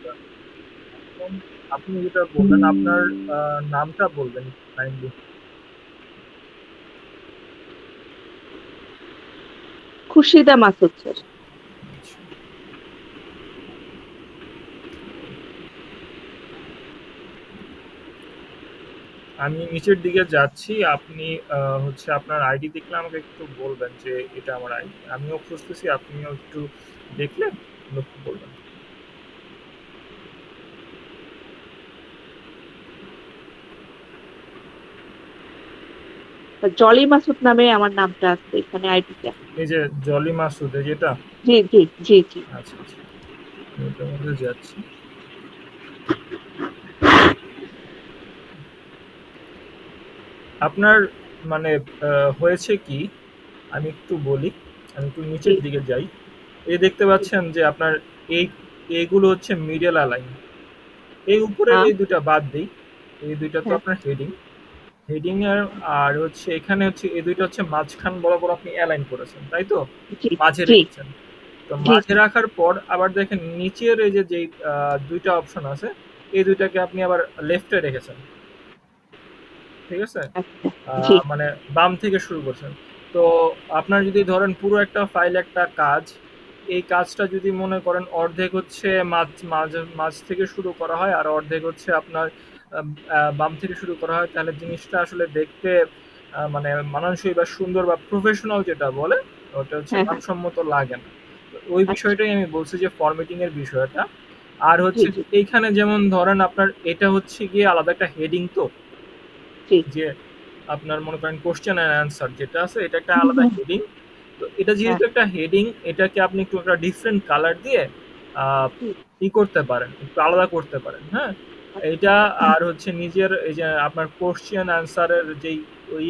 এখন আপনি যেটা বললেন আপনার নামটা বলবেন কাইন্ডলি। খুরশিদা মাসুদ স্যার। আমি নিচের দিকে যাচ্ছি। আপনি হচ্ছে আপনার আইডি দেখলে আমাকে একটু বলবেন যে এটা আমার আইডি। আমিও খুঁজতেছি, আপনিও একটু দেখলে একটু বলবেন। জলি মাসুদ নামে আমার নামটা আছে এখানে আইডিটা। এই যে জলি মাসুদ, এই যেটা? জি জি জি জি। আচ্ছা আচ্ছা, আমি এটার মধ্যে যাচ্ছি। আপনার মানে হয়েছে কি, আমি একটু বলি। আমি একটু জি নিচের দিকে যাই। এই দেখতে পাচ্ছেন যে আপনার এই এইগুলো হচ্ছে মিডল অ্যালাইন। এই উপরের হ্যাঁ এই দুটা বাদ দিই। এই দুইটা তো হ্যাঁ। আপনার হেডিং। হেডিং এর আর হচ্ছে এখানে হচ্ছে এই দুইটা হচ্ছে মাঝখান বরাবর আপনি অ্যালাইন করেছেন, তাই তো? জি মাঝে জি রেখেছেন। তো জি মাঝে জি। রাখার পর আবার দেখেন নিচের এই যে যেই দুইটা অপশন আছে, এই দুইটাকে আপনি আবার লেফটে রেখেছেন। ঠিক আছে? আচ্ছা। জি মানে বাম থেকে শুরু করছেন। তো আপনার যদি ধরেন পুরো একটা ফাইল একটা কাজ, এই কাজটা যদি মনে করেন অর্ধেক হচ্ছে মাঝ থেকে শুরু করা হয় আর অর্ধেক হচ্ছে আপনার বাম থেকে শুরু করা হয়, তাহলে জিনিসটা আসলে দেখতে মানে মানানসই বা সুন্দর বা প্রফেশনাল যেটা বলে ওটা হচ্ছে হ্যাঁ হ্যাঁ। মানসম্মত লাগে না। তো ওই আচ্ছা। বিষয়টাই আমি বলছি যে ফরম্যাটিং এর বিষয়টা। আর জি হচ্ছে জি এইখানে যেমন ধরেন আপনার এটা হচ্ছে গিয়ে আলাদা একটা হেডিং, তো জি। যে আপনার মনে করেন কোশ্চেন অ্যান্ড অ্যান্সার যেটা আছে এটা একটা হুম, আলাদা হুম, হেডিং। তো এটা হ্যাঁ। যেহেতু একটা হেডিং, এটাকে আপনি একটু একটা ডিফারেন্ট কালার দিয়ে আহ, জি। ই করতে পারেন, একটু আলাদা করতে পারেন, হ্যাঁ। আচ্ছা। এইটা হুম, আর হচ্ছে নিজের এই যে আপনার কোশ্চেন অ্যান্সারের যেই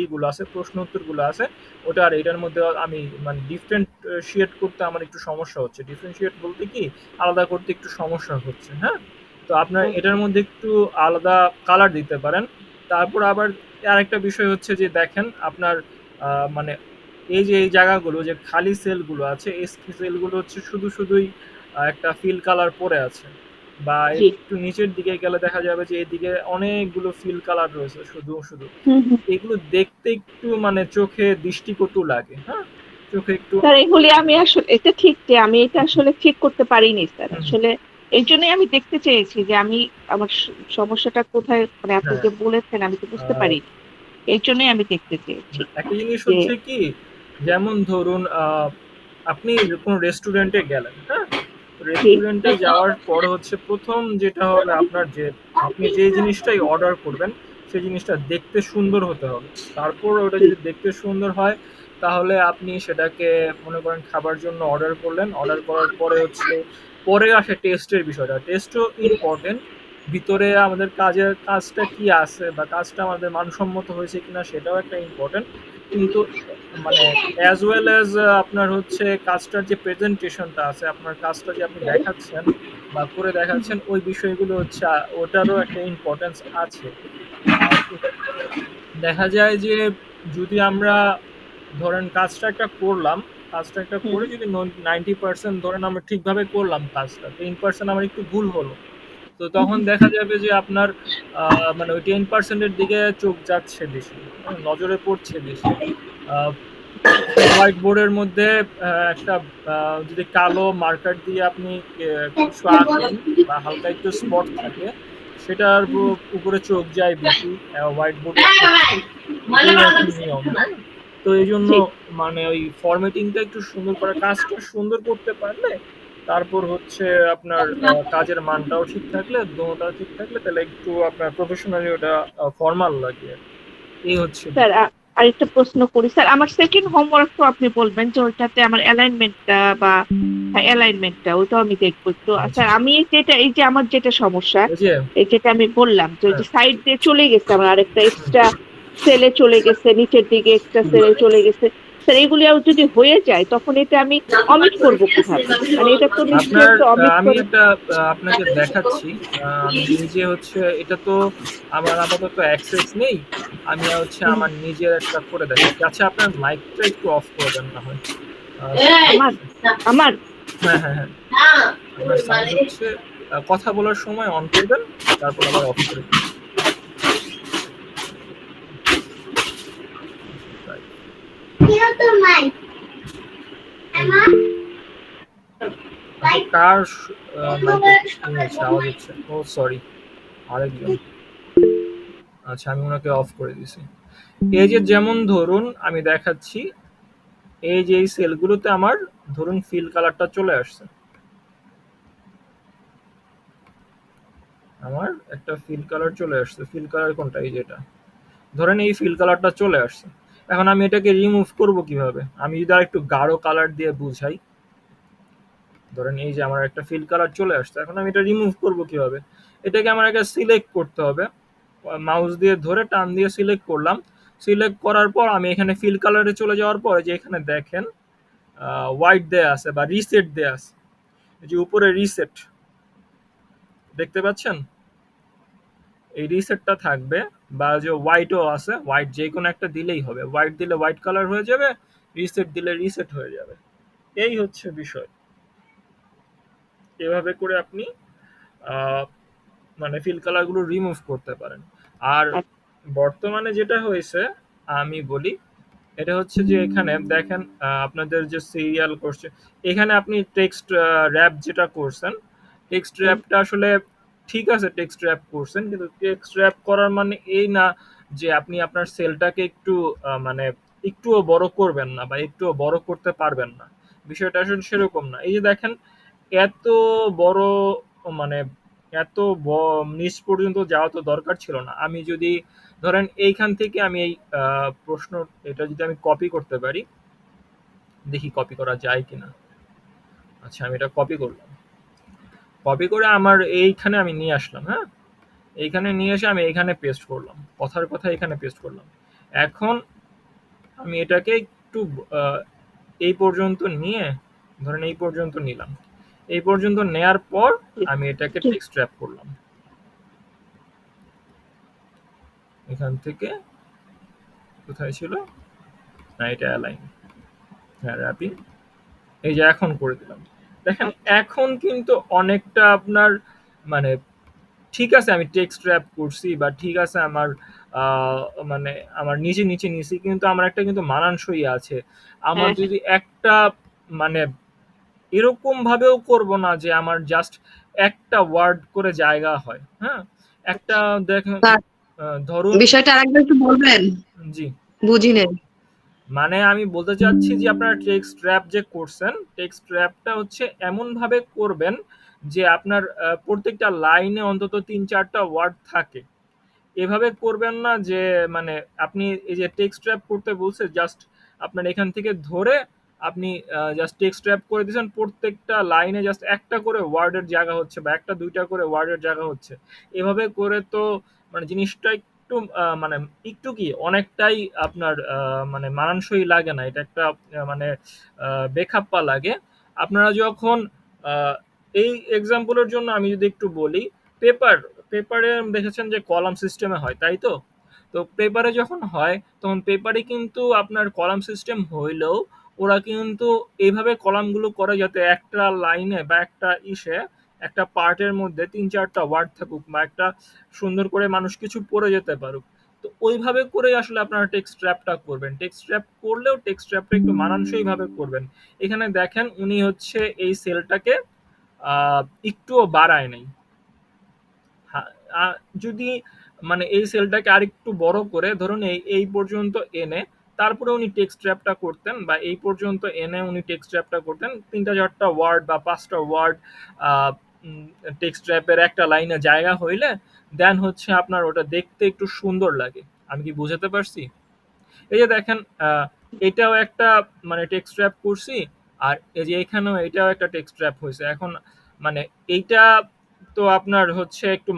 ইগুলো আছে, প্রশ্ন উত্তরগুলো আছে, ওটা আর এটার মধ্যে আমি মানে ডিফারেন্সিয়েট করতে আমার একটু সমস্যা হচ্ছে। ডিফারেন্সিয়েট বলতে কি, আলাদা করতে একটু সমস্যা হচ্ছে, হ্যাঁ। তো আপনার হুম, এটার মধ্যে একটু আলাদা কালার দিতে পারেন। তারপর আবার আরেকটা বিষয় হচ্ছে যে দেখেন আপনার মানে এই যে এই জায়গাগুলো যে খালি সেলগুলো আছে, এই সেলগুলো হচ্ছে শুধুই একটা ফিল কালার পরে আছে। বা জি। একটু নিচের দিকে গেলে দেখা যাবে যে এদিকে অনেকগুলো ফিল কালার রয়েছে শুধু। হুম হুম। এগুলো দেখতে একটু মানে চোখে দৃষ্টিকটু লাগে, হ্যাঁ। চোখে একটু স্যার এগুলি আমি আসলে এটা ঠিক যে আমি এটা আসলে ঠিক করতে পারিনি স্যার হুম, আসলে। এই জন্যই আমি দেখতে চেয়েছি যে আমি আমার সমস্যাটা কোথায়, মানে আপনি হ্যাঁ। যে বলেছেন আমি তো বুঝতে আহ, পারিনি। এই জন্যই আমি দেখতে চেয়েছি একটা জিনিস যে। হচ্ছে কি, যেমন ধরুন আপনি কোনো রেস্টুরেন্টে গেলেন, হ্যাঁ। জি রেস্টুরেন্টে যাওয়ার পর হচ্ছে প্রথম যেটা হবে আপনার যে আপনি যে জিনিসটাই অর্ডার করবেন সেই জিনিসটা দেখতে সুন্দর হতে হবে। তারপর ওটা জি যদি দেখতে সুন্দর হয়, তাহলে আপনি সেটাকে মনে করেন খাবার জন্য অর্ডার করলেন। অর্ডার করার পরে হচ্ছে পরে আসে টেস্টের বিষয়টা। টেস্টও ইম্পর্টেন্ট। ভিতরে আমাদের কাজটা কি আছে বা কাজটা আমাদের মানসম্মত হয়েছে কিনা সেটাও একটা ইম্পর্টেন্ট। কিন্তু মানে অ্যাজ ওয়েল অ্যাজ আপনার হচ্ছে কাজটার যে প্রেজেন্টেশনটা আছে, আপনার কাজটা যে আপনি দেখাচ্ছেন বা করে দেখাচ্ছেন, ওই বিষয়গুলো হচ্ছে ওটারও একটা ইম্পর্টেন্স আছে। আর দেখা যায় যে যদি আমরা ধরেন কাজটা একটা হুম করে যদি 90% ধরেন আমরা ঠিকভাবে করলাম কাজটা, 10% আমার একটু ভুল হলো, তো হুম তখন হুম। দেখা যাবে যে আপনার মানে ওই 10% এর দিকে চোখ যাচ্ছে বেশি, হ্যাঁ, নজরে পড়ছে বেশি। আহ, হোয়াইট বোর্ডের মধ্যে একটা যদি কালো মার্কার দিয়ে আপনি কিছু আঁকেন বা হালকা একটু স্পট থাকে, সেটার উপরে চোখ যায় বেশি হোয়াইট বোর্ডের ক্ষেত্রে। এটাই আর কি নিয়ম, হ্যাঁ। তো এই জন্য জি মানে ওই ফরম্যাটিংটা একটু সুন্দর করে কাজটা সুন্দর করতে পারলে, তারপর হচ্ছে আপনার কাজের মানটাও ঠিক থাকলে, দোনোটা ঠিক থাকলে, তাহলে একটু আপনার প্রফেশনালি ওটা ফর্মাল লাগে আর কি। এই হচ্ছে স্যার, আরেকটা প্রশ্ন করি স্যার। আমার সেকেন্ড হোমওয়ার্ক তো আপনি বলবেন যে ওইটাতে আমার অ্যালাইনমেন্টটা বা অ্যালাইনমেন্টটা ওইটাও আমি দেখবো একটু। আচ্ছা। স্যার আমি যেটা, এই যে আমার যেটা সমস্যা, ওই যে এই যেটা আমি বললাম যে ওই হ্যাঁ, যে সাইড দিয়ে চলে গেছে আমার আরেকটা হুম, এক্সট্রা সেলে চলে গেছে, নিচের দিকে এক্সট্রা হুম। সেলে চলে গেছে। স্যার এগুলি আর যদি হয়ে যায় তখন এটা আমি অমিট করব কিভাবে? মানে এটা তো নিশ্চয়ই আপনার একটা অমিট আমি করে। একটা আপনাকে দেখাচ্ছি। আমি নিজে হচ্ছে এটা তো আমার আপাতত অ্যাক্সেস নেই। আমি হচ্ছে হুম, আমার নিজের একটা করে দেখাচ্ছি। আচ্ছা, আপনার মাইকটা একটু অফ করে দেন না হয়। আমার আমার হ্যাঁ, হ্যাঁ, হ্যাঁ। আপনার সাউন্ড হচ্ছে। কথা বলার সময় অন করবেন, তারপর আবার অফ করে দিবেন। Right. আচ্ছা, কার মাইকে হচ্ছে, আওয়াজ হচ্ছে? ও সরি, আরেকজন। আচ্ছা, আমি ওনাকে অফ করে দিছি। এই যে যেমন ধরুন আমি দেখাচ্ছি, এই যে এই সেলগুলোতে আমার ধরুন ফিল কালারটা চলে আসছে। আমার একটা ফিল কালার চলে আসছে। ফিল কালার কোনটা? এই যেটা। ধরেন এই ফিল কালারটা চলে আসছে। এখন আমি এটাকে রিমুভ করব কিভাবে? আমি যদি আরেকটু গাঢ় কালার দিয়ে বুঝাই, ধরেন এই যে আমার একটা ফিল কালার চলে আসছে। এখন আমি এটা রিমুভ করব কিভাবে? এটাকে আমার আগে সিলেক্ট করতে হবে। মাউস দিয়ে ধরে টান দিয়ে সিলেক্ট করলাম। সিলেক্ট করার পর আমি এখানে ফিল কালারে চলে যাওয়ার পর যে এখানে দেখেন হোয়াইট দেয়া আছে বা রিসেট দেয়া আছে। এই যে উপরে রিসেট দেখতে পাচ্ছেন? এই রিসেটটা থাকবে, বা যে হোয়াইটও আছে, হোয়াইট যে কোনো একটা দিলেই হবে। হোয়াইট দিলে হোয়াইট কালার হয়ে যাবে, রিসেট দিলে রিসেট হয়ে যাবে। এই হচ্ছে বিষয়। এভাবে করে আপনি আহ, মানে ফিল কালারগুলো রিমুভ করতে পারেন। আর বর্তমানে যেটা হয়েছে আমি বলি, এটা হচ্ছে যে এখানে দেখেন আপনাদের যে সিরিয়াল করছে, এখানে আপনি টেক্সট র্যাপ যেটা করছেন, টেক্সট র্যাপটা আসলে ঠিক আছে, টেক্সট র্যাপ করছেন, কিন্তু টেক্সট র্যাপ করার মানে এই না যে আপনি আপনার সেলটাকে একটু মানে একটুও বড় করবেন না বা একটুও বড় করতে পারবেন না। বিষয়টা আসলে সেরকম না। এই যে দেখেন এত বড়, মানে এত নিচ পর্যন্ত যাওয়া তো দরকার ছিল না। আমি যদি ধরেন এইখান থেকে আমি এই প্রশ্ন, এটা যদি আমি কপি করতে পারি, দেখি কপি করা যায় কিনা। আচ্ছা, আমি এটা কপি করলাম। কপি করে আমার এইখানে আমি নিয়ে আসলাম, হ্যাঁ, এইখানে নিয়ে এসে আমি এইখানে পেস্ট করলাম, কথার কথা এখানে পেস্ট করলাম। এখন আমি এটাকে একটু আহ, এই পর্যন্ত নিয়ে, ধরেন এই পর্যন্ত নিলাম। এই পর্যন্ত নেয়ার পর আমি এটাকে টেক্সট র্যাপ করলাম এখান থেকে। কোথায় ছিল? না, এটা অ্যালাইন। হ্যাঁ, র্যাপিং। এই যে এখন করে দিলাম। দেখেন এখন কিন্তু অনেকটা আপনার, মানে ঠিক আছে আমি টেক্সট র্যাপ করছি বা ঠিক আছে আমার আহ, মানে আমার নিচে নিচে নিছি, কিন্তু আমার একটা কিন্তু মানানসই আছে। আমার যদি একটা, মানে এরকম ভাবেও করব না যে আমার জাস্ট একটা ওয়ার্ড করে জায়গা হয়, হ্যাঁ, একটা দেখেন ধরুন। বিষয়টা আরেকবার একটু বলবেন, জি, বুঝি নাই। মানে আমি বলতে চাচ্ছি যে আপনারা টেক্সট র‍্যাপ যে করছেন, টেক্সট র‍্যাপটা হচ্ছে এমন ভাবে করবেন যে আপনার প্রত্যেকটা লাইনে অন্তত ৩-৪টা ওয়ার্ড থাকে। এভাবে করবেন না যে, মানে আপনি এই যে টেক্সট র‍্যাপ করতে বলছে, জাস্ট আপনার এখান থেকে ধরে আপনি জাস্ট টেক্সট র‍্যাপ করে দিয়েছেন, প্রত্যেকটা লাইনে জাস্ট একটা করে ওয়ার্ডের জায়গা হচ্ছে বা একটা দুইটা করে ওয়ার্ডের জায়গা হচ্ছে। এভাবে করে তো মানে জিনিসটা একটু মানে একটু কি অনেকটাই আপনার মানে মানানসই লাগে না। এটা একটা মানে বেখাপ্পা লাগে। আপনারা যখন আহ, এই এক্সাম্পলের জন্য আমি যদি একটু বলি, পেপার, পেপারে দেখেছেন যে কলাম সিস্টেমে হয়, তাই তো? তো পেপারে যখন হয় তখন পেপারে কিন্তু আপনার কলাম সিস্টেম হইলেও ওরা কিন্তু এইভাবে কলামগুলো করে যাতে একটা লাইনে বা একটা ইসে, একটা পার্টের মধ্যে ৩-৪টা ওয়ার্ড থাকুক বা একটা সুন্দর করে মানুষ কিছু পড়ে যেতে পারুক। তো ওইভাবে করে আসলে আপনারা টেক্সট র‍্যাপটা করবেন। টেক্সট র‍্যাপ করলেও টেক্সট র‍্যাপটা একটু মানানসই ভাবে করবেন। এখানে দেখেন উনি হচ্ছে এই সেলটাকে একটুও বাড়ায় নাই। হ্যাঁ, যদি মানে এই সেলটাকে আরেকটু বড় করে ধরুন এই এই পর্যন্ত এনে তারপরে উনি টেক্সট র‍্যাপটা করতেন, বা এই পর্যন্ত এনে উনি টেক্সট র‍্যাপটা করতেন ৩টা ৪টা ওয়ার্ড বা ৫টা ওয়ার্ড টেক্সট র‍্যাপের একটা লাইনে জায়গা হইলে দেন হচ্ছে আপনার ওটা দেখতে একটু সুন্দর লাগে। আমি কি বুঝাতে পারছি? এই যে দেখেন এটাও একটা মানে টেক্সট র‍্যাপ করছি, আর এই যে এখানেও এটাও একটা টেক্সট র‍্যাপ হয়েছে। এখন মানে এইটা তো আপনার হচ্ছে একটু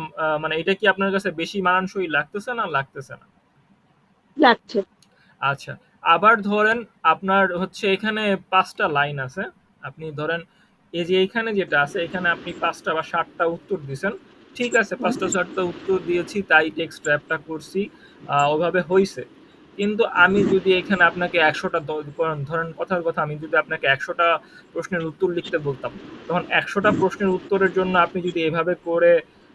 মানে এটা কি আপনার কাছে বেশি মানানসই লাগতেছে না লাগতেছে না? লাগছে। আচ্ছা, আবার ধরেন আপনার হচ্ছে এখানে ৫টা লাইন আছে। আপনি ধরেন এই যে এখানে যেটা আছে, এখানে আপনি ৫টা বা ৭টা উত্তর দিছেন। ঠিক আছে, ৫টা ৭টা উত্তর দিয়েছি তাই টেক্সট র‍্যাপটা করছি, ওভাবে হইছে। কিন্তু আমি যদি এখানে আপনাকে ১০০টা ধরেন কথার কথা আমি যদি আপনাকে ১০০টা প্রশ্নের উত্তর লিখতে বলতাম, তখন ১০০টা প্রশ্নের উত্তরের জন্য আপনি যদি এভাবে করে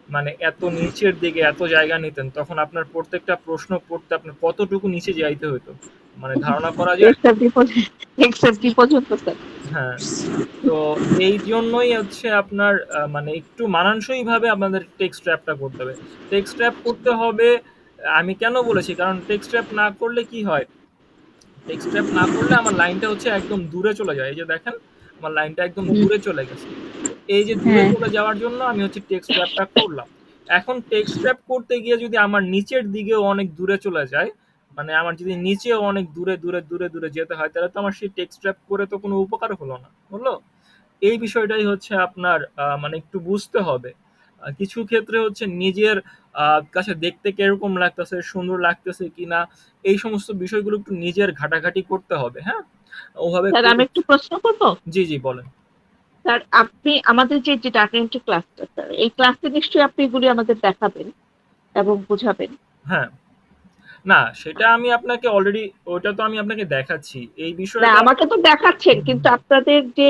মানে এত নিচের দিকে এত জায়গা নিতেন, তখন আপনার প্রত্যেকটা প্রশ্ন পড়তে আপনার কতটুকু নিচে যাইতে হইতো? মানে ধারণা করা যায়? এক্সএমপি পর্যন্ত, এক্সএমপি পর্যন্ত স্যার। হ্যাঁ। তো এই জন্যই হচ্ছে আপনার মানে একটু মানানসইভাবে আপনাদের টেক্সট র‍্যাপটা করতে হবে। টেক্সট র‍্যাপ করতে হবে, আমি কেন বলেছি? কারণ টেক্সট র‍্যাপ না করলে কি হয়? টেক্সট র‍্যাপ না করলে আমার লাইনটা হচ্ছে একদম দূরে চলে যায়। এই যে দেখেন, আমার লাইনটা একদম হুম, দূরে চলে গেছে। তো এই যে দূরে হ্যাঁ, চলে যাওয়ার জন্য আমি হচ্ছে টেক্সট র‍্যাপটা করলাম। এখন টেক্সট র‍্যাপ করতে গিয়ে যদি আমার নিচের দিকেও অনেক দূরে চলে যায়, মানে আমার যদি নিচেও অনেক দূরে যেতে হয়, তাহলে তো আমার সেই টেক্সট র‍্যাপ করে তো কোনো উপকার হলো না। হলো? এই বিষয়টাই হচ্ছে আপনার মানে একটু বুঝতে হবে। কিছু ক্ষেত্রে হচ্ছে নিজের কাছে দেখতে কিরকম লাগতেছে, সুন্দর লাগতেছে কিনা, এই সমস্ত বিষয়গুলো একটু নিজের ঘাটাঘাটি করতে হবে, হ্যাঁ? ওভাবে স্যার করে আমি একটু প্রশ্ন করব। জি, জি বলেন। স্যার আপনি আমাদের যে ডাটা এন্ট্রি ক্লাসটা, স্যার এই ক্লাসে নিশ্চয়ই আপনি এগুলি আমাদের দেখাবেন এবং বুঝাবেন। হ্যাঁ। না, সেটা আমি আপনাকে অলরেডি ওটা তো আমি আপনাকে দেখাচ্ছি। এই না বিষয়টা আমাকে তো দেখাচ্ছেন, হুম, কিন্তু আপনাদের যে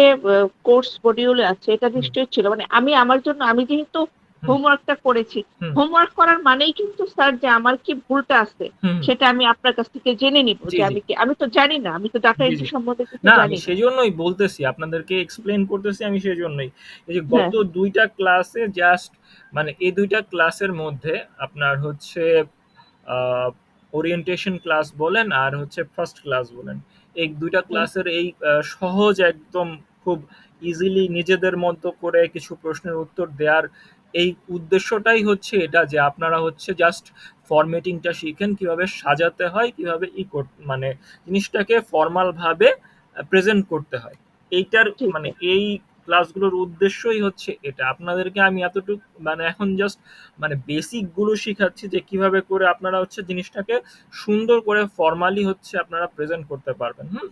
কোর্স মডিউলে আছে এটা হুম, নিশ্চয়ই ছিল। মানে আমি আমার জন্য আমি যেহেতু হুম, হোমওয়ার্কটা করেছি, হুম, হোমওয়ার্ক করার মানেই কিন্তু স্যার যে আমার কি ভুলটা আছে হুম, হুম। সেটা আমি আপনার কাছ থেকে জেনে নিব জি, যে জি, আমি তো জানি না, আমি তো ডাটা জি, জি। এন্ট্রি সম্বন্ধে কিছু না, আমি জানি না। সেজন্যই বলতেছি, আপনাদেরকে এক্সপ্লেইন করতেছি আমি সেজন্যই। এই যে হ্যাঁ, গত ২ টা ক্লাসে জাস্ট মানে এই ২ টা ক্লাসের মধ্যে আপনার হচ্ছে আ ওরিয়েন্টেশন ক্লাস বলেন আর হচ্ছে ফার্স্ট ক্লাস বলেন। এই ২ টা হুম, ক্লাসের এই সহজ একদম খুব ইজিলি নিজেদের মতো করে কিছু প্রশ্নের উত্তর দেয়ার এই উদ্দেশ্যটাই হচ্ছে এটা যে আপনারা হচ্ছে জাস্ট ফরম্যাটিংটা শিখেন, কিভাবে সাজাতে হয়, কিভাবে মানে জিনিসটাকে ফরমাল ভাবে প্রেজেন্ট করতে হয়। এইটার ঠিক মানে আছে। এই ক্লাসগুলোর উদ্দেশ্যই হচ্ছে এটা। আপনাদেরকে আমি এতটুক মানে এখন জাস্ট মানে বেসিক গুলো শিখাচ্ছি যে কিভাবে করে আপনারা হচ্ছে জিনিসটাকে সুন্দর করে ফরমালি হচ্ছে আপনারা প্রেজেন্ট করতে পারবেন। হুম?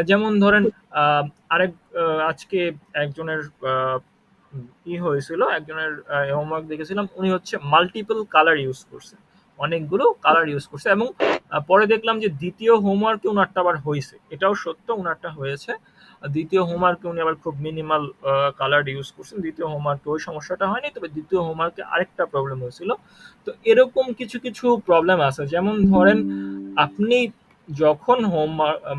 যেমন ধরেন আ আরেক আজকে একজনের আ হয়েছিল, একজনের হোমওয়ার্ক দেখেছিলাম। উনি হচ্ছে মাল্টিপল কালার ইউজ করছে। অনেকগুলো কালার ইউজ করছে এবং পরে দেখলাম যে ২য় হোমওয়ার্কে উনারটা আবার হইছে। এটাও সত্য, উনারটা হয়েছে। ২য় হোমওয়ার্কে উনি আবার খুব মিনিমাল কালার ইউজ করছেন। ২য় হোমওয়ার্কে ওই সমস্যাটা হয়নি। তবে ২য় হোমওয়ার্কে আরেকটা প্রবলেম হয়েছিল। তো এরকম কিছু প্রবলেম আছে। যেমন ধরেন আপনি যখন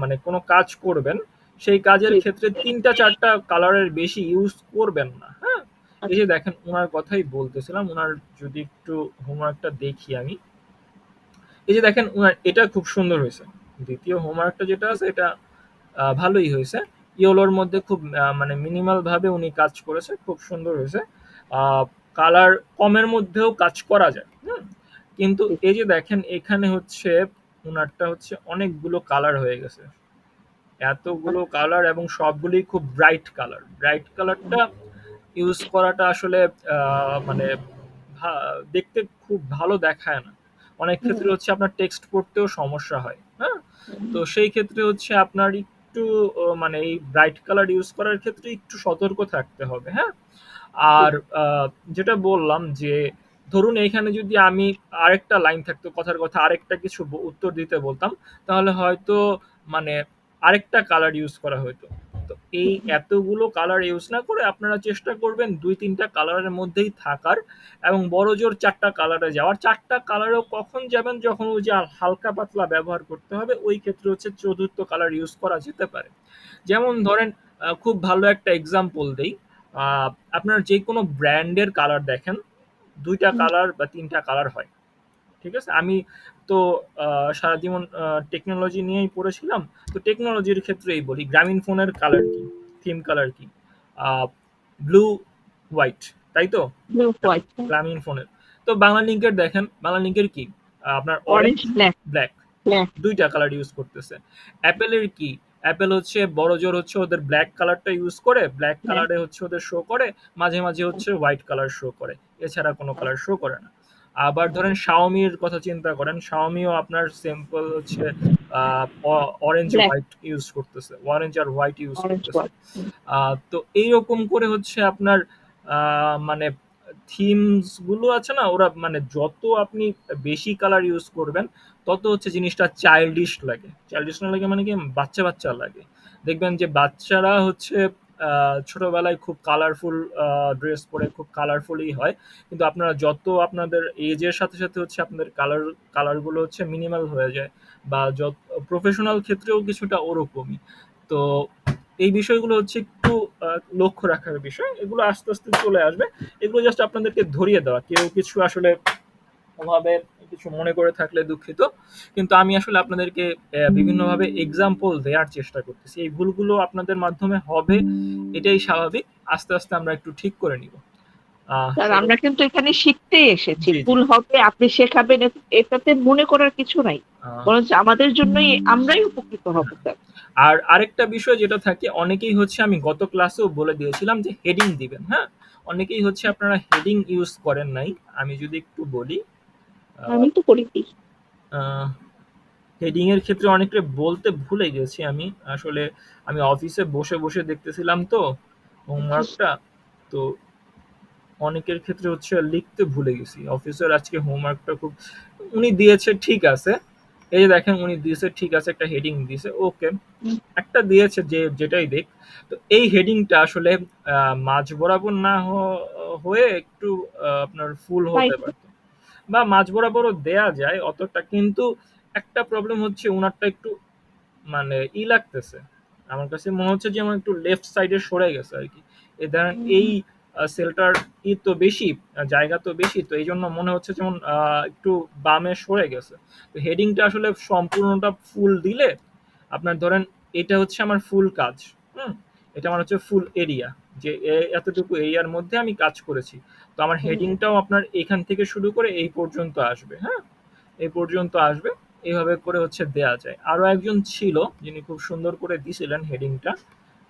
মানে কোনো কাজ করবেন, সেই কাজের জি, ক্ষেত্রে ৩ টা ৪ টা কালারের বেশি ইউজ করবেন না। হ্যাঁ? এই আচ্ছা, যে দেখেন উনার কথাই বলতেছিলাম। উনার যদি একটু হোমওয়ার্কটা দেখি আমি। এই যে দেখেন উনার এটা খুব সুন্দর হয়েছে। ২য় হোমওয়ার্কটা যেটা আছে এটা ভালোই হয়েছে। ইয়োলোর মধ্যে খুব মানে মিনিমাল ভাবে উনি কাজ করেছে। খুব সুন্দর হয়েছে। আ কালার কমের মধ্যেও কাজ করা যায়। হুম? কিন্তু ঠিক, এই যে দেখেন এখানে হচ্ছে উনারটা হচ্ছে অনেকগুলো কালার হয়ে গেছে। এতগুলো আচ্ছা, কালার এবং সবগুলোই খুব ব্রাইট কালার। ব্রাইট কালারটা ইউজ করাটা আসলে মানে ভা দেখতে খুব ভালো দেখায় না। অনেক হুম, ক্ষেত্রে হচ্ছে আপনার টেক্সট পড়তেও সমস্যা হয়। হ্যাঁ? হুম, তো সেই ক্ষেত্রে হচ্ছে আপনার একটু মানে এই ব্রাইট কালার ইউজ করার ক্ষেত্রে একটু সতর্ক থাকতে হবে। হ্যাঁ? ঠিক, আর যেটা বললাম যে ধরুন এইখানে যদি আমি আরেকটা লাইন থাকতো, কথার কথা আরেকটা কিছু উত্তর দিতে বলতাম, তাহলে হয়তো মানে আরেকটা কালার ইউজ করা হইতো। তো এই হুম, এতগুলো কালার ইউজ না করে আপনারা চেষ্টা করবেন ২-৩ টা কালারের মধ্যেই থাকার এবং বড়জোর ৪ টা কালারে যাওয়ার। ৪ টা কালারেও কখন যাবেন? যখন ওই যে হালকা পাতলা ব্যবহার করতে হবে, ওই ক্ষেত্রে হচ্ছে ৪র্থ কালার ইউজ করা যেতে পারে। যেমন ধরেন খুব ভালো একটা এক্সাম্পল দেই। আ আপনার যেকোনো ব্র্যান্ডের কালার দেখেন, ২ টা হুম, কালার বা ৩ টা কালার হয়। ঠিক আছে? আমি তো আ সারা জীবন টেকনোলজি নিয়েই পড়েছিলাম। তো টেকনোলজির ক্ষেত্রেই বলি, গ্রামীণ ফোনের কালার কি? থিম কালার কি? আ ব্লু, হোয়াইট, তাই তো? ব্লু হোয়াইট, গ্রামীণ ফোনের। তো বাংলালিংকের দেখেন, বাংলালিংকের কি? আপনার orange orange, black, black. Black, ২ টা কালার ইউজ করতেছে। অ্যাপেলের কি? অ্যাপেল হচ্ছে বড়জোর হচ্ছে ওদের ব্লাক কালারটা ইউজ করে, ব্লাক হ্যাঁ, কালারে হচ্ছে ওদের শো করে, মাঝে হচ্ছে হোয়াইট কালার শো করে। এছাড়া কোনো কালার শো করে না। আবার ধরেন Xiaomi এর কথা চিন্তা করেন। Xiaomi ও আপনার সিম্পল হচ্ছে আ অরেঞ্জ ব্ল্যাক, হোয়াইট ইউজ করতেছে। অরেঞ্জ আর হোয়াইট ইউজ অরেঞ্জ করতেছে। হোয়াইট, তো এইরকম করে হচ্ছে আপনার আ মানে থিমস গুলো আছে না, ওরা মানে যত আপনি বেশি কালার ইউজ করবেন তত হচ্ছে জিনিসটা চাইল্ডিশ লাগে। চাইল্ডিশ না লাগে মানে কি, বাচ্চা বাচ্চা লাগে। দেখবেন যে বাচ্চারা হচ্ছে ছোটবেলায় খুব কালারফুল ড্রেস পরে খুব কালারফুলই হয়, কিন্তু আপনারা যত আপনাদের এজের সাথে সাথে হচ্ছে আপনাদের কালারগুলো হচ্ছে মিনিমাল হয়ে যায়, বা যত প্রফেশনাল ক্ষেত্রেও কিছুটা ওরকমই। তো এই বিষয়গুলো হচ্ছে একটু লক্ষ্য রাখার বিষয়, এগুলো আস্তে আস্তে চলে আসবে। এগুলো জাস্ট আপনাদেরকে ধরিয়ে দেওয়া, কেউ কিছু আসলে ওভাবে কিছু মনে করে থাকলে দুঃখিত, কিন্তু আমি আসলে আপনাদেরকে বিভিন্নভাবে এক্সাম্পল দেওয়ার চেষ্টা করতেছি। এই ভুলগুলো আপনাদের মাধ্যমে হবে, এটাই স্বাভাবিক। আস্তে আস্তে আমরা একটু ঠিক করে নিব। স্যার তো আমরা কিন্তু এখানে শিখতেই এসেছি, জি জি। ভুল হবে, আপনি শেখাবেন, এটাতে মনে করার কিছু নাই, আহ, বরঞ্চ আমাদের জন্যই আমরাই উপকৃত হব স্যার। আর আরেকটা বিষয় যেটা থাকে, অনেকেই হচ্ছে, আমি গত ক্লাসেও বলে দিয়েছিলাম যে হেডিং দিবেন, হ্যাঁ। অনেকেই হচ্ছে আপনারা হেডিং ইউজ করেন নাই। আমি যদি একটু বলি, আমি তো করি কি। হেডিং এর ক্ষেত্রে অনেকটা বলতে ভুলে গেছি আমি আসলে। আমি অফিসে বসে বসে দেখতেছিলাম তো হোমওয়ার্কটা, তো অনেকের ক্ষেত্রে হচ্ছে লিখতে ভুলে গেছি। অফিসের আজকে হোমওয়ার্কটা খুব, উনি দিয়েছে ঠিক আছে, এই যে দেখেন উনি দিয়েছে ঠিক আছে, একটা হেডিং দিয়েছে, ওকে, একটা দিয়েছে যে যেটাই দেখ। তো এই হেডিংটা আসলে মাঝ বরাবর না হয়ে একটু আপনার ফুল হতে রাইট। পারতো, বা মাঝ বরাবরও দেয়া যায় অতটা, কিন্তু একটা প্রবলেম হচ্ছে উনারটা একটু মানে লাগতেছে। আমার কাছে মনে হচ্ছে যে আমার একটু লেফট সাইডে সরে গেছে আর কি। এই ধরেন এই সেলটার তো বেশি, জায়গা তো বেশি, তো এই জন্য মনে হচ্ছে যেমন একটু বামে সরে গেছে। তো হেডিংটা আসলে সম্পূর্ণটা ফুল দিলে আপনার ধরেন এটা হচ্ছে আমার ফুল কাজ। হুম, এটা আমার হচ্ছে ফুল এরিয়া, যে এতটুকু এরিয়ার মধ্যে আমি কাজ করেছি। তো আমার হেডিংটাও আপনার এখান থেকে শুরু করে এই পর্যন্ত আসবে, হ্যাঁ, এই পর্যন্ত আসবে। এইভাবে করে হচ্ছে দেয়া যায়। আরো একজন ছিল যিনি খুব সুন্দর করে দিছিলেন হেডিংটা,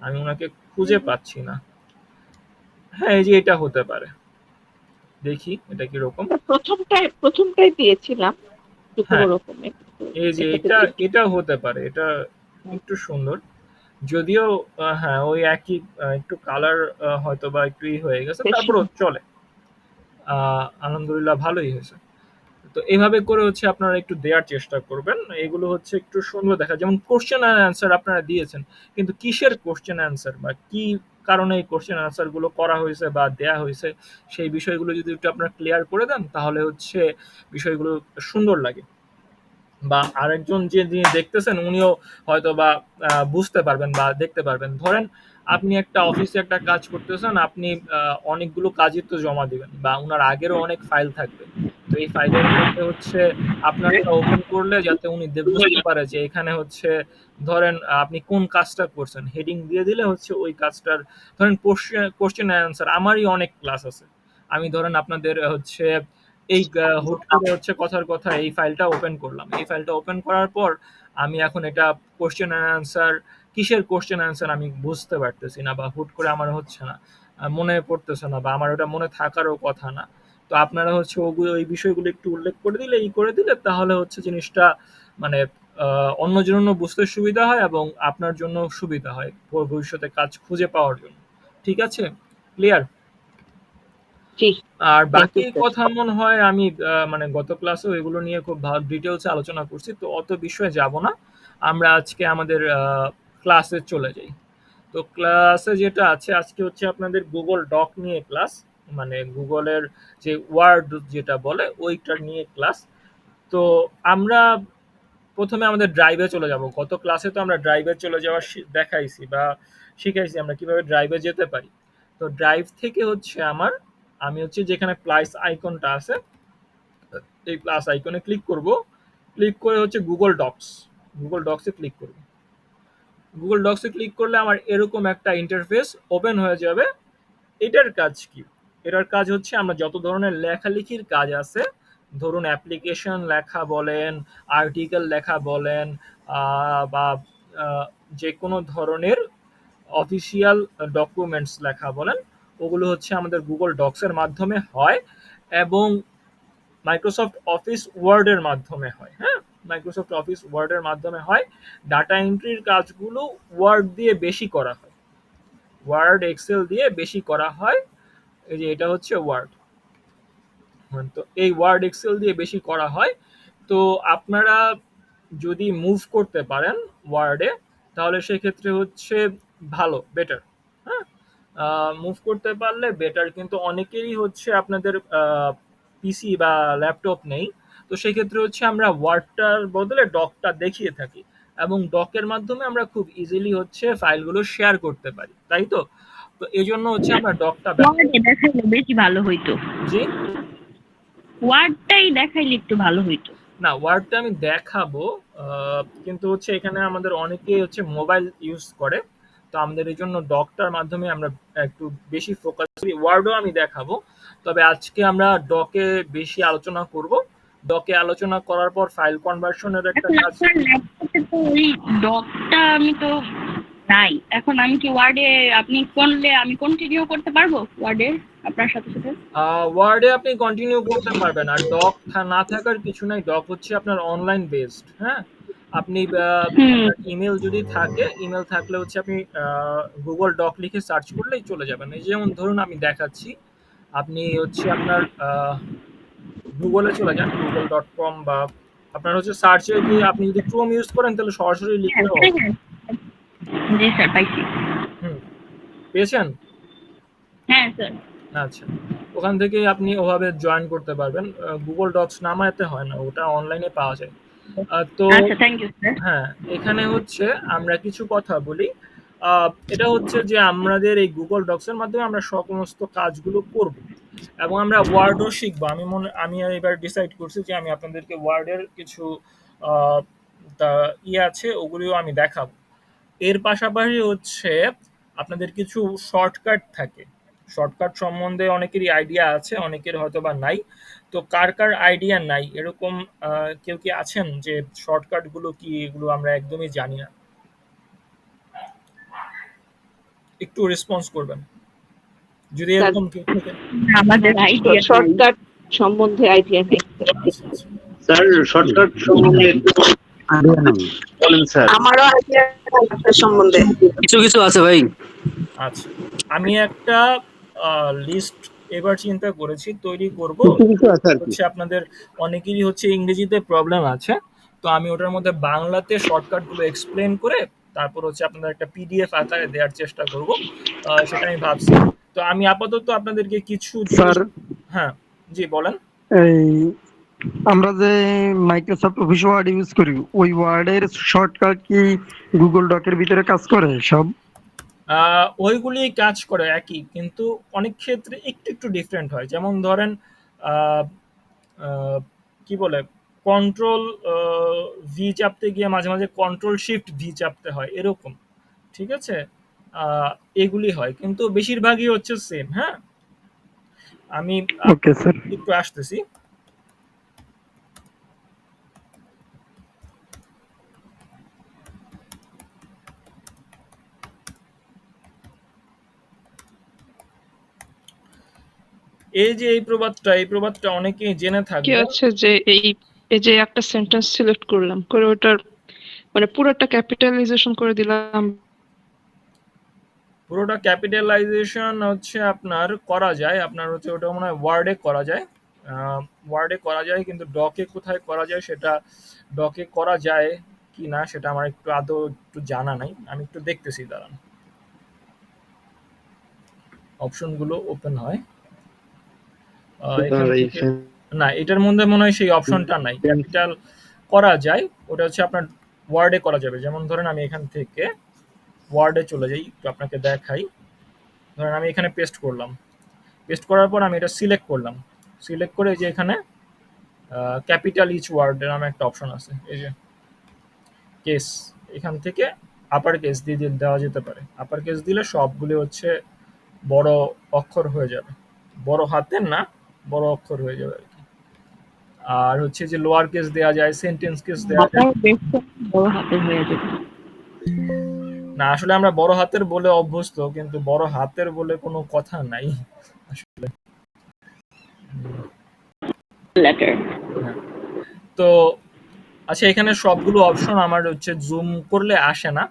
আমি ওনাকে খুঁজে পাচ্ছি না। হ্যাঁ, এই যে এটা হতে পারে, দেখি এটা কিরকম। প্রথমটাই দিয়েছিলাম একটু হ্যাঁ, কোনো রকমের, তো এই যে এটাতে এটা, দিয়ে এটা হতে পারে, এটা একটু সুন্দর। যদিও হ্যাঁ, ওই একই একটু কালার হয়তো বা একটু হয়ে গেছে, বেশি। তারপরও চলে। আলহামদুলিল্লাহ ভালোই হয়েছে। তো এভাবে করে হচ্ছে আপনারা একটু দেওয়ার চেষ্টা করবেন, এগুলো হচ্ছে একটু সুন্দর দেখা। যেমন কোশ্চেন অ্যান্ড অ্যান্সার আপনারা দিয়েছেন, কিন্তু কিসের কোশ্চেন অ্যান্সার বা কি কারণে এই কোশ্চেন অ্যান্সার গুলো করা হয়েছে বা দেয়া হয়েছে, সেই বিষয়গুলো যদি একটু আপনারা ক্লিয়ার করে দেন তাহলে হচ্ছে বিষয়গুলো সুন্দর লাগে। বা আরেকজন যে যিনি দেখতেছেন উনিও হয়তো বা বুঝতে পারবেন বা দেখতে পারবেন। ধরেন আপনি একটা অফিসে একটা কাজ করতেছেন, আপনি অনেকগুলো কাজই তো জমা দিবেন, বা উনার আগেরও অনেক ফাইল থাকবে। তো এই ফাইলের মধ্যে হচ্ছে আপনারটা ওপেন করলে যাতে উনি বুঝতে পারে যে এখানে হচ্ছে ধরেন আপনি কোন কাজটা করছেন, হেডিং দিয়ে দিলে হচ্ছে ওই কাজটার, ধরেন কোশ্চেন অ্যান্সার আমারই অনেক ক্লাস আছে। আমি ধরেন আপনাদের হচ্ছে এই হুট করে হচ্ছে কথার কথা এই ফাইলটা ওপেন করলাম। এই ফাইলটা ওপেন করার পর আমি এখন এটা কোশ্চেন অ্যান্ড আনসার, কিসের কোশ্চেন অ্যান্সার আমি বুঝতে পারতেছি না, বা হুট করে আমার হচ্ছে না, মনে পড়তেছে না, বা আমার ওটা মনে থাকারও কথা না। তো আপনারা হচ্ছে ওগুলো, ওই বিষয়গুলো একটু উল্লেখ করে দিলে, করে দিলে তাহলে হচ্ছে জিনিসটা মানে অন্যজনের জন্য বুঝতে সুবিধা হয় এবং আপনার জন্য সুবিধা হয় ভবিষ্যতে কাজ খুঁজে পাওয়ার জন্য। ঠিক আছে? ক্লিয়ার? জি। আর থ্যাংক বাকি ইউ স্যার। কথা মনে হয় আমি মানে গত ক্লাসেও এগুলো নিয়ে খুব ভালো ডিটেলসে আলোচনা করছি, তো অত বিষয়ে যাব না। আমরা আজকে আমাদের ক্লাসে চলে যাই। তো ক্লাসে যেটা আছে আজকে হচ্ছে আপনাদের গুগল ডক নিয়ে ক্লাস, মানে গুগলের যে ওয়ার্ড যেটা বলে ওইটা নিয়ে ক্লাস। তো আমরা প্রথমে আমাদের ড্রাইভে চলে যাব। গত ক্লাসে তো আমরা ড্রাইভে চলে যাওয়া দেখাইছি বা শিখাইছি আমরা কিভাবে ড্রাইভে যেতে পারি। তো ড্রাইভ থেকে হচ্ছে আমি হচ্ছে যেখানে প্লাস আইকনটা আছে, এই প্লাস আইকনে ক্লিক করব। ক্লিক করে হচ্ছে গুগল ডক্স, গুগল ডক্সে ক্লিক করব। গুগল ডক্সে ক্লিক করলে আমার এরকম একটা ইন্টারফেস ওপেন হয়ে যাবে। এটার কাজ কি? এটার কাজ হচ্ছে আমরা যত ধরনের লেখালেখির কাজ আছে, ধরুন অ্যাপ্লিকেশন লেখা বলেন, আর্টিকেল লেখা বলেন, বা যে কোনো ধরনের অফিসিয়াল ডকুমেন্টস লেখা বলেন, ওগুলো হচ্ছে আমাদের গুগল ডক্সের মাধ্যমে হয়, এবং মাইক্রোসফট অফিস ওয়ার্ডের মাধ্যমে হয়। হ্যাঁ, মাইক্রোসফট অফিস ওয়ার্ডের মাধ্যমে হয়। ডাটা এন্ট্রির কাজগুলো ওয়ার্ড দিয়ে বেশি করা হয়, ওয়ার্ড এক্সেল দিয়ে বেশি করা হয়। এই যে এটা হচ্ছে ওয়ার্ড। তো এই ওয়ার্ড এক্সেল দিয়ে বেশি করা হয়। তো আপনারা যদি মুভ করতে পারেন ওয়ার্ডে, তাহলে সেক্ষেত্রে হচ্ছে ভালো, বেটার। হ্যাঁ, মুভ করতে পারলে বেটার, কিন্তু অনেকেরই হচ্ছে আপনাদের পিসি বা ল্যাপটপ নেই। তো সেক্ষেত্রে হচ্ছে আমরা ওয়ার্ডটার বদলে ডকটা দেখিয়ে থাকি, এবং ডকের মাধ্যমে আমরা খুব ইজিলি হচ্ছে ফাইলগুলো শেয়ার করতে পারি, তাই তো? তো এই জন্য হচ্ছে আমরা ডকটা ব্যবহার। ওয়ার্ডে দেখাইলে বেশি ভালো হইতো, জি, ওয়ার্ডটাই দেখাইলে একটু ভালো হইতো। না ওয়ার্ডটা আমি দেখাবো, কিন্তু হচ্ছে এখানে আমাদের অনেকেই হচ্ছে মোবাইল ইউজ করে। তো আমাদের এই জন্য ডকটার মাধ্যমে আমরা একটু বেশি ফোকাস করি। ওয়ার্ডও আমি দেখাবো, তবে আজকে আমরা ডকে বেশি আলোচনা করব। ডকে আলোচনা করার পর ফাইল কনভার্সনের একটা এখন কাজ। আপনার ল্যাপটপে তো ওই ডকটা আমি তো নাই, এখন আমি কি ওয়ার্ডে আপনি করলে আমি কন্টিনিউ করতে পারবো ওয়ার্ডে আপনার সাথে সাথে? ওয়ার্ডে আপনি কন্টিনিউ করতে পারবেন, আর ডক না থাকার কিছু নাই। ডক হচ্ছে আপনার অনলাইন বেসড। হ্যাঁ, আপনি হুম। আপনার ইমেল যদি থাকে, ইমেল থাকলে হচ্ছে আপনি গুগল ডক লিখে সার্চ করলেই চলে যাবেন। এই যেমন ধরুন আমি দেখাচ্ছি, আপনি হচ্ছে আপনার গুগলে চলে যান, google.com, বা আপনার হচ্ছে সার্চে কি আপনি যদি ক্রোম ইউজ করেন তাহলে সরাসরি হ্যাঁ, লিখলেও হ্যাঁ, হবে। হ্যাঁ। জি স্যার, পাইছি। হুম, পেয়েছেন? হ্যাঁ স্যার। আচ্ছা, ওখান থেকে আপনি ওভাবে জয়েন করতে পারবেন। গুগল ডক্স নামাতে হয় না, ওটা অনলাইনে পাওয়া যায়। তো আচ্ছা, থ্যাংক ইউ স্যার। হ্যাঁ, এখানে হচ্ছে আমরা কিছু কথা বলি। এটা হচ্ছে যে আমাদের এই গুগল ডক্সের মাধ্যমে আমরা সমস্ত কাজগুলো করব, এবং আমরা ওয়ার্ডও শিখবো। আমি এবার ডিসাইড করছি যে আমি আপনাদেরকে ওয়ার্ডের কিছু আহ, তা আছে, ওগুলিও আমি দেখাবো। এর পাশাপাশি হচ্ছে আপনাদের কিছু শর্টকাট থাকে। শর্টকাট সম্বন্ধে অনেকেরই আইডিয়া আছে, অনেকের হয়তো বা নাই। তো কার কার আইডিয়া নাই এরকম কেউ কি আছেন যে শর্টকাট গুলো কি, এগুলো আমরা একদমই জানি না? একটু রেসপন্স করবেন যদি স্যার, এরকম কেউ থাকে। আমাদের আইডিয়া শর্টকাট সম্বন্ধে আইডিয়া নেই। আচ্ছা আচ্ছা, স্যার শর্টকাট সম্বন্ধে একটু আইডিয়া নাই। বলেন স্যার। আমারও আইডিয়া শর্টকাট সম্বন্ধে। কিছু কিছু আছে ভাই। আচ্ছা, আমি একটা লিস্ট এবার চিন্তা করেছি, তৈরি করব। কিছু কিছু আছে আর কি। হচ্ছে আপনাদের অনেকেরই হচ্ছে ইংরেজিতে প্রবলেম আছে, তো আমি ওটার মধ্যে বাংলাতে শর্টকাট গুলো এক্সপ্লেন করে তারপর হচ্ছে আপনাদের একটা পিডিএফ আকারে দেওয়ার চেষ্টা করব। সেটা আমি ভাবছি। তো আমি আপাতত আপনাদেরকে কিছু জিনিস। স্যার, হ্যাঁ, জি বলেন। এই আমরা যে মাইক্রোসফট অফিস ওয়ার্ড ইউজ করি, ওই ওয়ার্ডের শর্টকাট কি গুগল ডকের ভিতরে কাজ করে সব? ওইগুলি কাজ করে একই, কিন্তু অনেক ক্ষেত্রে একটু একটু ডিফারেন্ট হয়। যেমন ধরেন আহ, আহ, কি বলে, কন্ট্রোল ভি চাপতে গিয়ে মাঝে মাঝে কন্ট্রোল শিফট ভি চাপতে হয়, এরকম। ঠিক আছে, আহ, এগুলি হয়, কিন্তু বেশিরভাগই হচ্ছে সেম। হ্যাঁ, আমি ওকে স্যার। একটু আসতেছি। এই যে এই প্রবাদটা অনেকেই জেনে কি থাকবে। আছে যে এই যে একটা সেন্টেন্স সিলেক্ট করলাম, করে ওটার মানে পুরোটা ক্যাপিটালাইজেশন করে দিলাম। পুরোটা ক্যাপিটালাইজেশন হচ্ছে আপনার করা যায়, আপনার হচ্ছে ওটা মনে হয় ওয়ার্ডে করা যায়। ওয়ার্ডে করা যায়, কিন্তু ডকে কোথায় করা যায় সেটা, ডকে করা যায় কি না সেটা আমার একটু আদৌ একটু জানা নাই। আমি একটু দেখতেছি, দাঁড়ান। অপশনগুলো ওপেন হয় এখান স্যার এই থেকে। না, এটার মধ্যে মনে হয় সেই অপশনটা নাই। ক্যাপিটাল করা যায়, ওটা হচ্ছে আপনার ওয়ার্ডে করা যাবে। যেমন ধরেন আমি এখান থেকে ওয়ার্ডে চলে যাই, একটু আপনাকে দেখাই। ধরেন আমি এখানে পেস্ট করলাম, পেস্ট করার পর আমি এটা সিলেক্ট করলাম। সিলেক্ট করে এই যে এখানে ক্যাপিটাল ইচ ওয়ার্ড নামে একটা অপশন আছে, এই যে কেস, এখান থেকে আপার কেস দিয়ে দেওয়া যেতে পারে। আপার কেস দিলে সবগুলি হচ্ছে বড় অক্ষর হয়ে যাবে, বড় হাতের না, বড় অক্ষর হয়ে যাবে আর কি। আর হচ্ছে যে লোয়ার কেস দেওয়া যায়, সেন্টেন্স কেস দেওয়া যায়। আপনার বেশ বড় হাতের হয়ে যাবে। না, আসলে আমরা বড় হাতের বলে অভ্যস্ত, কিন্তু বড় হাতের বলে কোনো কথা নাই আসলে। লেটার। হ্যাঁ, তো আচ্ছা, এখানে সবগুলো অপশন আমার হচ্ছে জুম করলে আসে না,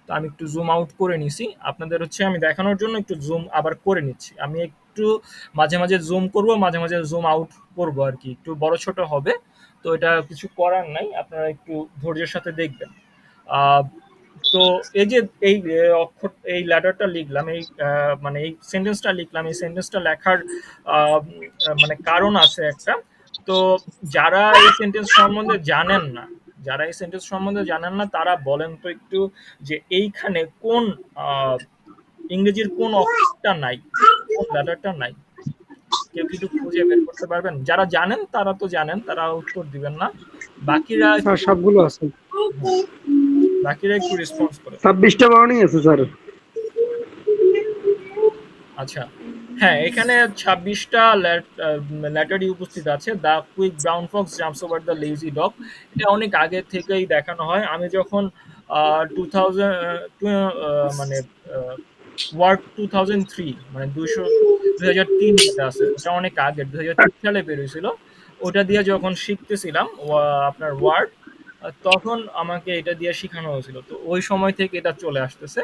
তো আমি একটু জুম আউট করে নিছি। আপনাদের হচ্ছে আমি দেখানোর জন্য একটু জুম আবার করে নিচ্ছি। আমি একটু মাঝে মাঝে জুম করব, মাঝে মাঝে জুম আউট করব আর কি, একটু বড় ছোট হবে। তো এটা কিছু করার নাই, আপনারা একটু ধৈর্যের সাথে দেখবেন। আহ, তো এই যে এই অক্ষর এই লেটারটা লিখলাম, এই মানে এই সেন্টেন্সটা লিখলাম, এই সেন্টেন্সটা লেখার মানে কারণ আছে একটা। তো যারা এই সেন্টেন্স সম্বন্ধে জানেন না, যারা এই সেন্টেন্স সম্বন্ধে জানেন না তারা বলেন তো একটু যে এইখানে কোন ইংরেজির কোন অক্ষরটা নাই, কোন লেটারটা নাই। কেউ কি একটু খুঁজে বের করতে পারবেন? যারা জানেন তারা তো জানেন, তারা উত্তর দিবেন না। বাকিরা স্যার একটু, সবগুলো আছে, হ্যাঁ, বাকিরা একটু রেসপন্স করে। 26টা বারণই আছে স্যার। আচ্ছা, হ্যাঁ, এখানে 26টা লেটারই উপস্থিত আছে। The quick brown Fox jumps over the lazy dog, এটা অনেক আগে থেকেই দেখানো হয়। আমি যখন 2000 মানে ওয়ার্ড 2003 মানে 2003 যেটা আছে ওটা অনেক আগে, 2003 সালে বের হয়েছিল। ওটা দিয়ে যখন শিখতেছিলাম আপনার ওয়ার্ড, তখন আমাকে এটা দিয়ে শেখানো হয়েছিল। তো ওই সময় থেকে এটা চলে আসতেছে।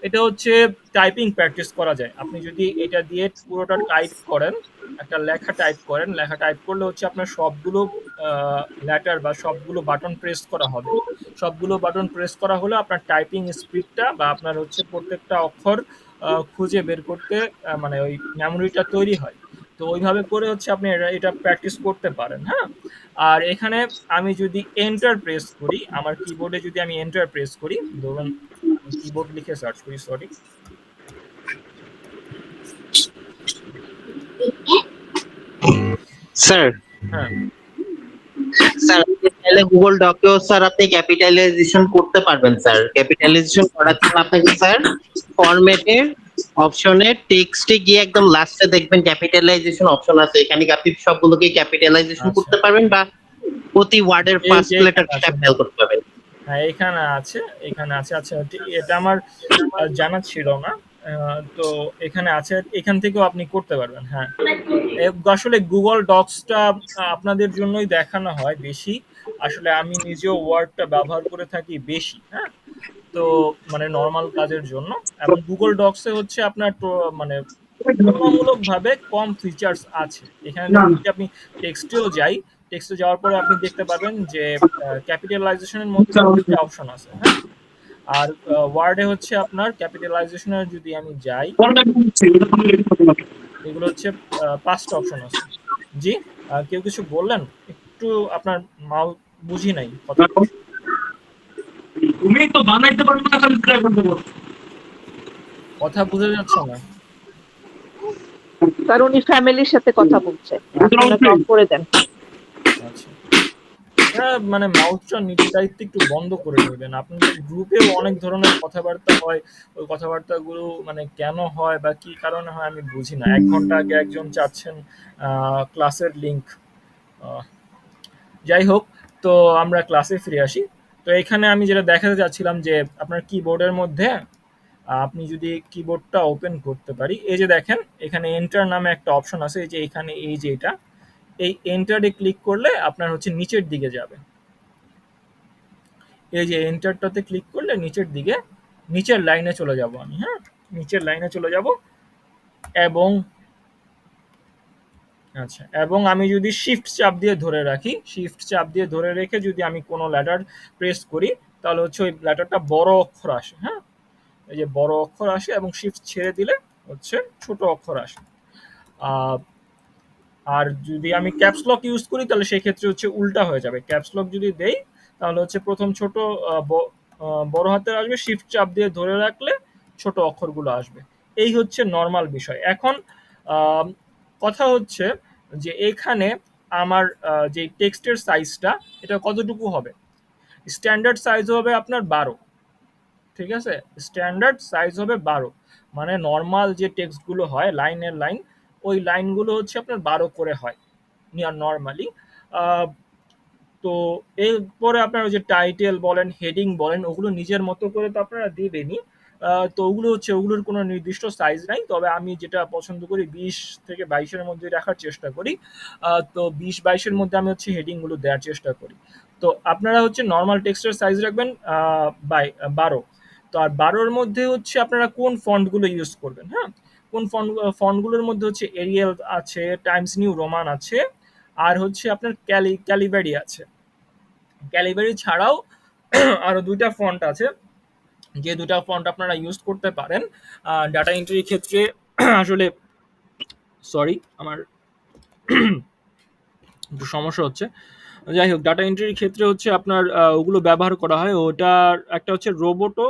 এটা হচ্ছে টাইপিং প্র্যাকটিস করা যায়। আপনি যদি এটা দিয়ে পুরোটা টাইপ করেন, একটা লেখা টাইপ করেন, লেখা টাইপ করলে হচ্ছে আপনার সবগুলো লেটার বা সবগুলো বাটন প্রেস করা হবে। সবগুলো বাটন প্রেস করা হলে আপনার টাইপিং স্পিডটা বা আপনার হচ্ছে প্রত্যেকটা অক্ষর খুঁজে বের করতে মানে ওই মেমোরিটা তৈরি হয়। তো ওইভাবে করে হচ্ছে আপনি এটা এটা প্র্যাকটিস করতে পারেন, হ্যাঁ। আর এখানে আমি যদি এন্টার প্রেস করি, আমার কিবোর্ডে যদি আমি এন্টার প্রেস করি, ধরুন কিবোর্ড লিখে সার্চ করি, সরি, স্যার হ্যাঁ, স্যার আপনি চাইলে গুগল ডকেও স্যার আপনি ক্যাপিটালাইজেশন করতে পারবেন স্যার। ক্যাপিটালাইজেশন করার জন্য আপনাকে স্যার ফরম্যাটের অপশনে টেক্সটে গিয়ে একদম লাস্টে দেখবেন ক্যাপিটালাইজেশন অপশন আছে, এখানে কি আপনি সবগুলোকে ক্যাপিটালাইজেশন আচ্ছা, করতে পারবেন বা প্রতি ওয়ার্ডের এই ফার্স্ট যে এখানে লেটারটা আছে, ক্যাপিটাল করতে পারবেন। হ্যাঁ এখানে আছে, এখানে আছে। আচ্ছা, এটা আমার জানা ছিল না। তো এখানে আছে, এখান থেকেও আপনি করতে পারবেন, হ্যাঁ। আসলে গুগল ডক্সটা আপনাদের জন্যই দেখানো হয় বেশি। আসলে আমি নিজেও ওয়ার্ডটা ব্যবহার করে থাকি বেশি, হ্যাঁ। তো মানে নর্মাল কাজের জন্য। এবং গুগল ডক্সে হচ্ছে আপনার মানে তুলনামূলকভাবে কম ফিচার্স আছে। এখানে যেমন যদি আপনি টেক্সটেও যাই, টেক্সটে যাওয়ার পরে আপনি দেখতে পাবেন যে ক্যাপিটালাইজেশনের মধ্যে 2টা অপশন আছে, হ্যাঁ। আর ওয়ার্ডে হচ্ছে আপনার ক্যাপিটালাইজেশনের যদি আমি যাই, এগুলো হচ্ছে 5টা অপশন আছে। জি, কেউ কিছু বললেন? একটু আপনার মাল বুঝি নাই কথা, কথা বুঝে যাচ্ছে না। স্যার উনি ফ্যামিলির সাথে কথা বলছে, আপনি ওনাকে অফ করে দেন। আচ্ছা, মানে মাউথটা নিজের দায়িত্বে একটু বন্ধ করে নেবেন। আপনাদের গ্রুপেও অনেক ধরনের কথাবার্তা হয়, ওই কথাবার্তাগুলো মানে কেন হয় বা কি কারণে হয় আমি বুঝি না। 1 ঘন্টা আগে একজন চাচ্ছেন ক্লাসের লিঙ্ক। যাই হোক, তো আমরা ক্লাসে ফিরে আসি। তো এখানে আমি যেটা দেখাতে চাচ্ছিলাম যে আপনার কিবোর্ডের মধ্যে আপনি যদি কিবোর্ডটা ওপেন করতে পারি, এই যে দেখেন এখানে এন্টার নামে একটা অপশন আছে, এই যে এখানে এই যে এটা, এই এন্টারে ক্লিক করলে আপনার হচ্ছে নিচের দিকে যাবে। এই যে এন্টারটাতে ক্লিক করলে নিচের দিকে, নিচের লাইনে চলে যাব আমি, হ্যাঁ, নিচের লাইনে চলে যাব। এবং আচ্ছা, এবং আমি যদি শিফট চাপ দিয়ে ধরে রাখি, শিফট চাপ দিয়ে ধরে রেখে যদি আমি কোনো লেটার প্রেস করি, তাহলে হচ্ছে ওই লেটারটা বড় অক্ষর আসে, হ্যাঁ। এই যে বড় অক্ষর আসে, এবং শিফট ছেড়ে দিলে হচ্ছে ছোট অক্ষর আসে। আহ, আর যদি আমি ক্যাপস লক ইউজ করি তাহলে সেই ক্ষেত্রে হচ্ছে উল্টা হয়ে যাবে। ক্যাপস লক যদি দেই তাহলে হচ্ছে প্রথম ছোট বড় হাতের আসবে, শিফট চাপ দিয়ে ধরে রাখলে ছোট অক্ষরগুলো আসবে। এই হচ্ছে নর্মাল বিষয়। এখন আহ, কথা হচ্ছে যে এখানে আমার যে টেক্সটের সাইজটা, এটা কতটুকু হবে? স্ট্যান্ডার্ড সাইজ হবে আপনার 12, ঠিক আছে। স্ট্যান্ডার্ড সাইজ হবে 12, মানে নর্মাল যে টেক্সটগুলো হয় লাইনের লাইন, ওই লাইনগুলো হচ্ছে আপনার 12 করে হয় নিয়ার নর্মালি। তো এরপরে আপনার ওই যে টাইটেল বলেন, হেডিং বলেন, ওগুলো নিজের মতো করে তো আপনারা দিবেনই। তো ওগুলো হচ্ছে ওগুলোর কোনো নির্দিষ্ট সাইজ নাই, তবে আমি যেটা পছন্দ করি 20 থেকে 22-এর মধ্যে রাখার চেষ্টা করি। তো 20-22-এর মধ্যে আমি হচ্ছে হেডিংগুলো দেওয়ার চেষ্টা করি। তো আপনারা হচ্ছে নর্মাল টেক্সটের সাইজ রাখবেন 12। তো আর 12-র মধ্যে হচ্ছে আপনারা কোন ফন্টগুলো ইউজ করবেন, হ্যাঁ, কোন ফন্টগুলোর মধ্যে হচ্ছে এরিয়াল আছে, টাইমস নিউ রোমান আছে, আর হচ্ছে আপনার ক্যালিবারি আছে। ক্যালিবারি ছাড়াও আরো 2টা ফন্ট আছে, যে 2টা ফন্ট আপনারা ইউজ করতে পারেন ডাটা এন্ট্রির ক্ষেত্রে। আসলে সরি, আমার একটু সমস্যা হচ্ছে। যাই হোক, ডাটা এন্ট্রির ক্ষেত্রে হচ্ছে আপনার ওগুলো ব্যবহার করা হয়। ওটার একটা হচ্ছে রোবোটো,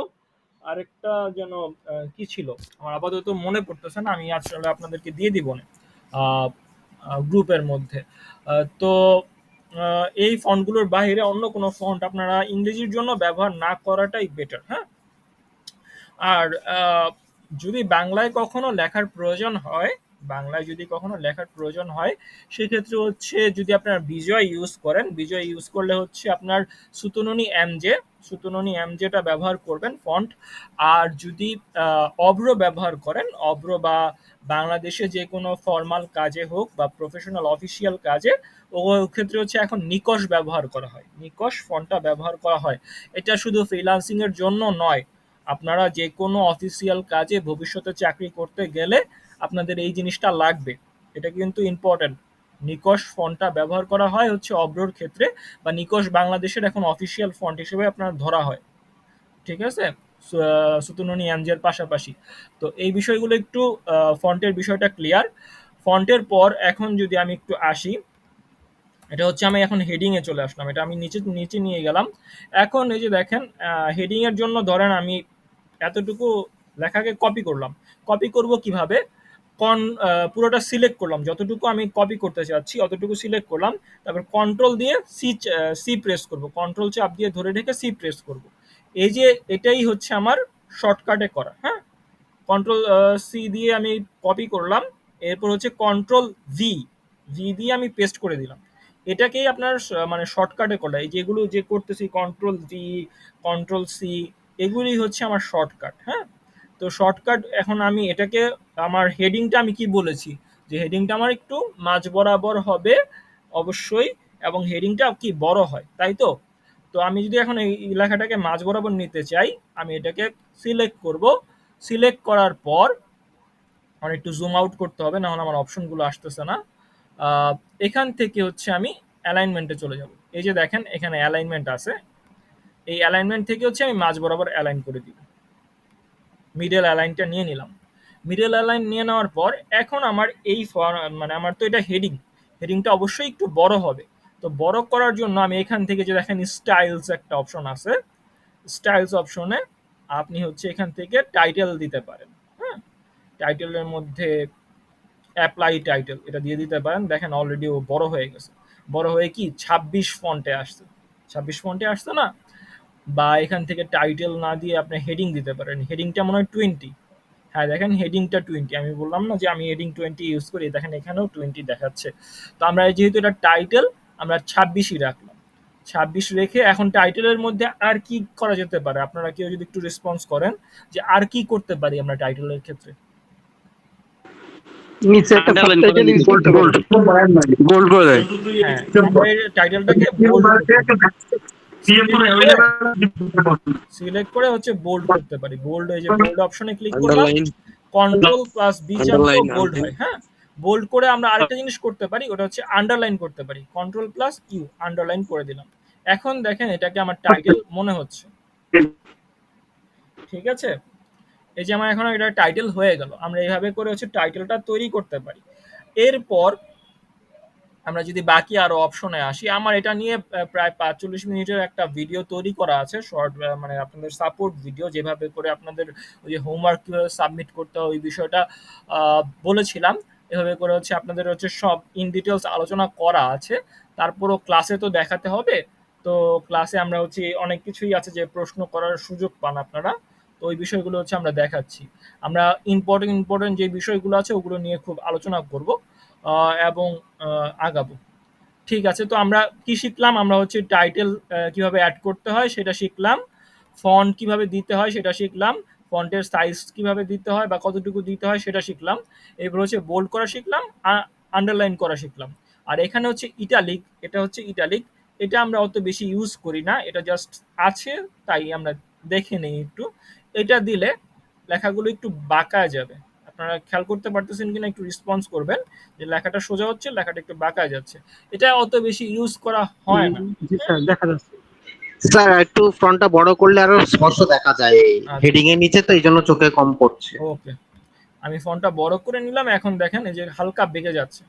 আরেকটা যেন কি ছিল আমার আপাতত মনে পড়তেছে না, আমি আসলে আপনাদেরকে দিয়ে দিব না গ্রুপের মধ্যে। তো এই ফন্টগুলোর বাইরে অন্য কোনো ফন্ট আপনারা ইংরেজির জন্য ব্যবহার না করাটাই বেটার। হ্যাঁ, আর যদি বাংলায় কখনো লেখার প্রয়োজন হয়, সেক্ষেত্রে হচ্ছে যদি আপনার বিজয় ইউজ করেন, বিজয় ইউজ করলে হচ্ছে আপনার সুতননি এমজেটা ব্যবহার করবেন ফন্ট। আর যদি অব্র ব্যবহার করেন, অব্র বা বাংলাদেশে যে কোনো ফর্মাল কাজে হোক বা প্রফেশনাল অফিসিয়াল কাজে, ও ক্ষেত্রে হচ্ছে এখন নিকশ ব্যবহার করা হয়, নিকশ ফন্টটা ব্যবহার করা হয়। এটা শুধু ফ্রিল্যান্সিং এর জন্য নয়, আপনারা যে কোনো অফিসিয়াল কাজে ভবিষ্যতে চাকরি করতে গেলে আপনাদের এই জিনিসটা লাগবে, এটা কিন্তু ইম্পর্টেন্ট। নিকশ ফন্টটা ব্যবহার করা হয় হচ্ছে অব্রর ক্ষেত্রে, বা নিকশ বাংলাদেশের এখন অফিসিয়াল ফন্ট হিসেবে আপনার ধরা হয়। ঠিক আছে, সুতুননি এমজের পাশাপাশি। তো এই বিষয়গুলো একটু ফন্টের বিষয়টা ক্লিয়ার। ফন্টের পর এখন যদি আমি একটু আসি, এটা হচ্ছে আমি এখন হেডিং এ চলে আসলাম, এটা আমি নিচে নিয়ে গেলাম। এখন এই যে দেখেন, হেডিং এর জন্য ধরেন আমি এতটুকু লেখাকে কপি করলাম। কপি করব কিভাবে? পুরোটা সিলেক্ট করলাম, যতটুকু আমি কপি করতে চাচ্ছি অতটুকু সিলেক্ট করলাম, তারপর কন্ট্রোল দিয়ে সি প্রেস করব, কন্ট্রোল চাপ দিয়ে ধরে রেখে সি প্রেস করব। এই যে এটাই হচ্ছে আমার শর্টকাটে করা। হ্যাঁ, কন্ট্রোল সি দিয়ে আমি কপি করলাম, এরপর হচ্ছে কন্ট্রোল ভি দিয়ে আমি পেস্ট করে দিলাম। এটাকেই আপনার মানে শর্টকাটে করা। এই যেগুলো যে করতেছি কন্ট্রোল ভি, কন্ট্রোল সি, এগুলি হচ্ছে আমার শর্টকাট। হ্যাঁ, তো শর্টকাট এখন আমি এটাকে, আমার হেডিংটা আমি কি বলেছি যে হেডিংটা আমার একটু মাঝ বরাবর হবে অবশ্যই, এবং হেডিংটা কি বড় হয়, তাই তো? তো আমি যদি এখন এই লেখাটাকে মাঝ বরাবর নিতে চাই, আমি এটাকে সিলেক্ট করব। সিলেক্ট করার পর আমার একটু জুম আউট করতে হবে, না হলে আমার অপশনগুলো আসতেছে না। এখান থেকে হচ্ছে আমি অ্যালাইনমেন্টে চলে যাব। এই যে দেখেন এখানে অ্যালাইনমেন্ট আছে, এই অ্যালাইনমেন্ট থেকে হচ্ছে আমি মাঝ বরাবর অ্যালাইন করে দিব, মিডল অ্যালাইনটা নিয়ে নিলাম। মিডল অ্যালাইন নিয়ে নেওয়ার পর এখন আমার এই মানে আমার তো এটা হেডিংটা অবশ্যই একটু বড় হবে। তো বড় করার জন্য আমি এখান থেকে যে দেখেন স্টাইলস একটা অপশন আছে, স্টাইলস অপশনে আপনি হচ্ছে এখান থেকে টাইটেল দিতে পারেন। হ্যাঁ, টাইটেলের মধ্যে অ্যাপ্লাই টাইটেল এটা দিয়ে দিতে পারেন। দেখেন অলরেডি ও বড় হয়ে গেছে, বড় হয়ে কি 26 ফন্টে আসছে, 26 ফন্টে আসছে না? বা এখান থেকে টাইটেল না দিয়ে আপনি হেডিং দিতে পারেন, হেডিংটা মনে হয় 20। হ্যাঁ, দেখেন হেডিংটা 20, আমি বললাম না যে আমি হেডিং 20 ইউজ করি, দেখেন এখানেও 20 দেখাচ্ছে। তো আমরা যেহেতু এটা টাইটেল, আমরা 26ই রাখলাম। 26 রেখে এখন টাইটেলের মধ্যে আর কি করা যেতে পারে, আপনারা কেউ যদি একটু রেসপন্স করেন যে আর কি করতে পারি আমরা টাইটেলের ক্ষেত্রে। নিচে একটা সাবটাইটেল ইউজ করতে পারো। গোল্ড করে দেয়। হ্যাঁ, আমরা এই টাইটেলটাকে সিলেক্ট করে হচ্ছে বোল্ড করতে পারি। বোল্ড, এই যে বোল্ড অপশনে ক্লিক করলাম, কন্ট্রোল প্লাস বি চাপ বোল্ড হয়। হ্যাঁ, বোল্ড করে আমরা আরেকটা জিনিস করতে পারি, ওটা হচ্ছে আন্ডারলাইন করতে পারি। কন্ট্রোল প্লাস ইউ, আন্ডারলাইন করে দিলাম। এখন দেখেন এটাকে আমার টাইটেল মনে হচ্ছে। ঠিক আছে, এই যে আমার এখন এটা টাইটেল হয়ে গেল। আমরা এইভাবে করে হচ্ছে টাইটেলটা তৈরি করতে পারি। এরপর আমরা যদি বাকি আরো অপশনে আসি, আমার এটা নিয়ে প্রায় 45 মিনিটের একটা ভিডিও তৈরি করা আছে, শর্ট মানে আপনাদের সাপোর্ট ভিডিও, যেভাবে করে আপনাদের ওই যে হোমওয়ার্ক কিভাবে সাবমিট করতে হয় ওই বিষয়টা বলেছিলাম। এভাবে করে হচ্ছে আপনাদের হচ্ছে সব ইন ডিটেলস আলোচনা করা আছে। তারপরও ক্লাসে তো দেখাতে হবে, তো ক্লাসে আমরা হচ্ছে অনেক কিছুই আছে যে প্রশ্ন করার সুযোগ পান আপনারা, তো ওই বিষয়গুলো হচ্ছে আমরা দেখাচ্ছি। আমরা ইম্পর্টেন্ট যে বিষয়গুলো আছে ওগুলো নিয়ে খুব আলোচনা করব এবং আগাবো। ঠিক আছে, তো আমরা কি শিখলাম? আমরা হচ্ছে টাইটেল কিভাবে অ্যাড করতে হয় সেটা শিখলাম, ফন্ট কিভাবে দিতে হয় সেটা শিখলাম, ফন্টের সাইজ কিভাবে দিতে হয় বা কতটুকু দিতে হয় সেটা শিখলাম। এরপর হচ্ছে বোল্ড করা শিখলাম, আন্ডারলাইন করা শিখলাম। আর এখানে হচ্ছে ইটালিক, এটা হচ্ছে ইটালিক, এটা আমরা অত বেশি ইউজ করি না, এটা জাস্ট আছে তাই আমরা দেখে নেই একটু। এটা দিলে লেখাগুলো একটু বাঁকা যাবে, আপনারা খেয়াল করতে পারতেছেন কিনা একটু রেসপন্স করবেন, যে লেখাটা সোজা হচ্ছে, লেখাটা একটু বাঁকায় যাচ্ছে। এটা অত বেশি ইউজ করা হয় না। জি স্যার, দেখা যাচ্ছে। স্যার একটু ফন্টটা বড় করলে আরো স্পষ্ট দেখা যায়, আচ্ছা। হেডিং এর নিচে তো এই জন্য চোখে কম পড়ছে। ওকে, আমি ফন্টটা বড় করে নিলাম। এখন দেখেন এই যে হালকা বেঁকে যাচ্ছে,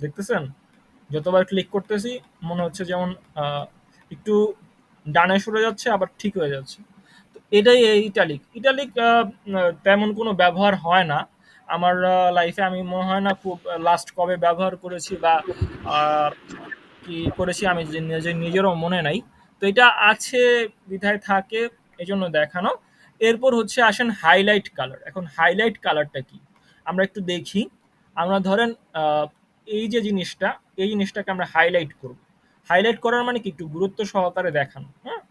দেখতেছেন? যতবার ক্লিক করতেছি মনে হচ্ছে যেমন একটু ডানে সরে যাচ্ছে, আবার ঠিক হয়ে যাচ্ছে। তো এটাই এই ইটালিক। ইটালিক তেমন কোনো ব্যবহার হয় না আমার লাইফে। আমি মনে হয় না খুব লাস্ট কবে ব্যবহার করেছি বা আহ, কি করেছি আমি নিজেরও মনে নাই। তো এটা আছে বিধায় থাকে, এই জন্য দেখানো। এরপর হচ্ছে আসেন হাইলাইট কালার। এখন হাইলাইট কালারটা কি আমরা একটু দেখি। আমরা ধরেন এই যে জিনিসটা, এই জিনিসটাকে আমরা হাইলাইট করব। হাইলাইট করার মানে কি, একটু গুরুত্ব সহকারে দেখানো। হ্যাঁ,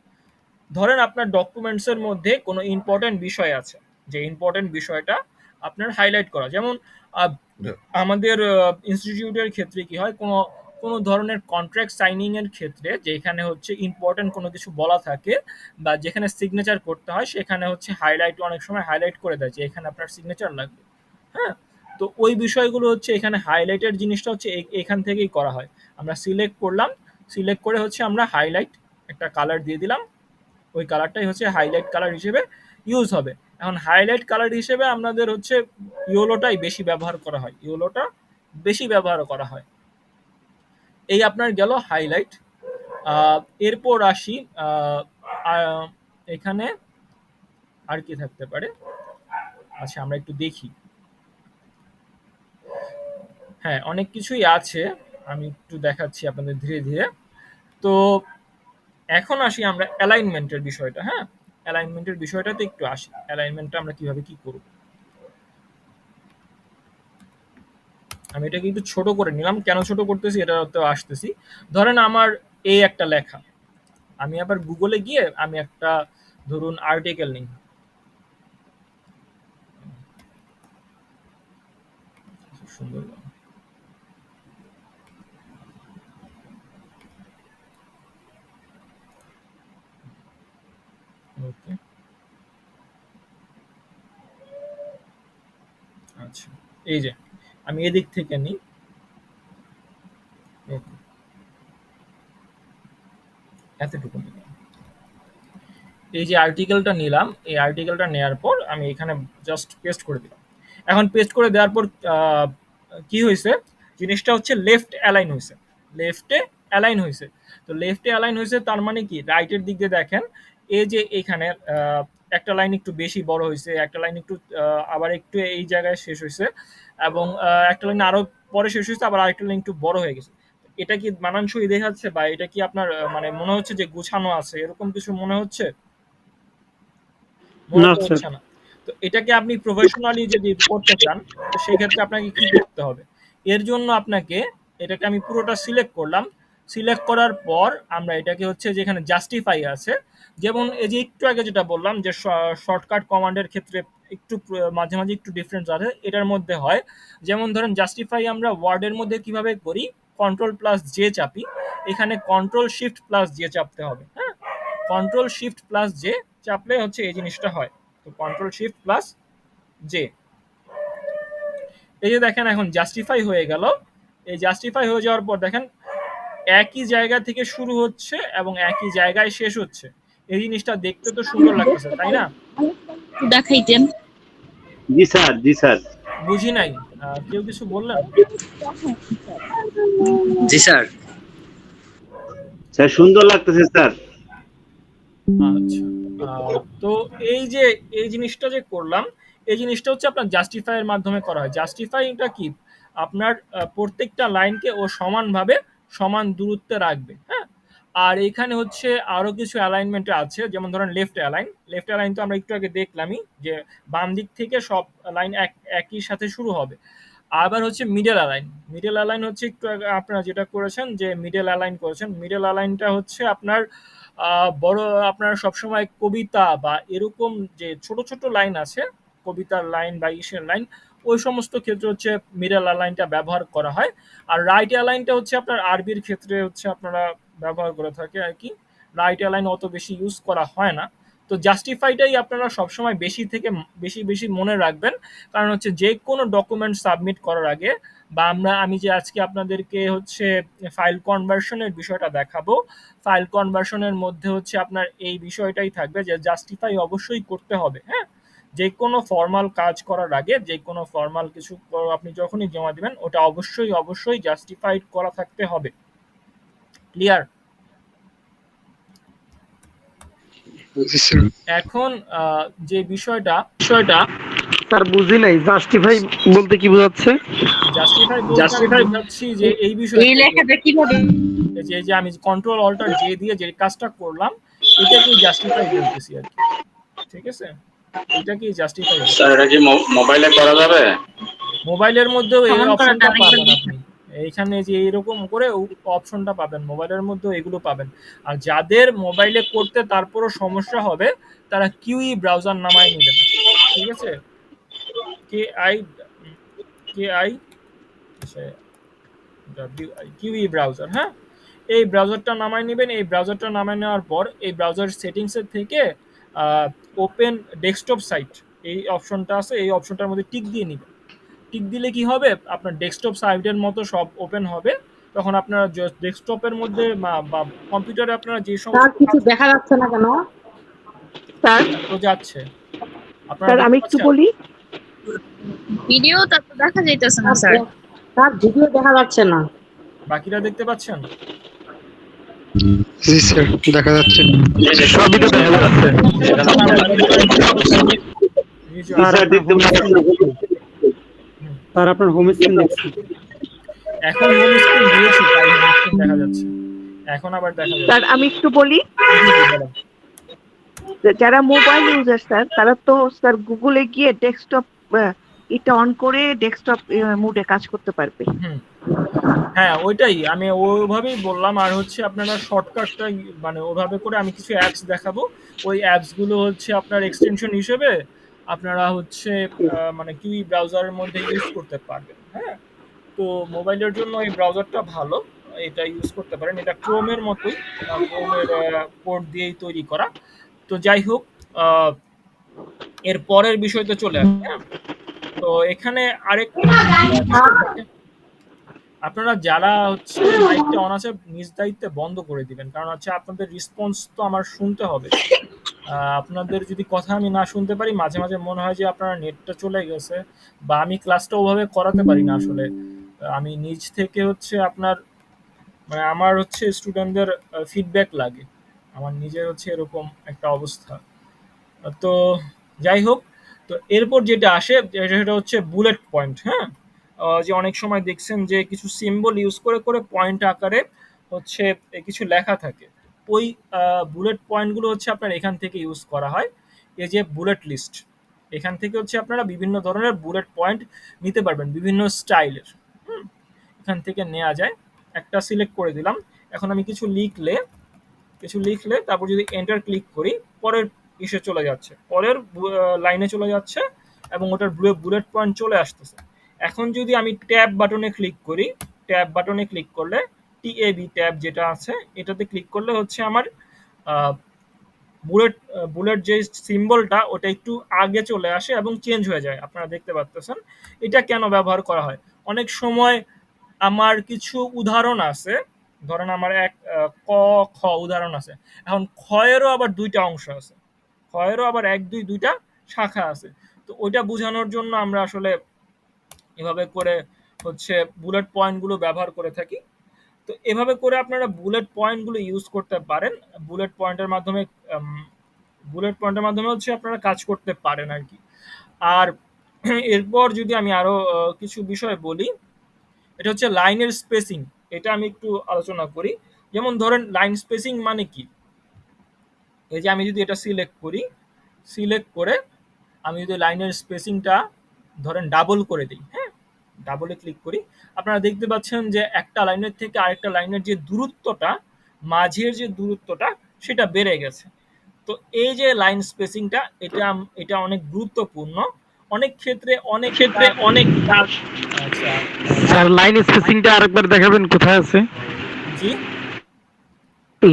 ধরেন আপনার ডকুমেন্টসের মধ্যে কোনো ইম্পর্টেন্ট বিষয় আছে, যে ইম্পর্টেন্ট বিষয়টা আপনার হাইলাইট করা। যেমন আহ, আমাদের ইনস্টিটিউটের ক্ষেত্রে কি হয়, কোনো কোনো ধরনের কন্ট্রাক্ট সাইনিং এর ক্ষেত্রে যেখানে হচ্ছে ইম্পর্টেন্ট কোনো কিছু বলা থাকে বা যেখানে সিগনেচার করতে হয়, সেখানে হচ্ছে হাইলাইট, অনেক সময় হাইলাইট করে দেয় যে এখানে আপনার সিগনেচার লাগবে। হ্যাঁ, তো ওই বিষয়গুলো হচ্ছে এখানে হাইলাইটের জিনিসটা হচ্ছে এখান থেকেই করা হয়। আমরা সিলেক্ট করলাম, সিলেক্ট করে হচ্ছে আমরা হাইলাইট একটা কালার দিয়ে দিলাম, ওই কালারটাই হচ্ছে হাইলাইট কালার হিসেবে ইউজ হবে। এখন হাইলাইট কালার হিসেবে আপনাদের হচ্ছে ইয়েলোটাই বেশি ব্যবহার করা হয়, ইয়েলোটা বেশি ব্যবহার করা হয়। এই আপনার গেল হাইলাইট। এরপর আসি আহ, এখানে আর কি থাকতে পারে। আচ্ছা, আমরা একটু দেখি। হ্যাঁ, অনেক কিছুই আছে, আমি একটু দেখাচ্ছি আপনাদের ধীরে ধীরে। তো এখন আসি আমরা অ্যালাইনমেন্টের বিষয়টা। হ্যাঁ, অ্যালাইনমেন্টের বিষয়টাতে একটু আসি, অ্যালাইনমেন্টটা আমরা কিভাবে কি করব। আমি এটাকে একটু ছোট করে নিলাম, কেন ছোট করতেছি এটা তো আসতেছি। ধরেন আমার এই একটা লেখা, আমি আবার গুগলে গিয়ে আমি একটা ধরুন আর্টিকেল নিই। সুন্দর, ওকে, আচ্ছা, এই যে আমি এদিক থেকে নিই। ওকে, এতটুকু নিলাম। এই যে আর্টিকেলটা নিলাম, এই আর্টিকেলটা নেওয়ার পর আমি এখানে জাস্ট পেস্ট করে দিলাম। এখন পেস্ট করে দেওয়ার পর কি হয়েছে, জিনিসটা হচ্ছে লেফট অ্যালাইন হয়েছে, লেফটে অ্যালাইন হয়েছে। তো লেফটে অ্যালাইন হয়েছে তার মানে কি, রাইটের দিক দিয়ে দেখেন এই যে এখানে একটা লাইন একটু বেশি বড় হয়েছে, একটা লাইন একটু আবার একটু এই জায়গায় শেষ হয়েছে, এবং একটা লাইন আরো পরে শেষ হয়েছে, আবার আরেকটা লাইন একটু বড় হয়ে গেছে। এটা কি মানানসই দেখাচ্ছে, বা এটা কি আপনার মানে মনে হচ্ছে যে গুছানো আছে, এরকম কিছু মনে হচ্ছে? মনে না তো স্যার। হচ্ছে না। তো এটাকে আপনি প্রফেশনালি যদি করতে চান, তো সেই ক্ষেত্রে আপনাকে কি করতে হবে? এর জন্য আপনাকে, এটাকে আমি পুরোটা সিলেক্ট করলাম। সিলেক্ট করার পর আমরা এটাকে হচ্ছে যেখানে জাস্টিফাই আছে, যেমন এই যে একটু আগে যেটা বললাম যে শর্টকাট কমান্ডের ক্ষেত্রে একটু মাঝে মাঝে একটু ডিফারেন্স আছে, এটার মধ্যে হয়। যেমন ধরেন জাস্টিফাই আমরা ওয়ার্ডের মধ্যে কিভাবে করি, কন্ট্রোল প্লাস জে চাপি, এখানে কন্ট্রোল শিফট প্লাস জে চাপতে হবে। হ্যাঁ, কন্ট্রোল শিফট প্লাস জে চাপলে হচ্ছে এই জিনিসটা হয়। তো কন্ট্রোল শিফট প্লাস জে, এই যে দেখেন এখন জাস্টিফাই হয়ে গেল। এই জাস্টিফাই হয়ে যাওয়ার পর দেখেন একই জায়গা থেকে শুরু হচ্ছে এবং একই জায়গায় শেষ হচ্ছে। এই জিনিসটা দেখতে তো সুন্দর লাগতেছে, তাই না? দেখাইতেন। জি স্যার, জি স্যার। বুঝি নাই, কেউ কিছু বললেন? জি স্যার। স্যার সুন্দর লাগতেছে স্যার। আচ্ছা, তো এই যে এই জিনিসটা যে করলাম, এই জিনিসটা হচ্ছে আপনার জাস্টিফাই এর মাধ্যমে করা হয়। জাস্টিফাইটা কি, আপনার প্রত্যেকটা লাইনকে ও সমানভাবে সমান দূরত্বে রাখবে। হ্যাঁ, আর এখানে হচ্ছে আরো কিছু অ্যালাইনমেন্ট আছে, যেমন ধরেন লেফট অ্যালাইন। লেফট অ্যালাইন তো আমরা একটু আগে দেখলামই, যে বাম দিক থেকে সব লাইন একই সাথে শুরু হবে। আবার হচ্ছে মিডল অ্যালাইন। মিডল অ্যালাইন হচ্ছে একটু আগে আপনারা যেটা করেছেন, যে মিডল অ্যালাইন করেছেন, মিডল অ্যালাইনটা হচ্ছে আপনার বড়, আপনারা সবসময় কবিতা বা এরকম যে ছোট ছোট লাইন আছে, কবিতার লাইন বা ইসের লাইন, ওই সমস্ত ক্ষেত্রে হচ্ছে মিডল অ্যালাইনটা ব্যবহার করা হয়। আর রাইট অ্যালাইনটা হচ্ছে আপনার আরবির ক্ষেত্রে হচ্ছে আপনারা ব্যবহার করে থাকে আর কি। রাইট অ্যালাইন অত বেশি ইউজ করা হয় না। তো জাস্টিফাইটাই আপনারা সবসময় বেশি থেকে বেশি মনে রাখবেন, কারণ হচ্ছে যে কোনো ডকুমেন্ট সাবমিট করার আগে বা আমি যে আজকে আপনাদেরকে হচ্ছে ফাইল কনভার্সনের বিষয়টা দেখাবো, ফাইল কনভার্সনের মধ্যে হচ্ছে আপনার এই বিষয়টাই থাকবে যে জাস্টিফাই অবশ্যই করতে হবে। হ্যাঁ, যে কোনো ফর্মাল কাজ করার আগে, যে কোনো ফর্মাল কিছু আপনি যখনই জমা দিবেন ওটা অবশ্যই জাস্টিফাইড করা থাকতে হবে। ক্লিয়ার? এখন যে বিষয়টা স্যার বুঝি নাই, জাস্টিফাই বলতে কি বোঝাচ্ছে? জাস্টিফাই বোঝাচ্ছি যে এই এই বিষয়টা লেখাটা কিভাবে যে আমি কন্ট্রোল অল্টার জে দিয়ে যে কাজটা করলাম এটাকে জাস্টিফাই বলতেছি আর কি। ঠিক আছে, এটাকে জাস্টিফাই। স্যার এটা কি মোবাইলে করা যাবে? মোবাইলের মধ্যেও এই সমান করা অপশনটা যাবে পাবেন আপনি, এইখানে যে এরকম করে অপশনটা পাবেন, মোবাইলের মধ্যেও এগুলো পাবেন। আর যাদের মোবাইলে করতে তারপরও সমস্যা হবে তারা কিউই ব্রাউজার নামায় নেবেন। ঠিক আছে, KI কিউই ব্রাউজার। হ্যাঁ, এই ব্রাউজারটা নামায় নেবেন। এই ব্রাউজারটা নামায় নেওয়ার পর এই ব্রাউজার সেটিংসের থেকে ওপেন ডেস্কটপ সাইট এই অপশনটা আছে, এই অপশনটার মধ্যে টিক দিয়ে নেবেন। টিক দিলে কি হবে, আপনার ডেস্কটপ সাইটের মতো সব ওপেন হবে। তখন আপনার ডেস্কটপের মধ্যে বা কম্পিউটারে আপনারা যে সমস্ত কিছু দেখা যাচ্ছে না কেন স্যার? তো যাচ্ছে আপনারা স্যার আমি একটু বলি, ভিডিও তো দেখা যাইতেছে না স্যার। স্যার ভিডিও দেখা যাচ্ছে না। বাকিরা দেখতে পাচ্ছেন? জি স্যার, দেখা যাচ্ছে, সবই তো দেখা যাচ্ছে। স্যার দেখতে পাচ্ছেন না? স্যার আপনার হোম স্ক্রিন দেখছি। এখন হোম স্ক্রিন দিয়েছি তাই হোম স্ক্রিন দেখা যাচ্ছে, এখন আবার দেখা যাচ্ছে। স্যার আমি একটু বলি, জি, জি, বলেন। যারা মোবাইল ইউজার স্যার তারা তো স্যার গুগলে গিয়ে ডেস্কটপ এটা অন করে ডেস্কটপ মোডে কাজ করতে পারবে। হুম, হ্যাঁ ওইটাই আমি ওইভাবেই বললাম। আর হচ্ছে আপনারা শর্টকাটটা মানে ওইভাবে করে আমি কিছু অ্যাপস দেখাবো, ওই অ্যাপসগুলো হচ্ছে আপনার এক্সটেনশন হিসেবে আপনারা হচ্ছে মানে কিউই ব্রাউজারের মধ্যে ইউজ করতে পারবেন। হ্যাঁ, তো মোবাইলের জন্য এই ব্রাউজারটা ভালো, এটা ইউজ করতে পারেন। এটা ক্রোমের মতোই, ক্রোমের কোড দিয়েই তৈরি করা। তো যাই হোক, এর পরের বিষয়তে চলে আসি। হ্যাঁ, তো এখানে আরেকটা বিষয় থাকে, আপনারা যারা হচ্ছে মাইকটা অন আছে নিজ দায়িত্বে বন্ধ করে দিবেন, কারণ হচ্ছে আপনাদের রেসপন্স তো আমার শুনতে হবে। আপনাদের যদি কথা আমি না শুনতে পারি, মাঝে মাঝে মনে হয় যে আপনারা নেটটা চলে গেছে বা আমি ক্লাসটা ওভাবে করাতে পারি না আসলে। আমি নিজ থেকে হচ্ছে আপনার মানে আমার হচ্ছে স্টুডেন্টদের ফিডব্যাক লাগে, আমার নিজের হচ্ছে এরকম একটা অবস্থা। তো যাই হোক, তো এরপর যেটা আসে সেটা হচ্ছে বুলেট পয়েন্ট। হ্যাঁ, যে অনেক সময় দেখছেন যে কিছু সিম্বল ইউজ করে করে পয়েন্ট আকারে হচ্ছে কিছু লেখা থাকে, ওই বুলেট পয়েন্টগুলো হচ্ছে আপনার এখান থেকে ইউজ করা হয়। এই যে বুলেট লিস্ট, এখান থেকে হচ্ছে আপনারা বিভিন্ন ধরনের বুলেট পয়েন্ট নিতে পারবেন বিভিন্ন স্টাইলের। এখান থেকে নেওয়া যায়। একটা সিলেক্ট করে দিলাম। এখন আমি কিছু লিখলে তারপর যদি এন্টার ক্লিক করি পরের ইসে চলে যাচ্ছে, পরের লাইনে চলে যাচ্ছে এবং ওটার বুলেট পয়েন্ট চলে আসতেছে। এখন যদি আমি ট্যাব বাটনে ক্লিক করি, ট্যাব বাটনে ক্লিক করলে TAB ট্যাব যেটা আছে এটাতে ক্লিক করলে হচ্ছে আমার বুলেট যে সিম্বলটা ওটা একটু আগে চলে আসে এবং চেঞ্জ হয়ে যায়, আপনারা দেখতে পাচ্ছেন। এটা কেন ব্যবহার করা হয়? অনেক সময় আমার কিছু উদাহরণ আছে, ধরেন আমার এক ক খ উদাহরণ আছে, এখন ক্ষয়েরও আবার দুইটা অংশ আছে, ক্ষয়েরও আবার দুইটা শাখা আছে। তো ওইটা বোঝানোর জন্য আমরা আসলে এভাবে করে হচ্ছে বুলেট পয়েন্টগুলো ব্যবহার করে থাকি। তো এভাবে করে আপনারা বুলেট পয়েন্টগুলো ইউজ করতে পারেন। বুলেট পয়েন্টের মাধ্যমে হচ্ছে আপনারা কাজ করতে পারেন আর কি। আর এরপর যদি আমি আরো কিছু বিষয় বলি, এটা হচ্ছে লাইনের স্পেসিং। এটা আমি একটু আলোচনা করি। যেমন ধরেন লাইন স্পেসিং মানে কি, এই যে আমি যদি এটা সিলেক্ট করে আমি যদি লাইনের স্পেসিংটা ধরেন ডাবল করে দিই, হ্যাঁ, ডাবলে ক্লিক করি, আপনারা দেখতে পাচ্ছেন যে একটা লাইনের থেকে আরেকটা লাইনের যে দূরত্বটা, মাঝের যে দূরত্বটা সেটা বেড়ে গেছে। তো এই যে লাইন স্পেসিংটা এটা অনেক গুরুত্বপূর্ণ। অনেক ক্ষেত্রে আচ্ছা, স্যার লাইন স্পেসিংটা আরেকবার দেখাবেন কোথায় আছে? জি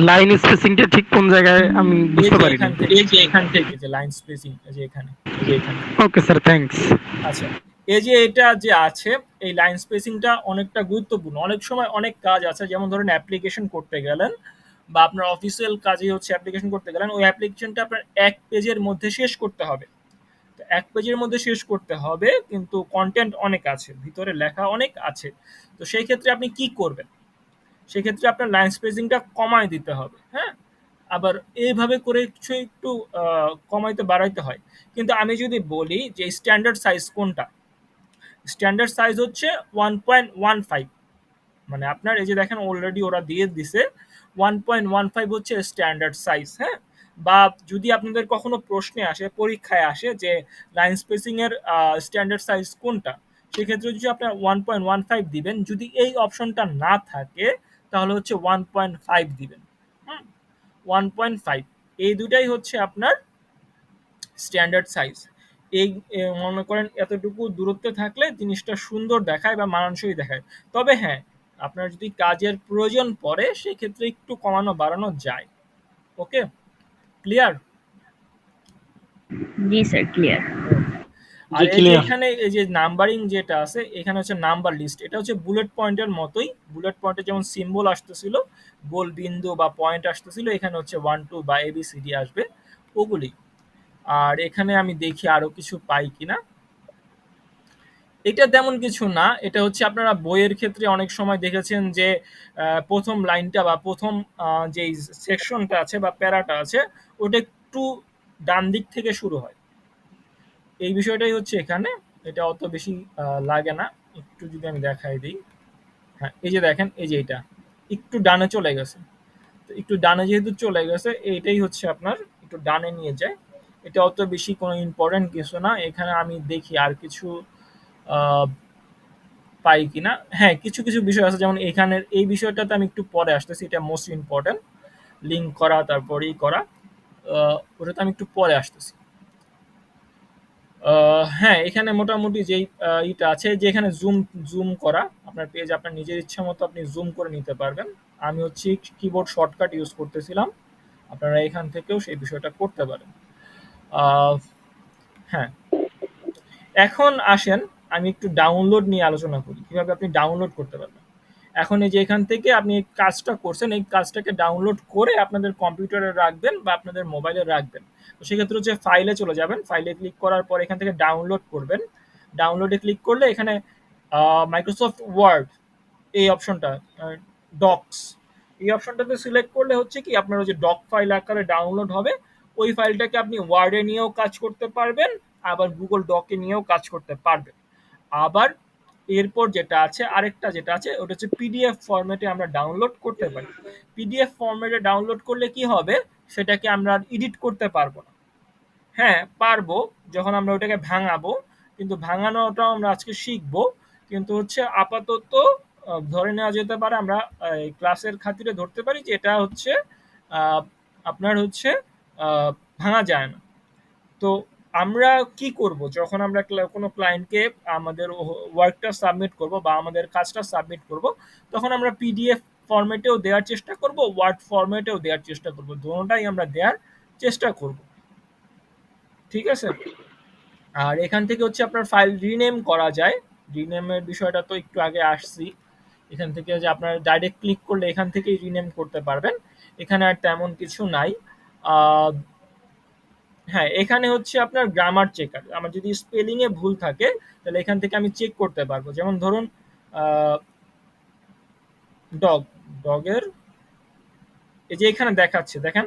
লাইন স্পেসিংটা ঠিক কোন জায়গায় আমি এই বুঝতে যে পারিনি। এখান থেকে, এই যে লাইন স্পেসিং, এই যে এখানে। Okay sir, thanks. আচ্ছা, এই যে এটা যে আছে, এই লাইন স্পেসিংটা অনেকটা গুরুত্বপূর্ণ। অনেক সময় অনেক কাজ আছে, যেমন ধরেন অ্যাপ্লিকেশন করতে গেলেন বা আপনার অফিসিয়াল কাজে হচ্ছে অ্যাপ্লিকেশন করতে গেলেন, ওই অ্যাপ্লিকেশনটা আপনার ১ পেজের মধ্যে শেষ করতে হবে। তো ১ পেজের মধ্যে শেষ করতে হবে, কিন্তু কনটেন্ট অনেক আছে, ভিতরে লেখা অনেক আছে। তো সেই ক্ষেত্রে আপনি কি করবেন? সেক্ষেত্রে আপনার লাইন স্পেসিংটা কমায় দিতে হবে, হ্যাঁ? আবার এইভাবে করে কিছু একটু কমাইতে বাড়াইতে হয়। কিন্তু আমি যদি বলি যে স্ট্যান্ডার্ড সাইজ কোনটা? স্ট্যান্ডার্ড সাইজ হচ্ছে 1.15, মানে আপনার এই যে দেখেন অলরেডি ওরা দিয়ে দিছে 1.15 হচ্ছে স্ট্যান্ডার্ড সাইজ, হ্যাঁ? বা যদি আপনাদের কখনো প্রশ্নে আসে, পরীক্ষায় আসে যে লাইন স্পেসিং এর স্ট্যান্ডার্ড সাইজ কোনটা, সেক্ষেত্রে যদি আপনার 1.15 দিবেন, যদি এই অপশনটা না থাকে তাহলে হচ্ছে 1.5 দিবেন। হুম, 1.5, এই দুটাই হচ্ছে আপনার স্ট্যান্ডার্ড সাইজ। এই মনে করেন এতটুকু দূরত্বে থাকলে জিনিসটা সুন্দর দেখায় বা মানানসই দেখায়। তবে হ্যাঁ, আপনার যদি কাজের প্রয়োজন পড়ে সেক্ষেত্রে একটু কমানো বাড়ানো যায়। ওকে, ক্লিয়ার? জি স্যার, ক্লিয়ার। ওকে। আর জি, এই যে ক্লিয়ার। এখানে এই যে নাম্বারিং যেটা আছে, এখানে হচ্ছে নাম্বার লিস্ট। এটা হচ্ছে বুলেট পয়েন্টের মতোই। বুলেট পয়েন্টে যেমন সিম্বল আসতেছিল, গোল বিন্দু বা পয়েন্ট আসতেছিল, এখানে হচ্ছে 1 2 বা ABCD আসবে, ওগুলি। আর এখানে আমি দেখি আরো কিছু পাই কিনা। এটা তেমন কিছু না, এটা হচ্ছে আপনারা বইয়ের ক্ষেত্রে অনেক সময় দেখেছেন যে প্রথম লাইনটা বা প্রথম যেই সেকশনটা আছে বা প্যারাটা আছে, ওটা একটু ডান দিক থেকে শুরু হয়। এই বিষয়টাই হচ্ছে এখানে, এটা অত বেশি লাগে না। একটু যদি আমি দেখাই দিই, হ্যাঁ এই যে দেখেন, এই যে এটা একটু ডানে চলে গেছে। তো একটু ডানে যেহেতু চলে গেছে, এইটাই হচ্ছে আপনার একটু ডানে নিয়ে যায়। এটা অত বেশি কোনো ইম্পর্টেন্ট কিছু না। এখানে আমি দেখি আর কিছু আহ, পাই কিনা। হ্যাঁ, কিছু কিছু বিষয় আছে, যেমন এখানের এই বিষয়টাতে আমি একটু পরে আসতেছি, এটা মোস্ট ইম্পর্টেন্ট। লিঙ্ক করা, তারপরে ই করা, ওটাতে আমি একটু পরে আসতেছি। হ্যাঁ, এখানে মোটামুটি যেই ইটা আছে, যে এখানে জুম জুম করা, আপনার পেজ আপনার নিজের ইচ্ছা মতো আপনি জুম করে নিতে পারবেন। আমি হচ্ছে কিবোর্ড শর্টকাট ইউজ করতেছিলাম, আপনারা এখান থেকেও সেই বিষয়টা করতে পারেন। আহ, হ্যাঁ, এখন আসেন আমি একটু ডাউনলোড নিয়ে আলোচনা করি, কিভাবে আপনি ডাউনলোড করতে পারবেন। এখন এই যে এখান থেকে আপনি এই কাজটা করছেন, এই কাজটাকে ডাউনলোড করে আপনাদের কম্পিউটারে রাখবেন বা আপনাদের মোবাইলে রাখবেন। তো সেক্ষেত্রে হচ্ছে ফাইলে চলে যাবেন, ফাইলে ক্লিক করার পর এখান থেকে ডাউনলোড করবেন। ডাউনলোডে ক্লিক করলে এখানে মাইক্রোসফট ওয়ার্ড, এই অপশনটা, ডকস, এই অপশনটাতে সিলেক্ট করলে হচ্ছে কি আপনার ওই যে ডক ফাইল আকারে ডাউনলোড হবে। ওই ফাইলটাকে আপনি ওয়ার্ডে নিয়েও কাজ করতে পারবেন, আবার গুগল ডকে নিয়েও কাজ করতে পারবেন। আবার এরপর যেটা আছে, আরেকটা যেটা আছে, ওটা হচ্ছে পিডিএফ ফরম্যাটে আমরা ডাউনলোড করতে পারি। পিডিএফ ফরম্যাটে ডাউনলোড করলে কি হবে, সেটাকে আমরা এডিট করতে পারবো না। হ্যাঁ পারবো, যখন আমরা ওটাকে ভাঙাবো, কিন্তু ভাঙানোটাও আমরা আজকে শিখবো। কিন্তু হচ্ছে আপাতত ধরে নেওয়া যেতে পারে, আমরা এই ক্লাসের খাতিরে ধরতে পারি যে এটা হচ্ছে আহ, আপনার হচ্ছে আহ, ভাঙা যায় না। তো আমরা কি করব, যখন আমরা কোনো ক্লায়েন্টকে আমাদের ওয়ার্কটা সাবমিট করব বা আমাদের কাজটা সাবমিট করব, তখন আমরা পিডিএফ ফরম্যাটেও দেওয়ার চেষ্টা করব, ওয়ার্ড ফরম্যাটেও দেওয়ার চেষ্টা করব, দুটোটাই আমরা দেওয়ার চেষ্টা করব। ঠিক আছে? আর এখান থেকে হচ্ছে আপনার ফাইল রিনেম করা যায়। রিনেমের বিষয়টা তো একটু আগে আসছি। এখান থেকে যে আপনার ডাইরেক্ট ক্লিক করলে এখান থেকেই রিনেম করতে পারবেন। এখানে আর তেমন কিছু নাই। আহ, হ্যাঁ, এখানে হচ্ছে আপনার গ্রামার চেকার, আমার যদি স্পেলিং এ ভুল থাকে তাহলে এখান থেকে আমি চেক করতে পারবো। যেমন ধরুন ডগ, ডগের এই যে এখানে দেখাচ্ছে দেখেন,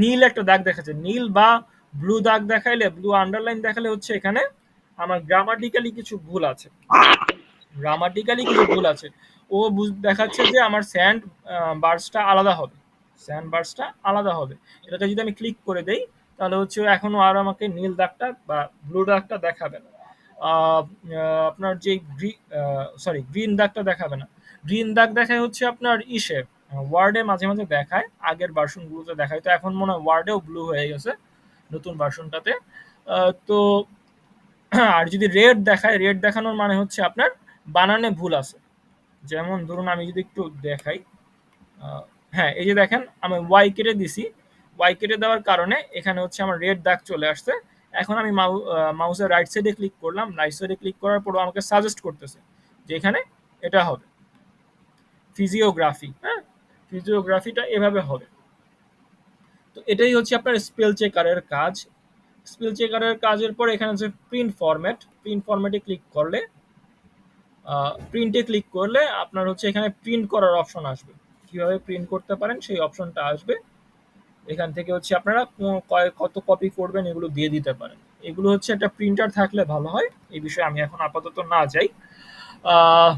নীল একটা দাগ দেখাচ্ছে, নীল বা ব্লু দাগ দেখাইলে, ব্লু আন্ডারলাইন দেখালে হচ্ছে এখানে আমার গ্রামাটিক্যালি কিছু ভুল আছে। গ্রামাটিক্যালি কিছু ভুল আছে। ও দেখাচ্ছে যে আমার স্যান্ড বার্সটা আলাদা হবে, স্যান্ড বার্সটা আলাদা হবে। এটাকে যদি আমি ক্লিক করে দেই তাহলে হচ্ছে ও এখনো আর আমাকে নীল দাগটা বা ব্লু দাগটা দেখাবে না। আপনার যে গ্রিন দাগটা দেখাবে না। গ্রিন দাগ দেখায় হচ্ছে আপনার ইসে ওয়ার্ডে মাঝে মাঝে দেখায়, আগের ভার্সনগুলোতে দেখায়। তো এখন মনে হয় ওয়ার্ডেও ব্লু হয়ে গেছে নতুন ভার্সনটাতে। তো আর যদি রেড দেখায়, রেড দেখানোর মানে হচ্ছে আপনার বানানে ভুল আছে। যেমন ধরুন আমি যদি একটু দেখাই, হ্যাঁ, এই যে দেখেন আমি ওয়াই কেটে দিছি। ওয়াই কেটে দেওয়ার কারণে এখানে হচ্ছে আমার রেড দাগ চলে আসছে। এখন আমি মাউসের রাইট সাইডে ক্লিক করলাম। রাইট সাইডে ক্লিক করার পরও আমাকে সাজেস্ট করতেছে যে এখানে এটা হবে ফিজিওগ্রাফি। হ্যাঁ, ফিজিওগ্রাফিটা এভাবে হবে। তো এটাই হচ্ছে আপনার স্পেল চেকারের কাজ। স্পেল চেকারের কাজের পর এখানে হচ্ছে প্রিন্ট ফরম্যাট। প্রিন্ট ফরম্যাটে ক্লিক করলে প্রিন্টে ক্লিক করলে আপনার হচ্ছে এখানে প্রিন্ট করার অপশন আসবে। কিভাবে প্রিন্ট করতে পারেন সেই অপশনটা আসবে। এখান থেকে হচ্ছে আপনারা কত কপি করবেন এগুলো দিয়ে দিতে পারেন। এগুলো হচ্ছে একটা প্রিন্টার থাকলে ভালো হয়। এই বিষয়ে আমি এখন আপাতত না যাই। আহ,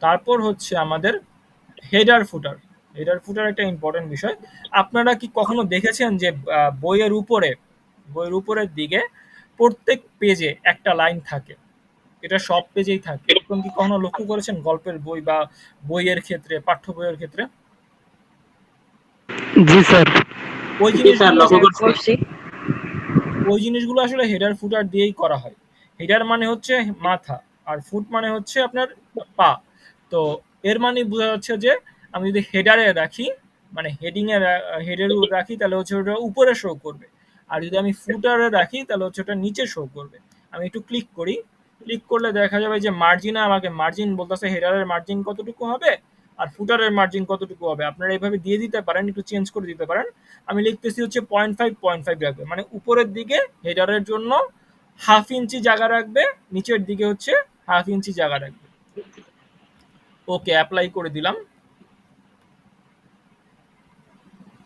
তারপর হচ্ছে আমাদের হেডার ফুটার। হেডার ফুটার একটা ইম্পর্টেন্ট বিষয়। আপনারা কি কখনো দেখেছেন যে বইয়ের উপরের দিকে প্রত্যেক পেজে একটা লাইন থাকে? এটা সব পেজেই থাকে। এরকম কি কখনো লক্ষ্য করেছেন গল্পের বই বা বইয়ের ক্ষেত্রে, পাঠ্য বইয়ের ক্ষেত্রে? জি স্যার। ওই জি স্যার, জিনিসগুলো লক্ষ্য করছি। করছি। ওই জিনিসগুলো আসলে হেডার ফুটার দিয়েই করা হয়। হেডার মানে হচ্ছে মাথা, আর ফুট মানে হচ্ছে আপনার পা। তো এর মানে বোঝা যাচ্ছে যে আমি যদি হেডারে রাখি, মানে হেডের রাখি, তাহলে হচ্ছে ওটা উপরে শো করবে। আর যদি আমি ফুটারে রাখি তাহলে হচ্ছে ওটা নিচে শো করবে। আমি একটু ক্লিক করি। ক্লিক করলে দেখা যাবে যে মার্জিনে আমাকে মার্জিন বলতেছে হেডারের মার্জিন কতটুকু হবে আর ফুটারের মার্জিন কতটুকু হবে। আপনারা এইভাবে দিয়ে দিতে পারেন, একটু চেঞ্জ করে দিতে পারেন। আমি লিখতেছি হচ্ছে 0.5 রাখবে, মানে উপরের দিকে হেডারের জন্য 1/2 ইঞ্চি জায়গা রাখবে, নিচের দিকে হচ্ছে 1/2 ইঞ্চি জায়গা রাখবে। ওকে, অ্যাপ্লাই করে দিলাম।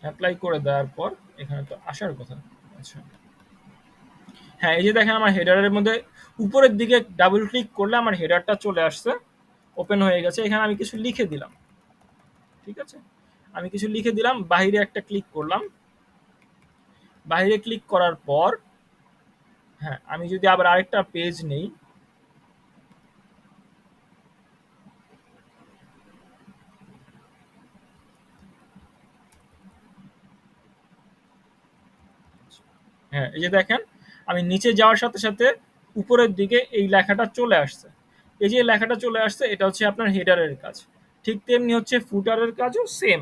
অ্যাপ্লাই করে দেওয়ার পর এখানে তো আসার কথা। আচ্ছা, হ্যাঁ, এই যে দেখেন আমার হেডারের মধ্যে উপরের দিকে ডাবল ক্লিক করলে আমার হেডারটা চলে আসছে, ওপেন হয়ে গেছে। এখানে আমি কিছু লিখে দিলাম। ঠিক আছে, আমি কিছু লিখে দিলাম। বাহিরে একটা ক্লিক করলাম। বাহিরে ক্লিক করার পর হ্যাঁ, আমি যদি আবার আরেকটা পেজ নেই, হ্যাঁ, এই যে দেখেন আমি নিচে যাওয়ার সাথে সাথে উপরের দিকে এই লেখাটা চলে আসছে। এই যে লেখাটা চলে আসছে এটা হচ্ছে আপনার হেডারের কাজ। ঠিক তেমনি হচ্ছে ফুটারের কাজও সেম।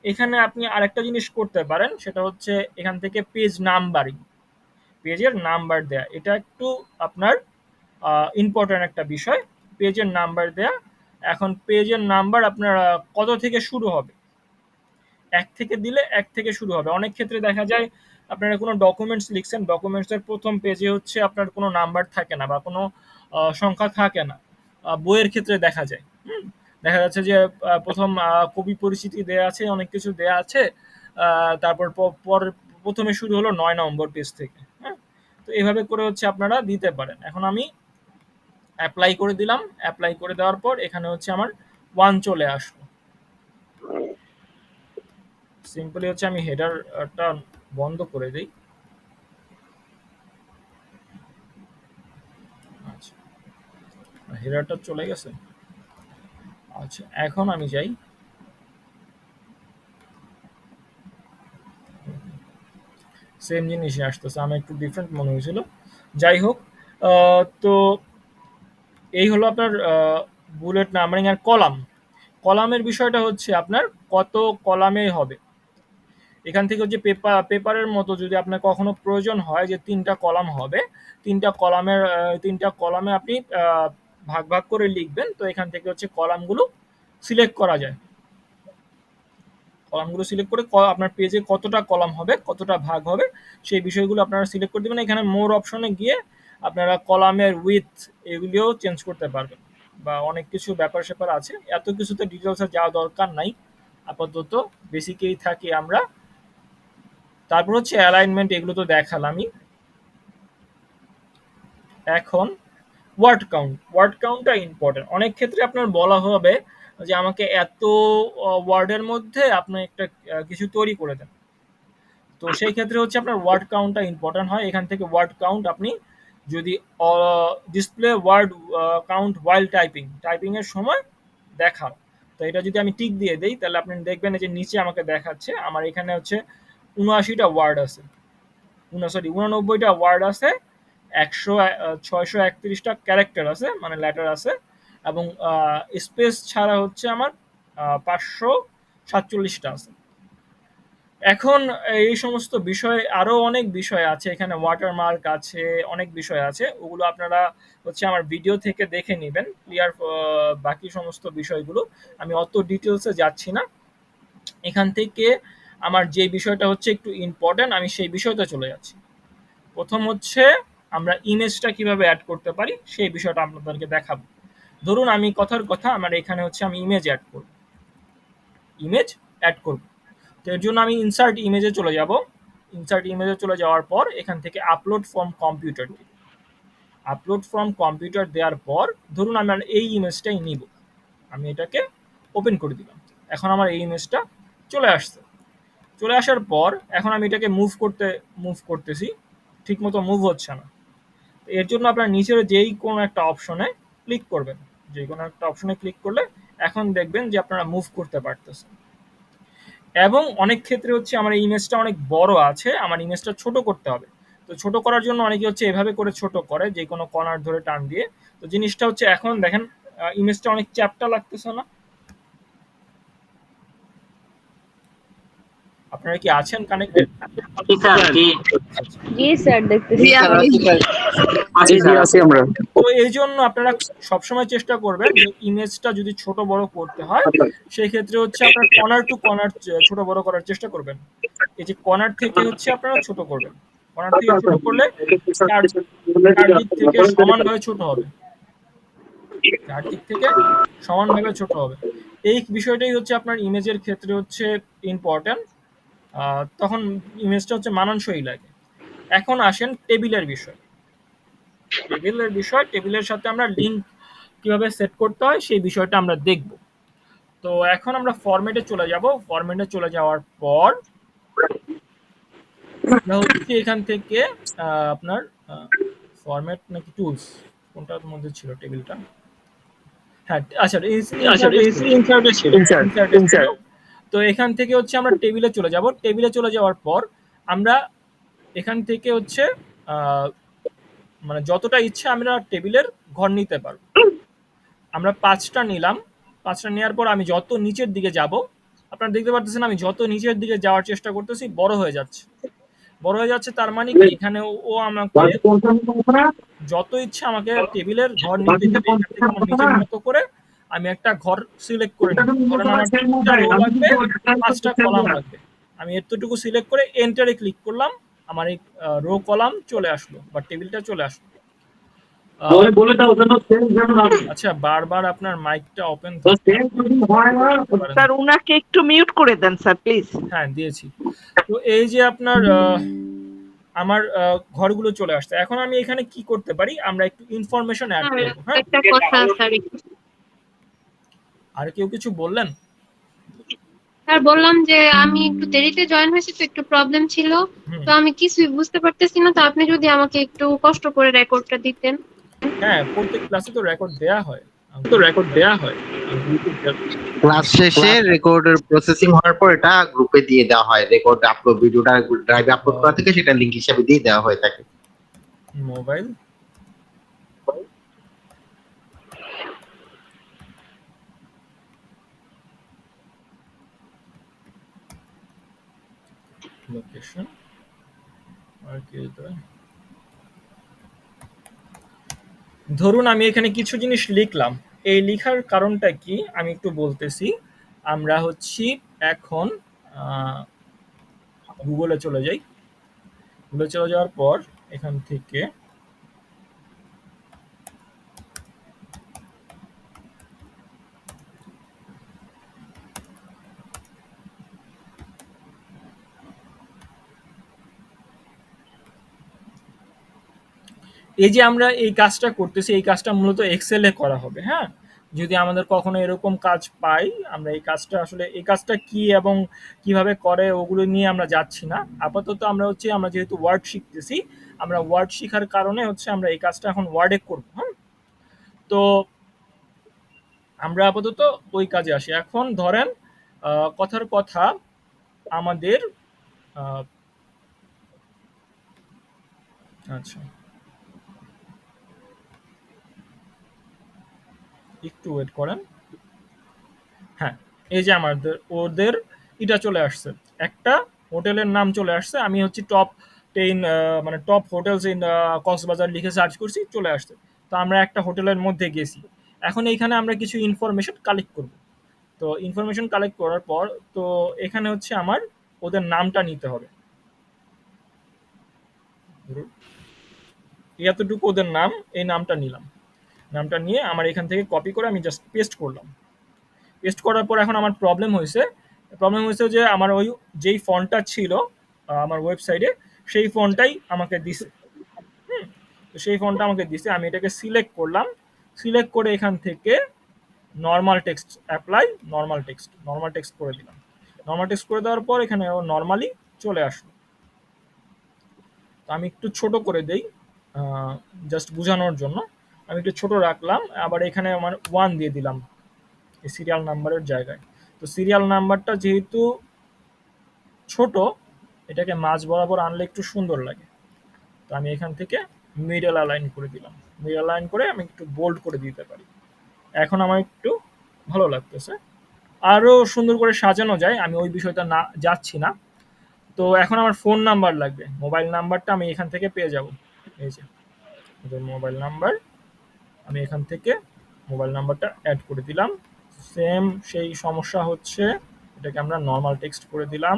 এখানে আপনি আরেকটা জিনিস করতে পারেন, সেটা হচ্ছে এখান থেকে পেজ নাম্বারিং, পেজের নাম্বার দেয়া। এটা একটু আপনার ইম্পর্টেন্ট একটা বিষয়, পেজের নাম্বার দেয়া। এখন পেজের নাম্বার আপনার কত থেকে শুরু হবে, 1 থেকে দিলে 1 থেকে শুরু হবে। অনেক ক্ষেত্রে দেখা যায় আপনারা কোনো ডকুমেন্টস লিখছেন, ডকুমেন্টসের প্রথম পেজে হচ্ছে আপনার কোনো নাম্বার থাকে না বা কোনো সংখ্যা থাকে না। বইয়ের ক্ষেত্রে দেখা যায়। দেখা যাচ্ছে যে প্রথম কবি পরিচিতি দেয়া আছে, অনেক কিছু দেয়া আছে। তারপর প্রথমে শুরু হলো 9 নম্বর পেজ থেকে। হ্যাঁ, তো এভাবে করে হচ্ছে আপনারা দিতে পারেন। এখন আমি অ্যাপ্লাই করে দিলাম। অ্যাপ্লাই করে দেওয়ার পর এখানে হচ্ছে আমার 1 চলে আসলো। সিম্পলি হচ্ছে আমি হেডারটা বন্ধ করে দিই। আচ্ছা, হেডারটা চলে গেছে। আচ্ছা, এখন আমি যাই। সেম জিনিসই আসতেছে, আমার একটু ডিফারেন্ট মনে হয়েছিল। যাই হোক, তো এই হলো আপনার বুলেট নাম্বারিং আর কলাম। কলামের বিষয়টা হচ্ছে আপনার কত কলামে হবে। এখান থেকে হচ্ছে পেপারের মতো যদি আপনার কখনো প্রয়োজন হয় যে 3টা কলাম হবে, 3টা কলামে আপনি ভাগ ভাগ করে লিখবেন। তো এখান থেকে হচ্ছে কলামগুলো সিলেক্ট করা যায়। কলামগুলো সিলেক্ট করে আপনার পেজে কতটা কলাম হবে, কতটা ভাগ হবে, সেই বিষয়গুলো আপনারা সিলেক্ট করে দেবেন। এখানে মোর অপশনে গিয়ে আপনারা কলামের উইথ এগুলিও চেঞ্জ করতে পারবেন, বা অনেক কিছু ব্যাপার স্যাপার আছে। এত কিছুতে ডিটেলসে যাওয়া দরকার নাই, আপাতত বেসিকেই থাকি আমরা। তারপর হচ্ছে অ্যালাইনমেন্ট, এগুলো তো দেখালামই। এখন ওয়ার্ড কাউন্টটা ইম্পর্টেন্ট। অনেক ক্ষেত্রে আপনার বলা হবে যে আমাকে এত ওয়ার্ডের মধ্যে আপনি একটা কিছু তৈরি করে দেন। তো সেই ক্ষেত্রে হচ্ছে আপনার ওয়ার্ড কাউন্টটা ইম্পর্টেন্ট হয়। এখান থেকে ওয়ার্ড কাউন্ট আপনি যদি ডিসপ্লে ওয়ার্ড কাউন্ট ওয়াইল টাইপিং এর সময় দেখাও, তো এটা যদি আমি টিক দিয়ে দেই তাহলে আপনি দেখবেন যে নিচে আমাকে দেখাচ্ছে আমার এখানে হচ্ছে 79টা ওয়ার্ড আছে, 89টা ওয়ার্ড আছে, 631টা ক্যারেক্টার আছে, মানে লেটার আছে, এবং স্পেস ছাড়া হচ্ছে আমার 500 47টা আছে। এখন এই সমস্ত বিষয় আরো অনেক বিষয় আছে, এখানে ওয়াটারমার্ক আছে, অনেক বিষয় আছে, ওগুলো আপনারা হচ্ছে আমার ভিডিও থেকে দেখে নেবেন ক্লিয়ার। বাকি সমস্ত বিষয়গুলো আমি অত ডিটেলসে যাচ্ছি না। এখান থেকে আমার যে বিষয়টা হচ্ছে একটু ইম্পর্টেন্ট, আমি সেই বিষয়টা চলে যাচ্ছি। প্রথম হচ্ছে আমরা ইমেজটা কিভাবে অ্যাড করতে পারি সেই বিষয়টা আপনাদেরকে দেখাবো। ধরুন আমি কথার কথা আমার এখানে হচ্ছে আমি ইমেজ অ্যাড করব। তো এর জন্য আমি ইনসার্ট ইমেজে চলে যাব। ইনসার্ট ইমেজে চলে যাওয়ার পর এখান থেকে আপলোড ফ্রম কম্পিউটার দিব। আপলোড ফ্রম কম্পিউটার দেওয়ার পর ধরুন আমি এই ইমেজটাই নিব, আমি এটাকে ওপেন করে দিলাম। এখন আমার এই ইমেজটা চলে আসছে। চলে আসার পর এখন আমি এটাকে মুভ করতেছি, ঠিক মতো মুভ হচ্ছে না। এর জন্য আপনার নিচের যেই কোনো একটা অপশনে ক্লিক করবেন। যে কোনো একটা অপশনে ক্লিক করলে এখন দেখবেন যে আপনারা মুভ করতে পারতেছেন। এবং অনেক ক্ষেত্রে হচ্ছে আমার এই ইমেজটা অনেক বড় আছে, আমার ইমেজটা ছোট করতে হবে। তো ছোট করার জন্য অনেকে হচ্ছে এভাবে করে ছোট করে, যে কোনো কর্নার ধরে টান দিয়ে। তো জিনিসটা হচ্ছে এখন দেখেন ইমেজটা অনেক চ্যাপ্টা লাগতেছে না? আপনারা কি আছেন কানেক্টেড? জি স্যার, দেখতেছি। জি স্যার, আছি স্যার। জি জি আছি আমরা। তো এই জন্য আপনারা সবসময় চেষ্টা করবেন যে ইমেজটা যদি ছোট বড় করতে হয় সেই ক্ষেত্রে হচ্ছে আপনার কর্নার টু কর্নার ছোট বড় করার চেষ্টা করবেন। এই যে কর্নার থেকে হচ্ছে আপনারা ছোট করবেন, কর্নার থেকে ছোট করলে চারদিক থেকে সমানভাবে ছোট হবে, চারদিক থেকে সমানভাবে ছোট হবে। এই বিষয়টাই হচ্ছে আপনার ইমেজের ক্ষেত্রে হচ্ছে ইম্পর্টেন্ট। তখন ইমেজটা হচ্ছে মানানসই লাগে। এখন আসেন টেবিলের বিষয়। টেবিলের সাথে আমরা লিঙ্ক কিভাবে সেট করতে হয় সেই বিষয়টা আমরা দেখব। তো এখন আমরা ফরম্যাটে চলে যাব। ফরম্যাটে চলে যাওয়ার পর আমরা হচ্ছে এখান থেকে আপনার ফরম্যাট নাকি টুলস কোনটার মধ্যে ছিল টেবিলটা? হ্যাঁ, আচ্ছা, ইনসার্টে ছিল। ইনসার্টে ছিল। তো এখান থেকে হচ্ছে আমরা টেবিলে চলে যাব। টেবিলে চলে যাওয়ার পর আমরা এখান থেকে হচ্ছে মানে যতটা ইচ্ছা আমরা টেবিলের ঘর নিতে পারবো। আমরা 5টা নিলাম। 5টা নেওয়ার পর আমি যত নিচের দিকে যাব, আপনারা দেখতে পারতেছেন আমি যত নিচের দিকে যাওয়ার চেষ্টা করতেছি বড় হয়ে যাচ্ছে। বড় হয়ে যাচ্ছে তার মানে কি এখানে ও আমাকে যত ইচ্ছা আমাকে টেবিলের ঘর নিতে দিবে। এখান থেকে আমার নিজের মতো করে আমি একটা ঘর সিলেক্ট করে নিব। ধরেন আমার 3টা রো লাগবে, 5টা কলাম লাগবে। আমি এতটুকু সিলেক্ট করে এন্টারে ক্লিক করলাম, আমার এই রো কলাম চলে আসলো বা টেবিলটা চলে আসলো। আচ্ছা, বারবার আপনার মাইকটা ওপেন স্যার উনাকে একটু মিউট করে দেন স্যার প্লিজ। হ্যাঁ, দিয়েছি। তো এই যে আপনার আমার ঘরগুলো চলে আসছে। এখন আমি এখানে কি করতে পারি, আমরা একটু ইনফরমেশন অ্যাড করব। হ্যাঁ, একটা কথা স্যার, আর কেউ কিছু বললেন? স্যার বললাম যে আমি একটু দেরিতে জয়েন হয়েছি তো একটু প্রবলেম ছিল, হুম। তো আমি কিছুই বুঝতে পারতেছি না, তো আপনি যদি আমাকে একটু কষ্ট করে রেকর্ডটা দিতেন। হ্যাঁ, প্রত্যেক ক্লাসে তো রেকর্ড দেয়া হয়। ক্লাস শেষে রেকর্ডের প্রসেসিং হওয়ার পর এটা গ্রুপে দিয়ে দেওয়া হয়। রেকর্ড আপলোড, ভিডিওটা ড্রাইভে আপলোড করা থেকে সেটা লিংক হিসেবে দিয়ে দেওয়া হয়ে থাকে। মোবাইল লোকেশন আর কি হতে পারে? ধরুন আমি এখানে কিছু জিনিস লিখলাম। এই লেখার কারণটা কি আমি একটু বলতেছি। আমরা হচ্ছি এখন গুগলে চলে যাই। গুগলে চলে যাওয়ার পর এখান থেকে এই যে আমরা এই কাজটা করতেছি, এই কাজটা মূলত এক্সেলে করা হবে। হ্যাঁ, যদি আমাদের কখনো এরকম কাজ পাই, আমরা এই কাজটা আসলে এই কাজটা কি এবং কিভাবে করে ওগুলো নিয়ে আমরা যাচ্ছি না। আপাতত আমরা হচ্ছে আমরা যেহেতু ওয়ার্ড শিখতেছি, আমরা ওয়ার্ড শেখার কারণে হচ্ছে আমরা এই কাজটা এখন ওয়ার্ডে করব। হ্যাঁ, তো আমরা আপাতত ওই কাজে আসি। এখন ধরেন কথার কথা আমাদের আচ্ছা, একটু ওয়েট করেন। হ্যাঁ, এই যে আমাদের ওদের এটা চলে আসছে, একটা হোটেলের নাম চলে আসছে। আমি হচ্ছে টপ 10 মানে টপ হোটেলস ইন কক্সবাজার লিখে সার্চ করছি, চলে আসছে। তো আমরা একটা হোটেলের মধ্যে গেছি। এখন এইখানে আমরা কিছু ইনফরমেশন কালেক্ট করব। তো ইনফরমেশন কালেক্ট করার পর তো এখানে হচ্ছে আমার ওদের নামটা নিতে হবে। ধরুন এতটুকু ওদের নাম, এই নামটা নিলাম। নামটা নিয়ে আমার এখান থেকে কপি করে আমি জাস্ট পেস্ট করলাম। পেস্ট করার পর এখন আমার প্রবলেম হয়েছে যে আমার ওই যেই ফন্টটা ছিল আমার ওয়েবসাইটে, সেই ফন্টটাই আমাকে দিছে। হুম, তো সেই ফন্টটা আমাকে দিছে, আমি এটাকে সিলেক্ট করলাম। সিলেক্ট করে এখান থেকে normal text apply, normal text করে দিলাম। নর্মাল টেক্সট করে দেওয়ার পর এখানে নর্মালি চলে আসলো। তো আমি একটু ছোট করে দেই জাস্ট বোঝানোর জন্য। আমি একটু ছোট রাখলাম, আবার এখানে আমার 1 দিয়ে দিলাম এই সিরিয়াল নাম্বারের জায়গায়। তো সিরিয়াল নাম্বারটা যেহেতু ছোট, এটাকে মাঝ বরাবর আনলে একটু সুন্দর লাগে। তো আমি এখান থেকে মিডল অ্যালাইন করে দিলাম। মিডল অ্যালাইন করে আমি একটু বোল্ড করে দিতে পারি। এখন আমার একটু ভালো লাগতেছে। আরও সুন্দর করে সাজানো যায়, আমি ওই বিষয়টা না যাচ্ছি না। তো এখন আমার ফোন নাম্বার লাগবে, মোবাইল নাম্বারটা আমি এখান থেকে পেয়ে যাব। এই যে ওদের মোবাইল নাম্বার, আমি এখান থেকে মোবাইল নাম্বারটা অ্যাড করে দিলাম। সেম সেই সমস্যা হচ্ছে, এটাকে আমরা নর্মাল টেক্সট করে দিলাম।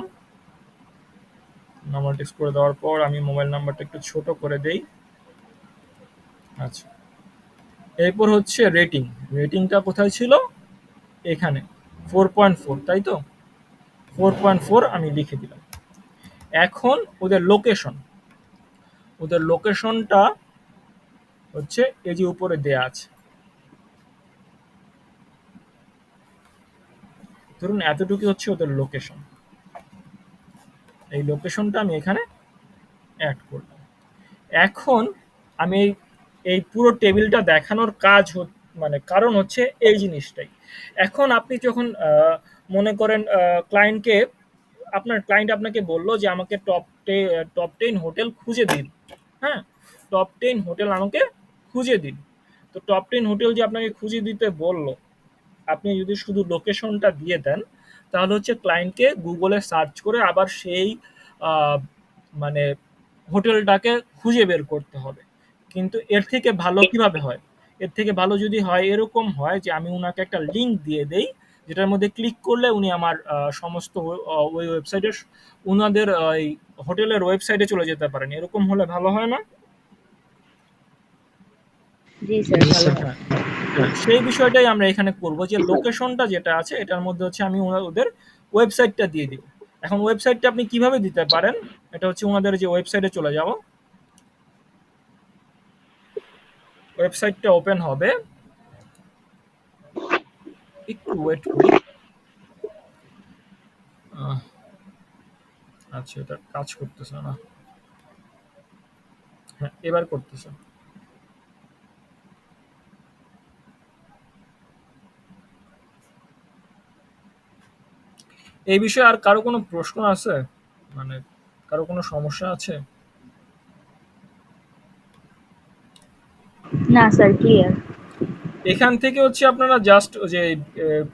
নর্মাল টেক্সট করে দেওয়ার পর আমি মোবাইল নাম্বারটা একটু ছোট করে দেই। আচ্ছা, এরপর হচ্ছে রেটিং। রেটিংটা কোথায় ছিল? এখানে 4.4, তাই তো? 4.4 আমি লিখে দিলাম। এখন ওদের লোকেশনটা হচ্ছে এই যে উপরে দেয়া আছে। ধরুন এতটুকু হচ্ছে ওদের লোকেশন। এই লোকেশনটা আমি এখানে অ্যাড করলাম। এখন আমি এই পুরো টেবিলটা দেখানোর মানে কারণ হচ্ছে এই জিনিসটাই। এখন আপনি যখন মনে করেন আপনার ক্লায়েন্ট আপনাকে বলল যে আমাকে টপ 10 হোটেল খুঁজে দিন। হ্যাঁ, টপ 10 হোটেল আমাকে খুঁজে দিন। তো টপ 10 হোটেল যে আপনাকে খুঁজে দিতে বলল, আপনি যদি শুধু লোকেশনটা দিয়ে দেন, তাহলে হচ্ছে ক্লায়েন্টকে গুগলে সার্চ করে আবার সেই মানে হোটেলটাকে খুঁজে বের করতে হবে। কিন্তু এর থেকে ভালো কিভাবে হয়? এর থেকে ভালো যদি হয়, এরকম হয় যে আমি উনাকে একটা লিঙ্ক দিয়ে দেই, যেটার মধ্যে ক্লিক করলে উনি আমার সমস্ত ওই ওয়েবসাইটের উনাদের এই হোটেলের ওয়েবসাইটে চলে যেতে পারেন। এরকম হলে ভালো হয় না? জি স্যার, ভালো হয়। হ্যাঁ, সেই বিষয়টাই আমরা এখানে করব, যে লোকেশনটা যেটা আছে এটার মধ্যে হচ্ছে আমি ওদের ওয়েবসাইটটা দিয়ে দিব। এখন ওয়েবসাইটটা আপনি কিভাবে দিতে পারেন? এটা হচ্ছে ওনাদের যে ওয়েবসাইটে চলে যাব। ওয়েবসাইটটা ওপেন হবে, একটু ওয়েট করি। আচ্ছা, এটা কাজ করতেছে না। হ্যাঁ, এবার করতেছে। এই বিষয়ে আর কারো কোনো প্রশ্ন আছে? মানে কারো কোনো সমস্যা আছে? না স্যার, ক্লিয়ার। এখান থেকে হচ্ছে আপনারা জাস্ট যে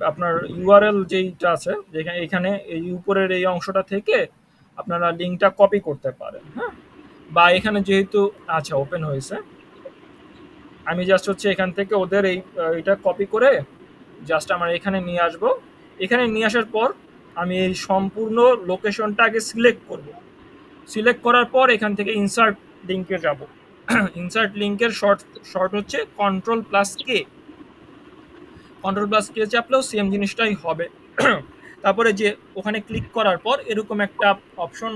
আপনার ইউআরএল যেইটা আছে, যেখানে এখানে এই উপরের এই অংশটা থেকে আপনারা লিঙ্কটা কপি করতে পারেন। হ্যাঁ, বা এখানে যেহেতু আচ্ছা ওপেন হয়েছে, আমি জাস্ট হচ্ছে এখান থেকে ওদের এইটা কপি করে জাস্ট আমার এখানে নিয়ে আসবো। এখানে নিয়ে আসার পর আমি এই সম্পূর্ণ লোকেশনটা আগে সিলেক্ট করব। সিলেক্ট করার পর এখান থেকে ইনসার্ট লিঙ্কে যাব। ইনসার্ট লিঙ্কের শর্ট হচ্ছে Ctrl+K। Ctrl+K চাপলেও সেম জিনিসটাই হবে। তারপরে যে ওখানে ক্লিক করার পর এরকম একটা অপশন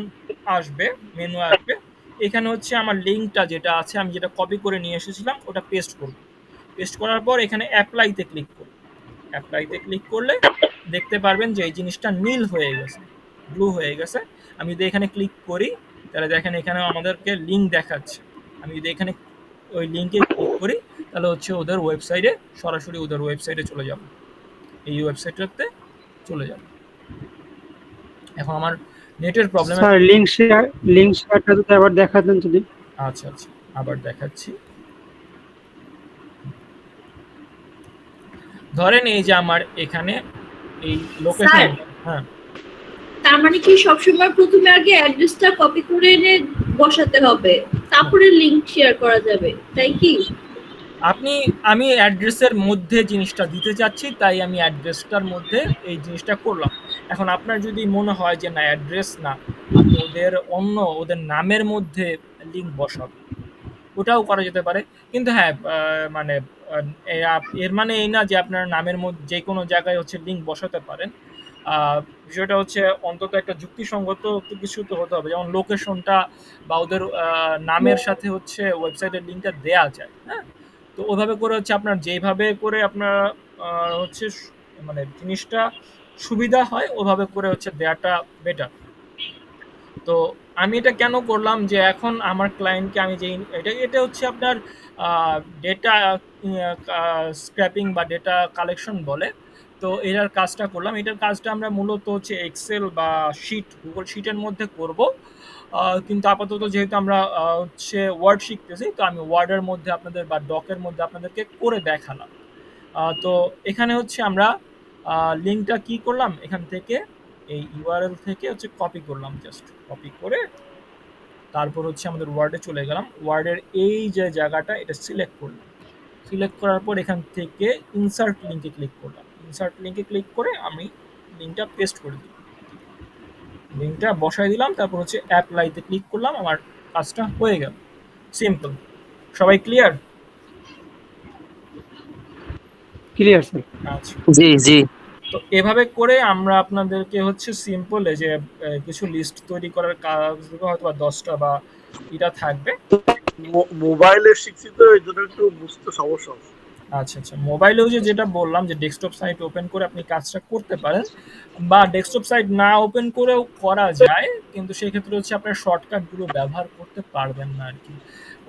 আসবে, মেনু আসবে। এখানে হচ্ছে আমার লিঙ্কটা যেটা আছে, আমি যেটা কপি করে নিয়ে এসেছিলাম, ওটা পেস্ট করব। পেস্ট করার পর এখানে অ্যাপ্লাইতে ক্লিক করব। অ্যাপ্লাইতে ক্লিক করলে দেখতে পারবেন যে এই জিনিসটা নীল হয়ে গেছে, ব্লু হয়ে গেছে। আমি যদি এখানে ক্লিক করি, তাহলে দেখেন এখানে আমাদেরকে লিঙ্ক দেখাচ্ছে। আমি যদি এখানে ওই লিঙ্কে ক্লিক করি, তাহলে হচ্ছে ওদের ওয়েবসাইটে, সরাসরি ওদের ওয়েবসাইটে চলে যাব। এই ওয়েবসাইটটাতে চলে যাব। এখন আমার নেটের প্রবলেম। স্যার লিংক শেয়ারটা যদি আবার দেখাতেন যদি। আচ্ছা আচ্ছা, আবার দেখাচ্ছি। ধরেন এই যে আমার এখানে এই লোকেশন। হ্যাঁ, তার মানে কি সবসময় প্রথমে আগে অ্যাড্রেসটা কপি করে এনে বসাতে হবে, তারপরে লিংক শেয়ার করা যাবে, তাই কি? আমি অ্যাড্রেসের মধ্যে জিনিসটা দিতে চাচ্ছি, তাই আমি অ্যাড্রেসটার মধ্যে এই জিনিসটা করলাম। এখন আপনার যদি মনে হয় যে না অ্যাড্রেস না, আমি ওদের নামের মধ্যে লিঙ্ক বসাবো, ওটাও করা যেতে পারে। কিন্তু হ্যাঁ, মানে এর মানে এই না যে আপনার নামের মধ্যে যে কোনো জায়গায় হচ্ছে লিঙ্ক বসাতে পারেন। বিষয়টা হচ্ছে অন্তত একটা যুক্তিসঙ্গত কিছু তো হতে হবে, যেমন লোকেশনটা বা ওদের নামের সাথে হচ্ছে ওয়েবসাইটের লিঙ্কটা দেয়া যায়। হ্যাঁ, তো ওইভাবে করে হচ্ছে আপনার যেভাবে করে আপনার হচ্ছে মানে জিনিসটা সুবিধা হয় ওভাবে করে হচ্ছে দেয়াটা বেটার। তো আমি এটা কেন করলাম যে এখন আমার ক্লায়েন্টকে আমি যেই এটা হচ্ছে আপনার ডেটা স্ক্র্যাপিং বা ডেটা কালেকশন বলে। তো এটার কাজটা করলাম। এটার কাজটা আমরা মূলত হচ্ছে এক্সেল বা গুগল শিটের মধ্যে করব। কিন্তু আপাতত যেহেতু আমরা হচ্ছে ওয়ার্ড শিখতেছি, তো আমি ওয়ার্ডের মধ্যে আপনাদের বা ডকের মধ্যে আপনাদেরকে করে দেখালাম। তো এখানে হচ্ছে আমরা লিঙ্কটা কি করলাম, এখান থেকে এই ইউআরএল থেকে হচ্ছে কপি করলাম, জাস্ট কপি করে তারপর হচ্ছে আমাদের ওয়ার্ডে চলে গেলাম। ওয়ার্ডের এই যে জায়গাটা এটা সিলেক্ট করলাম। সিলেক্ট করার পর এখান থেকে ইনসার্ট লিঙ্কে ক্লিক করলাম। ইনসার্ট লিঙ্কে ক্লিক করে আমি লিঙ্কটা পেস্ট করে দিলাম, লিঙ্কটা বসাই দিলাম। তারপর হচ্ছে অ্যাপ্লাইতে ক্লিক করলাম, আমার কাজটা হয়ে গেল। সিম্পল। সবাই ক্লিয়ার? Clear sir. আচ্ছা, জি জি। তো এভাবে করে আমরা আপনাদেরকে হচ্ছে সিম্পলে যে কিছু লিস্ট তৈরি করার কাজ হয়তো বা 10টা বা এটা থাকবে। মোবাইলে শিখছি তো এই জন্য একটু বুঝতে সমস্যা হচ্ছে। আচ্ছা, মোবাইলেও যেটা বললাম যে ডেস্কটপ সাইট ওপেন করে আপনি কাজটা করতে পারেন, বা ডেস্কটপ সাইট না ওপেন করেও করা যায়, কিন্তু সেক্ষেত্রে হচ্ছে আপনার শর্টকাটগুলো ব্যবহার করতে পারবেন না আর কি।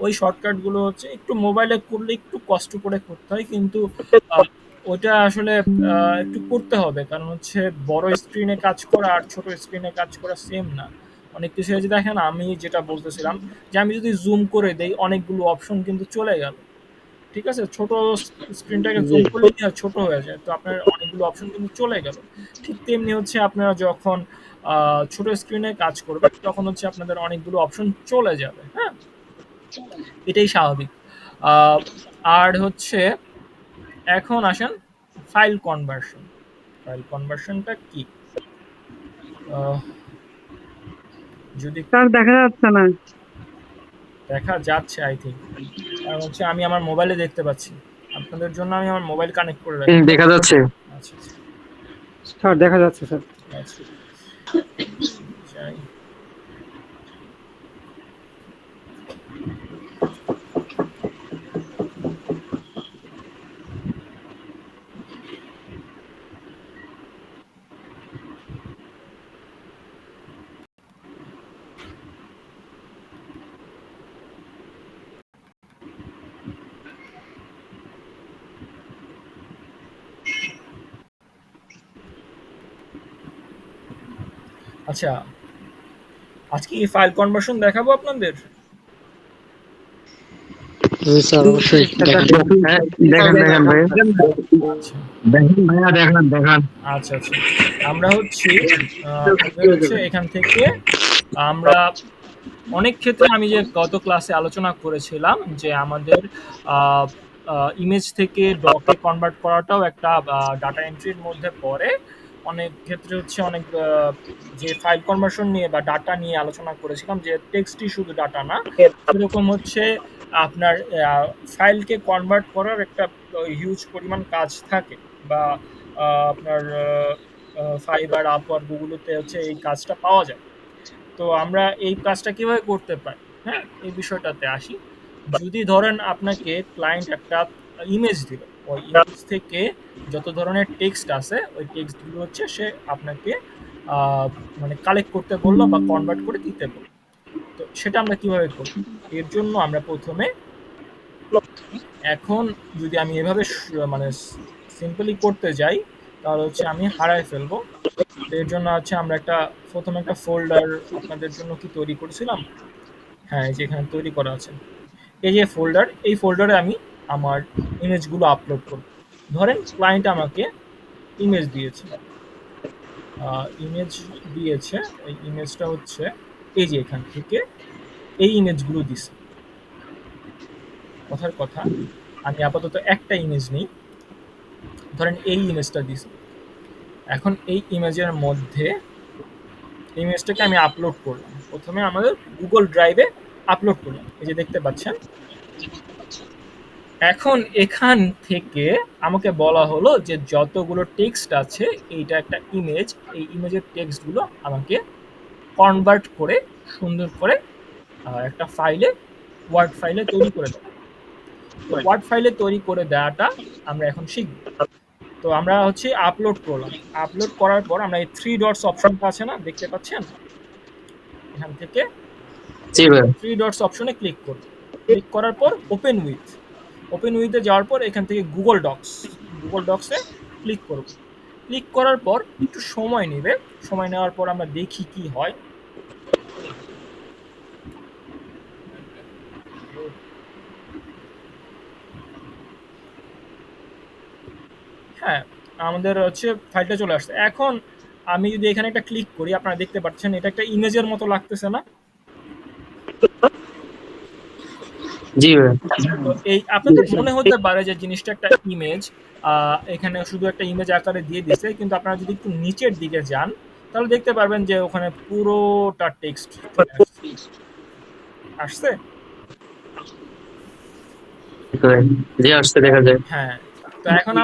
ওই শর্টকাটগুলো হচ্ছে একটু মোবাইলে করলে একটু কষ্ট করে করতে হয়, কিন্তু ওইটা আসলে একটু করতে হবে, কারণ হচ্ছে বড় স্ক্রিনে কাজ করা আর ছোট স্ক্রিনে কাজ করা সেম না। অনেক কিছু আছে, দেখেন আমি যেটা বলতেছিলাম যে আমি যদি জুম করে দেই অনেকগুলো অপশন কিন্তু চলে গেল। ঠিক আছে, ছোট স্ক্রিনটাকে জুম করলে কি হয়, ছোট হয়ে যায়, তো আপনার অনেকগুলো অপশন কিন্তু চলে গেল। ঠিক তেমনি হচ্ছে আপনারা যখন ছোট স্ক্রিনে কাজ করবেন তখন হচ্ছে আপনাদের অনেকগুলো অপশন চলে যাবে। হ্যাঁ, এটাই স্বাভাবিক। আর হচ্ছে এখন আসেন ফাইল কনভার্সন। ফাইল কনভার্সনটা কি? যদি স্যার দেখা যাচ্ছে না। দেখা যাচ্ছে আই থিঙ্ক, কারণ হচ্ছে আমি আমার মোবাইলে দেখতে পাচ্ছি। আপনাদের জন্য আমি আমার মোবাইল কানেক্ট করে রাখি। দেখা যাচ্ছে। আচ্ছা, স্যার দেখা যাচ্ছে স্যার। আচ্ছা, যাই। আচ্ছা, আজকে এই ফাইল কনভার্সন দেখাবো আপনাদের। স্যার অবশ্যই দেখেন দেখেন ভাই। আচ্ছা দেখেন ভাইয়া, দেখান। আচ্ছা, আমরা হচ্ছে আপনাদের হচ্ছে এখান থেকে আমরা অনেক ক্ষেত্রে আমি যে গত ক্লাসে আলোচনা করেছিলাম যে আমাদের ইমেজ থেকে ডকে কনভার্ট করাটাও একটা ডাটা এন্ট্রির মধ্যে পড়ে। অনেক ক্ষেত্রে হচ্ছে অনেক যে ফাইল কনভার্সন নিয়ে বা ডাটা নিয়ে আলোচনা করেছিলাম, যে টেক্সটই শুধু ডাটা না, এরকম হচ্ছে আপনার ফাইলকে কনভার্ট করার একটা হিউজ পরিমাণ কাজ থাকে, বা আপনার ফাইবার, আপওয়ার্ক, গুগলতে হচ্ছে এই কাজটা পাওয়া যায়। তো আমরা এই কাজটা কিভাবে করতে পারি, হ্যাঁ, এই বিষয়টাতে আসি। যদি ধরেন আপনাকে ক্লায়েন্ট একটা ইমেজ দিল, ওই ইমেজ থেকে যত ধরনের টেক্সট আছে ওই টেক্সটগুলো হচ্ছে সে আপনাকে মানে কালেক্ট করতে বললো বা কনভার্ট করে দিতে বললো। তো সেটা আমরা কিভাবে করব? এর জন্য আমরা প্রথমে এখন যদি আমি এভাবে মানে সিম্পলি করতে যাই তাহলে হচ্ছে আমি হারায় ফেলবো। এর জন্য হচ্ছে আমরা প্রথমে একটা ফোল্ডার আপনাদের জন্য কি তৈরি করেছিলাম। হ্যাঁ, এই যে এখানে তৈরি করা আছে, এই যে ফোল্ডার, এই ফোল্ডারে আমি আমার ইমেজগুলো আপলোড করব। ধরেন ক্লায়েন্ট আমাকে ইমেজ দিয়েছে, ইমেজ দিয়েছে। এই ইমেজটা হচ্ছে এই যে এখান থেকে এই ইমেজগুলো দিছে। কথার কথা, আমি আপাতত একটা ইমেজ নেই, ধরেন এই ইমেজটা দিছে। এখন এই ইমেজের মধ্যে ইমেজটাকে আমি আপলোড করলাম। প্রথমে আমাদের গুগল ড্রাইভে আপলোড করলাম, এই যে দেখতে পাচ্ছেন। এখন এখান থেকে আমাকে বলা হলো যে যতগুলো টেক্সট আছে এইটা একটা ইমেজ, এই ইমেজের টেক্সটগুলো আমাকে কনভার্ট করে সুন্দর করে একটা ফাইলে, ওয়ার্ড ফাইলে তৈরি করে দেয়। তো ওয়ার্ড ফাইলে তৈরি করে দেওয়াটা আমরা এখন শিখব। তো আমরা হচ্ছে আপলোড করলাম। আপলোড করার পর আমরা এই 3 ডটস অপশনটা আছে না, দেখতে পাচ্ছেন? এখান থেকে জি ভাইয়া। 3 ডটস অপশনে ক্লিক করব। ক্লিক করার পর ওপেন উইথে যাওয়ার পর এখান থেকে গুগল ডক্সে ক্লিক করব। ক্লিক করার পর একটু সময় নেবে। সময় নেওয়ার পর আমরা দেখি কি হয়। হ্যাঁ, আমাদের হচ্ছে ফাইলটা চলে আসছে। এখন আমি যদি এখানে একটা ক্লিক করি, আপনারা দেখতে পাচ্ছেন এটা একটা ইমেজের মতো লাগতেছে না? জি ভাইয়া। তো এই আপনাদের মনে হতে পারে যে জিনিসটা একটা ইমেজ, এখানে শুধু একটা ইমেজ আকারে দিয়ে দিছে, কিন্তু আপনারা যদি একটু নিচের দিকে যান তাহলে দেখতে পারবেন যে ওখানে পুরোটা টেক্সট আসছে। জি আসছে, দেখা যায়। হ্যাঁ, তো এখন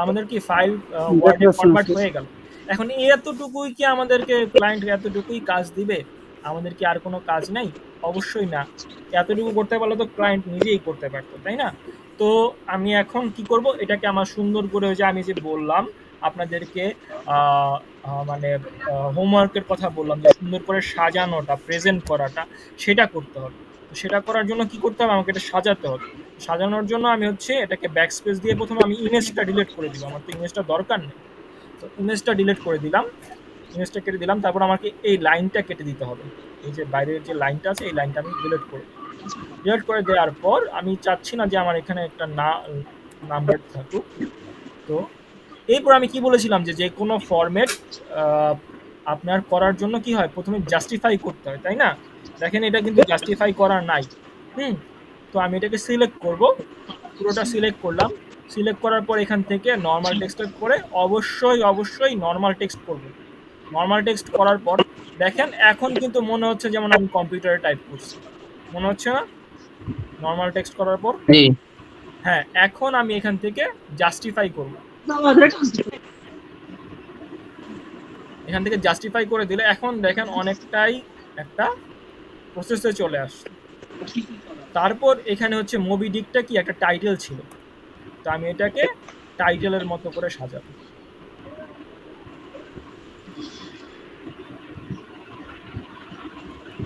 আমাদের কি ফাইল ওয়ার্ডে কনভার্ট হয়ে গেল। এখন এতটুকুই কি আমাদেরকে ক্লায়েন্ট এতটুকুই কাজ দিবে? আমাদের কি আর কোনো কাজ নাই? অবশ্যই না। এতটুকু করতে পারলে তো ক্লায়েন্ট নিজেই করতে পারতো, তাই না? তো আমি এখন কি করব, এটাকে আমার সুন্দর করে ওই যে আমি যে বললাম আপনাদেরকে মানে হোমওয়ার্কের কথা বললাম যে সুন্দর করে সাজানোটা, প্রেজেন্ট করাটা, সেটা করতে হবে। তো সেটা করার জন্য কি করতে হবে, আমাকে এটা সাজাতে হবে। সাজানোর জন্য আমি হচ্ছে এটাকে ব্যাকস্পেস দিয়ে প্রথমে আমি ইমেজটা ডিলিট করে দিব। আমার তো ইমেজটা দরকার নেই। তো ইমেজটা ডিলিট করে দিলাম, ইমেজটা কেটে দিলাম। তারপর আমাকে এই লাইনটা কেটে দিতে হবে। এই যে বাইরের যে লাইনটা আছে এই লাইনটা আমি ডিলিট করে দিই। ডিলিট করে দেওয়ার পর আমি চাচ্ছি না যে আমার এখানে একটা নাম্বার থাকুক। তো এরপর আমি কি বলেছিলাম যে যে কোনো ফরম্যাট আপনার করার জন্য কি হয়, প্রথমে জাস্টিফাই করতে হয়, তাই না? দেখেন এটা কিন্তু জাস্টিফাই করা নাই। তো আমি এটাকে সিলেক্ট করব, পুরোটা সিলেক্ট করলাম। সিলেক্ট করার পর এখান থেকে নর্মাল টেক্সটের পরে অবশ্যই নর্মাল টেক্সট করব। নর্মাল টেক্সট করার পর দেখেন এখন কিন্তু মনে হচ্ছে যেমন আমি কম্পিউটারে টাইপ করছি, মনে হচ্ছে না? নর্মাল টেক্সট করার পর হ্যাঁ, এখন আমি এখান থেকে জাস্টিফাই করব। এখান থেকে জাস্টিফাই করে দিলে এখন দেখেন অনেকটাই একটা প্রসেসে চলে আসছে। তারপর এখানে হচ্ছে মোবি ডিকটা কি একটা টাইটেল ছিল, তো আমি এটাকে টাইটেলের মতো করে সাজাবো।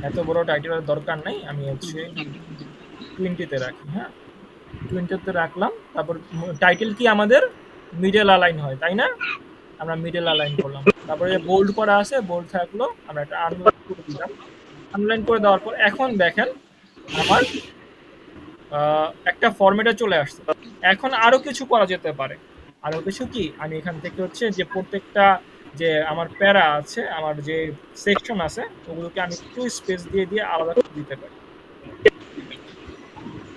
এত বড় টাইটেলের দরকার নাই, আমি হচ্ছে 20-তে রাখি। হ্যাঁ, 20-তে রাখলাম। তারপর টাইটেল কি আমাদের মিডল অ্যালাইন হয়, তাই না? আমরা মিডল অ্যালাইন করলাম। তারপরে বোল্ড করা আছে, বোল্ড থাকলো, আমরা একটা আনলাইন করে দিলাম। আনলাইন করে দেওয়ার পর এখন দেখেন আমার একটা ফরম্যাটে চলে আসছে। এখন আরো কিছু করা যেতে পারে। আরো কিছু কি, আমি এখান থেকে হচ্ছে যে প্রত্যেকটা যে আমার প্যারা আছে, আমার যে সেকশন আছে, ওগুলোকে আমি একটু স্পেস দিয়ে দিয়ে আলাদা করে দিতে পারি।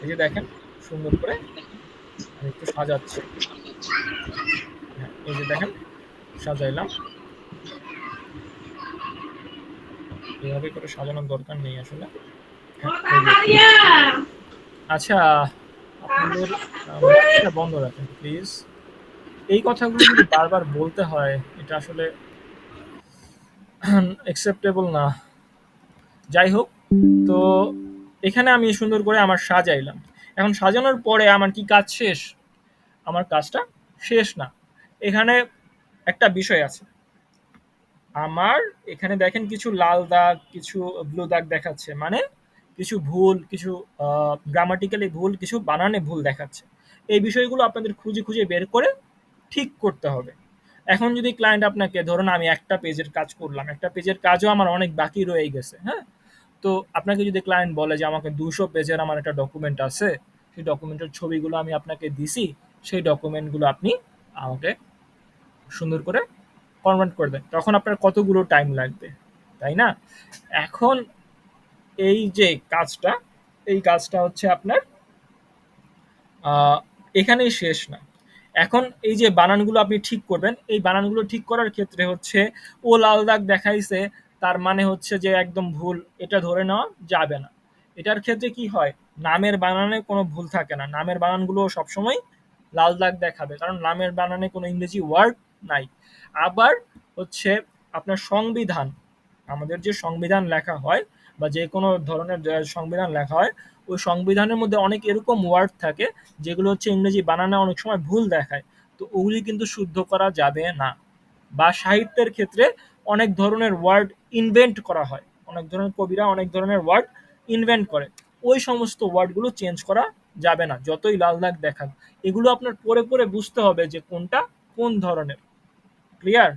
এই যে দেখেন সুন্দর করে আমি একটু সাজাচ্ছি। হ্যাঁ, এই যে দেখেন সাজাইলাম। এভাবে করে সাজানোর দরকার নেই আসলে। আচ্ছা, আপনাদের মাইকটা বন্ধ রাখেন প্লিজ। এই কথাগুলো যদি বারবার বলতে হয় এটা আসলে অ্যাকসেপ্টেবল না। যাই হোক, তো এখানে আমি সুন্দর করে আমার সাজাইলাম। এখন সাজানোর পরে আমার কি কাজ শেষ? আমার কাজটা শেষ না। এখানে একটা বিষয় আছে। আমার এখানে দেখেন কিছু লাল দাগ, কিছু ব্লু দাগ দেখাচ্ছে, মানে কিছু ভুল, কিছু গ্রামাটিক্যালি ভুল, কিছু বানানে ভুল দেখাচ্ছে। এই বিষয়গুলো আপনাদের খুঁজে খুঁজে বের করে ঠিক করতে হবে। এখন যদি ক্লায়েন্ট আপনাকে, ধরুন আমি একটা পেজের কাজ করলাম, একটা পেজের কাজও আমার অনেক বাকি রয়ে গেছে, হ্যাঁ? তো আপনাকে যদি ক্লায়েন্ট বলে যে আমাকে 200 পেজের আমার একটা ডকুমেন্ট আছে, সেই ডকুমেন্টের ছবিগুলো আমি আপনাকে দিছি, সেই ডকুমেন্টগুলো আপনি আমাকে সুন্দর করে কনভার্ট করে দেন, তখন আপনার কতগুলো টাইম লাগবে, তাই না? এখন এই যে কাজটা, এই কাজটা হচ্ছে আপনার এখানেই শেষ না। এখন এই যে বানানগুলো আপনি ঠিক করবেন, এই বানানগুলো ঠিক করার ক্ষেত্রে হচ্ছে ও লাল দাগ দেখাইছে তার মানে হচ্ছে যে একদম ভুল, এটা ধরে নেওয়া যাবে না। এটার ক্ষেত্রে কি হয়, নামের বানানে কোনো ভুল থাকে না, নামের বানানগুলো সবসময় লাল দাগ দেখাবে, কারণ নামের বানানে কোনো ইংরেজি ওয়ার্ড নাই। আবার হচ্ছে আপনার সংবিধান, আমাদের যে সংবিধান লেখা হয় বা যে কোনো ধরনের সংবিধান লেখা হয়, ওই সংবিধানের মধ্যে অনেক এরকম ওয়ার্ড থাকে যেগুলো হচ্ছে ইংরেজি বানানে অনেক সময় ভুল দেখায়, তো ওগুলি কিন্তু শুদ্ধ করা যাবে না। বা সাহিত্যের ক্ষেত্রে অনেক ধরনের ওয়ার্ড ইনভেন্ট করা হয়, অনেক ধরনের কবিরা অনেক ধরনের ওয়ার্ড ইনভেন্ট করে, ওই সমস্ত ওয়ার্ডগুলো চেঞ্জ করা যাবে না যতই লাল দাগ দেখাক। এগুলো আপনার পড়ে পড়ে বুঝতে হবে যে কোনটা কোন ধরনের। ক্লিয়ার?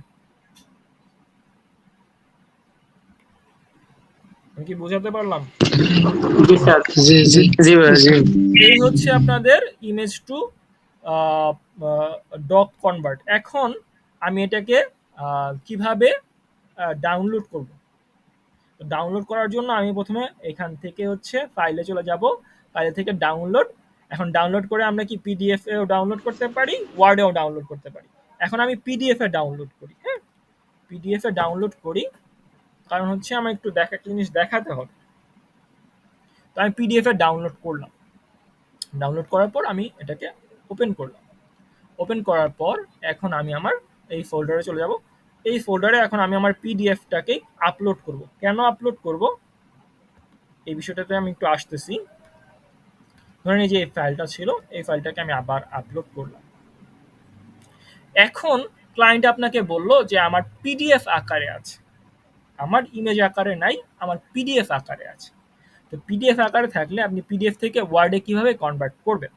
আমি কি বোঝাতে পারলাম? জি স্যার। জি জি জি ভাইয়া জি। এই হচ্ছে আপনাদের ইমেজ টু ডক কনভার্ট। এখন আমি এটাকে কিভাবে ডাউনলোড করব? ডাউনলোড করার জন্য আমি প্রথমে এখান থেকে হচ্ছে ফাইলে চলে যাব, ফাইলে থেকে ডাউনলোড। এখন ডাউনলোড করে আমরা কি পিডিএফ এও ডাউনলোড করতে পারি, ওয়ার্ডেও ডাউনলোড করতে পারি। এখন আমি পিডিএফ এ ডাউনলোড করি। হ্যাঁ, পিডিএফ এ ডাউনলোড করি, কারণ হচ্ছে আমার একটু একটা জিনিস দেখাতে হবে। তো আমি পিডিএফ এ ডাউনলোড করলাম, ডাউনলোড করার পর আমি এটাকে ওপেন করলাম। ওপেন করার পর এখন আমি আমার এই ফোল্ডারে চলে যাব। এই ফোল্ডারে এখন আমি আমার পিডিএফটাকে আপলোড করব। কেন আপলোড করব এই বিষয়টাতে আমি একটু আসতেছি। ধরেন এই যে এই ফাইলটা ছিল, এই ফাইলটাকে আমি আবার আপলোড করলাম। এখন ক্লায়েন্ট আপনাকে বলল যে আমার পিডিএফ আকারে আছে, আমার ইমেজ আকারে নাই, আমার পিডিএফ আকারে আছে। তো পিডিএফ আকারে থাকলে আপনি পিডিএফ থেকে ওয়ার্ডে কিভাবে কনভার্ট করবেন?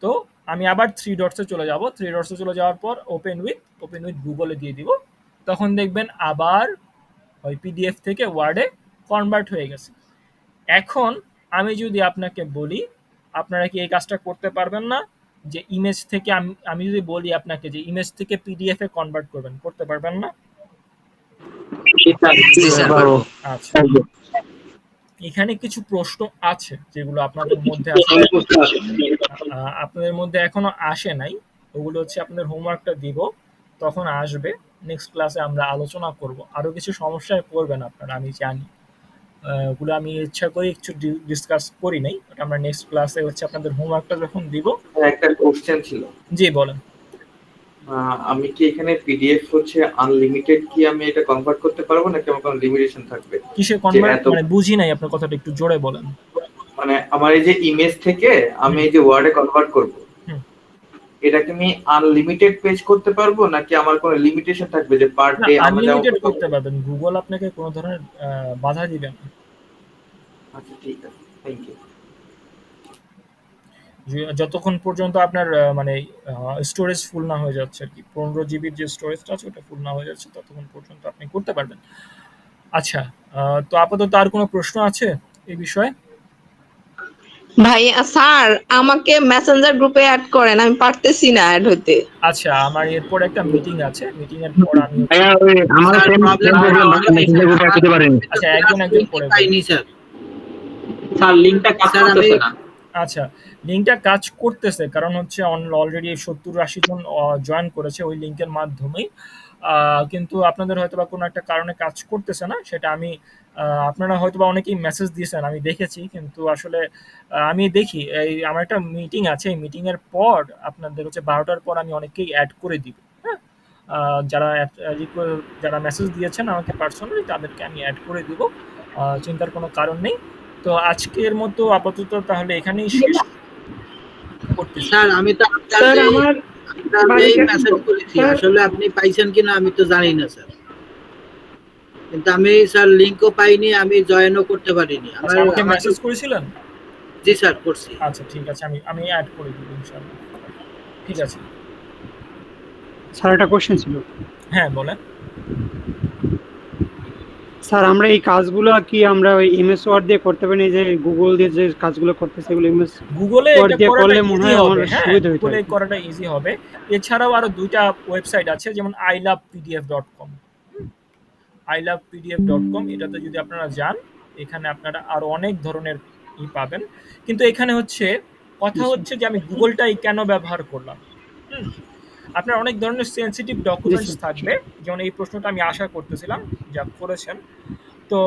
তো আমি আবার 3 ডটসে চলে যাব। 3 ডটসে চলে যাওয়ার পর ওপেন উইথ গুগলে দিয়ে দিব। তখন দেখবেন আবার ওই পিডিএফ থেকে ওয়ার্ডে কনভার্ট হয়ে গেছে। এখন আমি যদি আপনাকে বলি, আপনারা কি এই কাজটা করতে পারবেন না? যে ইমেজ থেকে আমি যদি বলি আপনাকে যে ইমেজ থেকে পিডিএফ এ কনভার্ট করবেন, করতে পারবেন না? জি স্যার পারবো। আচ্ছা, এখানে কিছু প্রশ্ন আছে যেগুলো আপনাদের মধ্যে আসলে আপনাদের মধ্যে এখনো আসে নাই, ওগুলো হচ্ছে আপনাদের হোমওয়ার্কটা দিব, তখন আসবে। নেক্সট ক্লাসে আমরা আলোচনা করব। আরো কিছু সমস্যায় পড়বেন আপনারা, আমি জানি। ওগুলো আমি ইচ্ছা করে একটু ডিসকাস করি নাই, ওটা আমরা নেক্সট ক্লাসে হচ্ছে আপনাদের হোমওয়ার্কটা যখন দিব। একটা কোশ্চেন ছিল। জি বলেন। আমি কি এখানে পিডিএফ হচ্ছে আনলিমিটেড কি আমি এটা কনভার্ট করতে পারবো নাকি আমার কোনো লিমিটেশন থাকবে? কিসে কনভার্ট মানে বুঝি নাই আপনার কথাটা, একটু জোরে বলেন। মানে আমার এই যে ইমেজ থেকে আমি এই যে ওয়ার্ডে কনভার্ট করব, এটাকে আমি আনলিমিটেড পেজ করতে পারবো নাকি আমার কোনো লিমিটেশন থাকবে যে পার ডে আমি আনলিমিটেড করতে পারবেন, গুগল আপনাকে কোনো ধরনের বাধা দিবে না। আচ্ছা ঠিক আছে, থ্যাংক ইউ। যতক্ষণ পর্যন্ত আপনার মানে স্টোরেজ ফুল না হয়ে যাচ্ছে আর কি, 15 জিবির যে স্টোরেজটা আছে ওটা ফুল না হয়ে যাচ্ছে, ততক্ষণ পর্যন্ত আপনি করতে পারবেন। আচ্ছা, তো আপাতত আর কোনো প্রশ্ন আছে এই বিষয়ে? ভাই স্যার আমাকে মেসেঞ্জার গ্রুপে অ্যাড করেন, আমি পারতেছি না অ্যাড হতে। আচ্ছা, আমার এরপর একটা মিটিং আছে, মিটিং এর পর আমি ভাইয়া ওই আমার সেম প্রবলেম, মেসেঞ্জার গ্রুপে আসতে পারেন। আচ্ছা, একজন পড়ে পাইনি স্যার। স্যার লিংকটা কাজ করতেছে না। আচ্ছা, লিংকটা কাজ করতেছে, কারণ হচ্ছে অলরেডি 70-80 জন জয়েন করেছে ওই লিংকের মাধ্যমেই, কিন্তু আপনাদের হয়তোবা কোনো একটা কারণে কাজ করতেছে না, সেটা আমি আপনারা হয়তোবা অনেকেই মেসেজ দিয়েছেন আমি দেখেছি, কিন্তু আসলে আমি দেখি এই আমার একটা মিটিং আছে, এই মিটিং এর পর আপনাদের হচ্ছে 12টার পর আমি অনেকেই অ্যাড করে দিব। হ্যাঁ, যারা মেসেজ দিয়েছেন আমাকে পার্সোনালি তাদেরকে আমি অ্যাড করে দিব, চিন্তার কোনো কারণ নেই। তো আজকের মতো আপাতত তাহলে এখানেই শেষ করতেছি। স্যার আমি তো স্যার আমার মেসেজ করেছি, আসলে আপনি পাইছেন কিনা আমি তো জানি না স্যার, কিন্তু আমি স্যার লিংকও পাইনি, আমি জয়েনও করতে পারিনি। আমাকে মেসেজ করেছিলেন? জি স্যার করছি। আচ্ছা ঠিক আছে, আমি অ্যাড করে দিব ইনশাআল্লাহ। ঠিক আছে স্যার একটা কোশ্চেন ছিল। হ্যাঁ বলেন। স্যার আমরা এই কাজগুলো কি আমরা ওই এমএস ওয়ার্ড দিয়ে করতে পারি না, যে গুগল দিয়ে যে কাজগুলো করতে সেগুলো এমএস গুগলে ওয়ার্ড এটা দিয়ে করাটা করলে মনে ইজি হয় আমার হবে, হ্যাঁ সুবিধা হইতো গুগলে আর কি। করাটা ইজি হবে। এছাড়াও আরো দুইটা ওয়েবসাইট আছে, যেমন ilovepdf.com। ilovepdf.com, এটাতে যদি আপনারা যান, এখানে আপনারা আরো অনেক ধরনের পাবেন। কিন্তু এখানে হচ্ছে কথা হচ্ছে যে আমি গুগলটাই কেন ব্যবহার করলাম। হুম, আপনার অনেক ধরনের সেনসিটিভ ডকুমেন্টস থাকবে, যেমন এই প্রশ্নটা আমি আশা করতেছিলাম যা করেছেন। তো